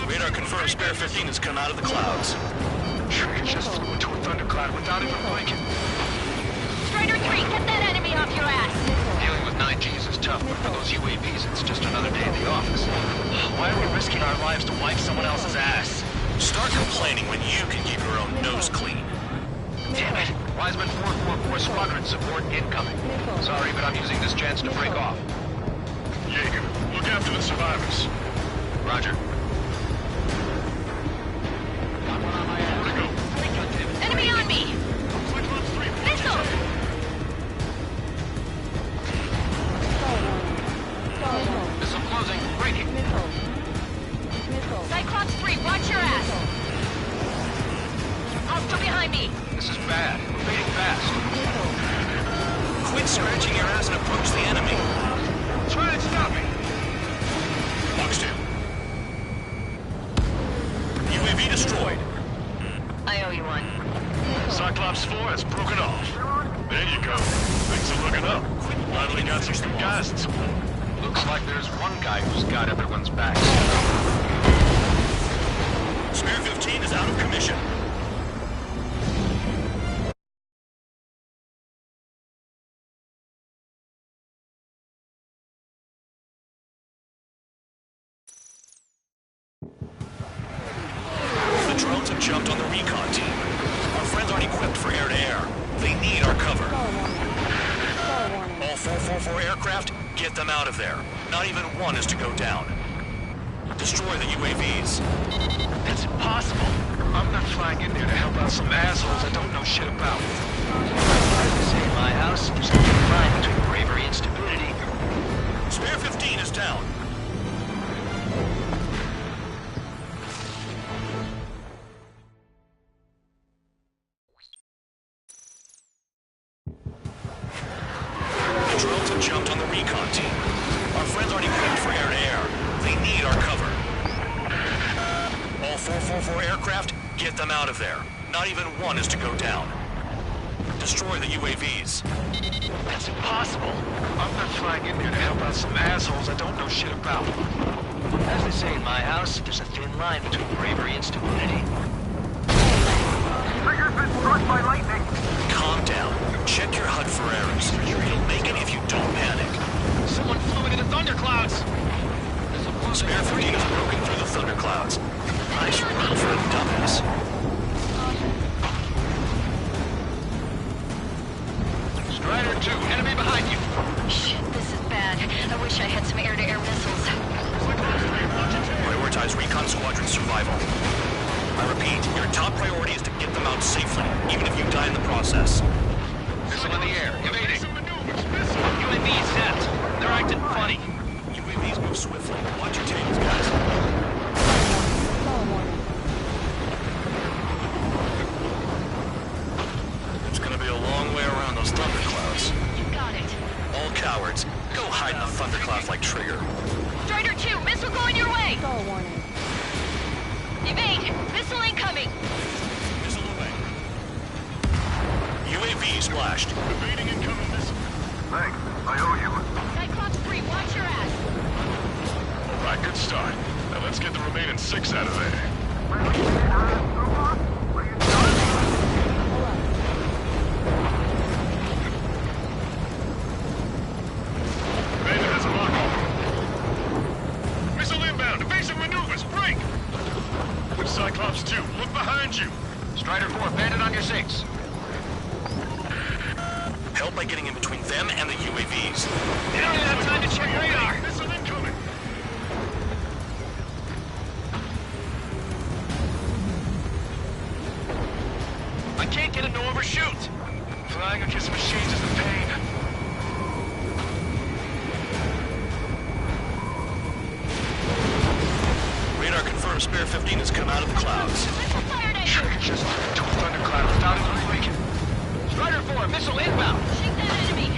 Radar confirms Spare 15 has come out of the clouds. Trigger just flew into a thundercloud without even blinking. Strider 3, get that enemy off your ass! Dealing with 9Gs is tough, but for those UAVs, it's just another day at the office. Why are we risking our lives to wipe someone else's ass? Start complaining when you can keep your own nose clean. Damn it! Wiseman 444 Squadron support incoming. Sorry, but I'm using this chance to break off. Jaeger, look after the survivors. Roger. Where to go? Enemy on me! Cyclops 3, watch Missile! your tail. Missile closing. Breaking. Cyclops 3, watch your ass! Hostile behind me! This is bad. We're fading fast. Quit scratching your ass and approach the enemy. Try and stop me! Fox 2. UAV destroyed. I owe you one. Cyclops 4 has broken off. There you go. Things are looking up. Finally got some good guys and support. Looks like there's one guy who's got everyone's back. Spare 15 is out of commission. The drones have jumped on the recon team. Our friends aren't equipped for air-to-air. They need our cover. All 444 aircraft, get them out of there. Not even one is to go down. Destroy the UAVs. That's impossible. I'm not flying in there to help out some assholes I don't know shit about. As they say in my house, there's a thin line between bravery and stupidity. Spare 15 is down. The drones have jumped on the recon team. Our friends aren't equipped for air-to-air. They need our cover. All 444 aircraft, get them out of there. Not even one is to go down. Destroy the UAVs. That's impossible. I'm not flying in there to help out some assholes I don't know shit about. As they say in my house, there's a thin line between bravery and stupidity. Trigger's been struck by lightning. Calm down. Check your HUD for errors. You'll make it if you don't panic. Someone flew into the thunderclouds! Spare 15 has broken through the thunderclouds. Nice work for a dumbass. Strider 2, enemy behind you! Shit, this is bad. I wish I had some air-to-air missiles. Prioritize recon squadron survival. I repeat, your top priority is to get them out safely, even if you die in the process. Missile in the air, evading! UAV set! They're acting funny! UAVs move swiftly. Watch your tails, guys. It's gonna be a long way around those thunderclouds. You got it. All cowards, go hide in the thunderclouds like Trigger. Strider 2, missile going your way! Go warning. Evade! Missile incoming! Missile away. UAV splashed. Evading incoming missile. Thanks. I owe you. Cyclops 3, watch your ass! Alright, good start. Now let's get the remaining 6 out of there. Bandit has a lock on. Missile inbound. Evasive maneuvers. Break! Cyclops 2, look behind you. Strider 4, Bandit on your 6. Help by getting in between them and the UAVs. You don't even have time to check radar. Missile incoming. I can't get him to overshoot. Flying against machines is a pain. Radar confirms Spare 15 has come out of the clouds. Trigger just two thunderclouds without it leaking. Strider 4, missile inbound. Shoot that enemy!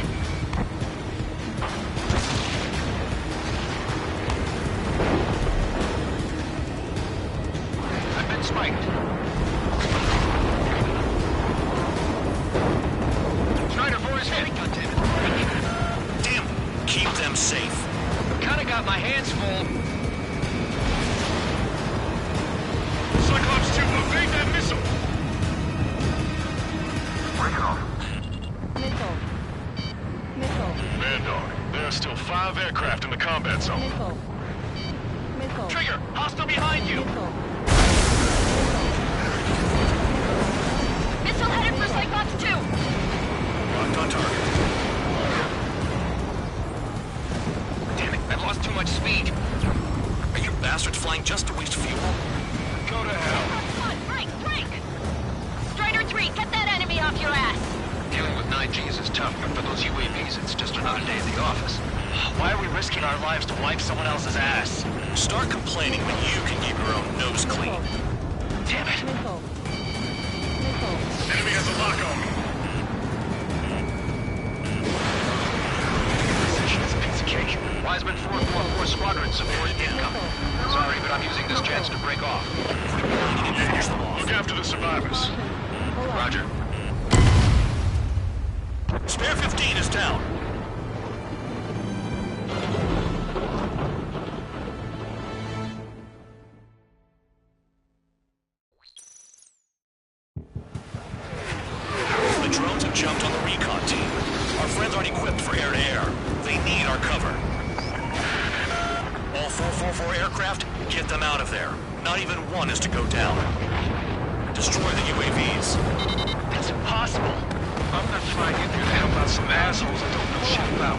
I've been spiked. Strider 4 is hit. Damn, keep them safe. Kinda got my hands full. Cyclops 2, evade that missile. Break it off. Missile. Missile. Man dog, there are still 5 aircraft in the combat zone. Missile. Missile. Trigger, hostile behind you. Missile. Missile headed for Cyclops 2! Locked on target. Damn it, I've lost too much speed. Are you bastards flying just to waste fuel? Go to hell. Come on, break! Strider 3, get that enemy off your ass! Dealing with 9Gs is tough, but for those UAVs, it's just another day at the office. Why are we risking our lives to wipe someone else's ass? Start complaining when you can keep your own nose clean. Damn it. Missile. Missile. Enemy has a lock on me. Position is a piece of cake. Wiseman 444 Squadron support incoming. Sorry, but I'm using this chance to break off. Look after the survivors. Roger. Spare 15 is down. The drones have jumped on the recon team. Our friends aren't equipped for air-to-air. They need our cover. All 444 aircraft, get them out of there. Not even one is to go down. Destroy the UAVs. That's impossible. I'm not flying in there to help out some assholes I don't know shit about.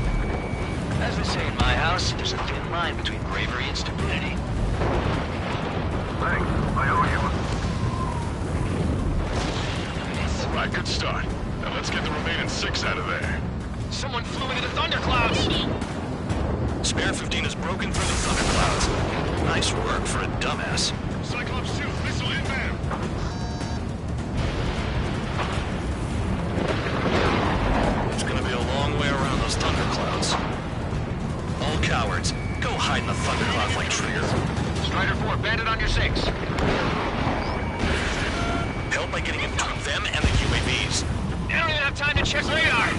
As they say in my house, there's a thin line between bravery and stupidity. Thanks. I owe you. All right, good start. Now let's get the remaining 6 out of there. Someone flew into the thunderclouds. Spare 15 has broken through the thunderclouds. Nice work for a dumbass. Cyclops 2, missile inbound. It's gonna be a long way around those thunderclouds. All cowards, go hide in the thunderclouds like Trigger. Strider 4, Bandit on your 6. Help by getting in between them and the UAVs. You don't even have time to check radar.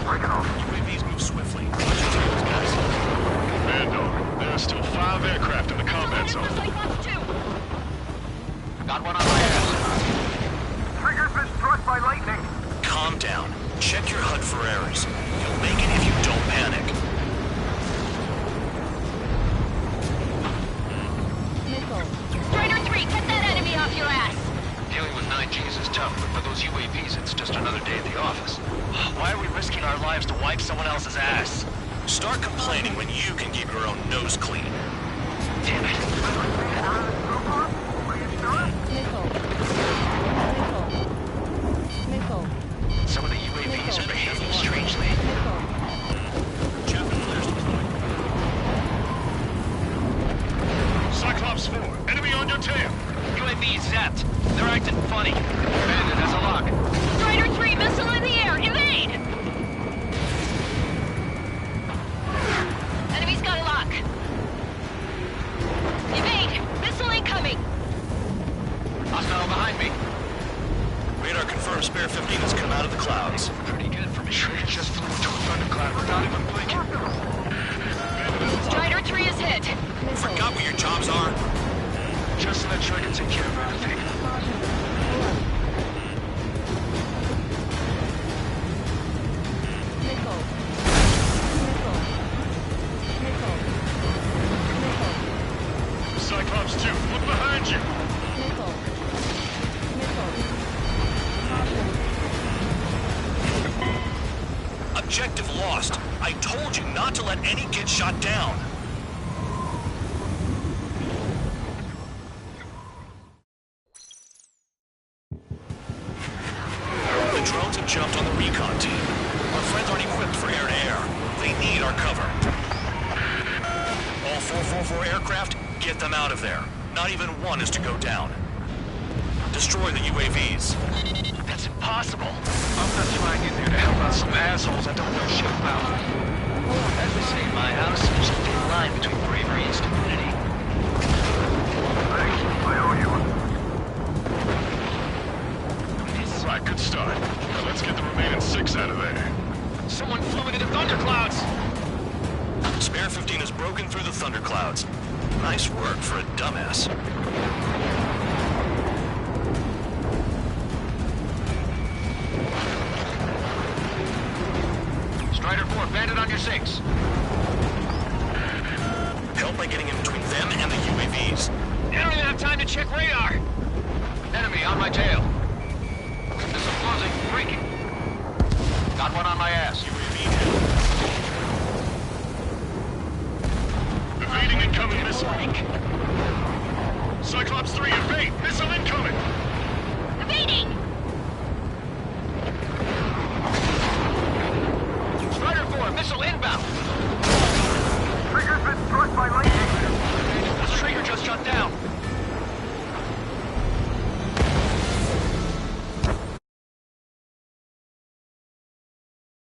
Break it off. UAVs move swiftly. Watch your tails, guys. Man dog, there are still 5 aircraft in the combat zone. Cyclops 2! Got one on my ass. Trigger's been for errors. You'll make it if you don't panic. Strider 3, get that enemy off your ass! Dealing with 9Gs is tough, but for those UAVs, it's just another day at the office. Why are we risking our lives to wipe someone else's ass? Start complaining when you can keep your own nose clean. Damn it. Some of the UAVs are behaving strangely. Cyclops 4, enemy on your tail. UAV zapped. They're acting funny. Bandit has a lock. Strider 3, missile in the air! Evade! Enemy's got a lock. Evade! Missile incoming! Hostile behind me. Radar confirms Spare 15 has come out of the clouds. Pretty good for me. Just flew into a thundercloud. We're not even blinking. Strider 3 is hit. Forgot what your jobs are? Just let Trigger take care of everything. Cyclops 2, look behind you. Objective lost. I told you not to let any get shot down. The drones have jumped on the recon team. Our friends aren't equipped for air-to-air. They need our cover. All 444 aircraft, get them out of there. Not even one is to go down. Destroy the UAVs. That's impossible. I'm not flying in there to help out some assholes I don't know shit about. As we say in my house, there's a thin line between bravery and stupidity. Thanks. I owe you. Right, good start. Now let's get the remaining 6 out of there. Someone flew into the thunderclouds. Spare 15 has broken through the thunderclouds. Nice work for a dumbass. Strider 4, bandit on your 6. Help by getting in between them and the UAVs. I don't even have time to check radar. Enemy on my tail. Missile closing, breaking. Got one on my ass. Evading incoming missile. Cyclops 3, evade! Missile incoming! Evading! Strider 4, missile inbound.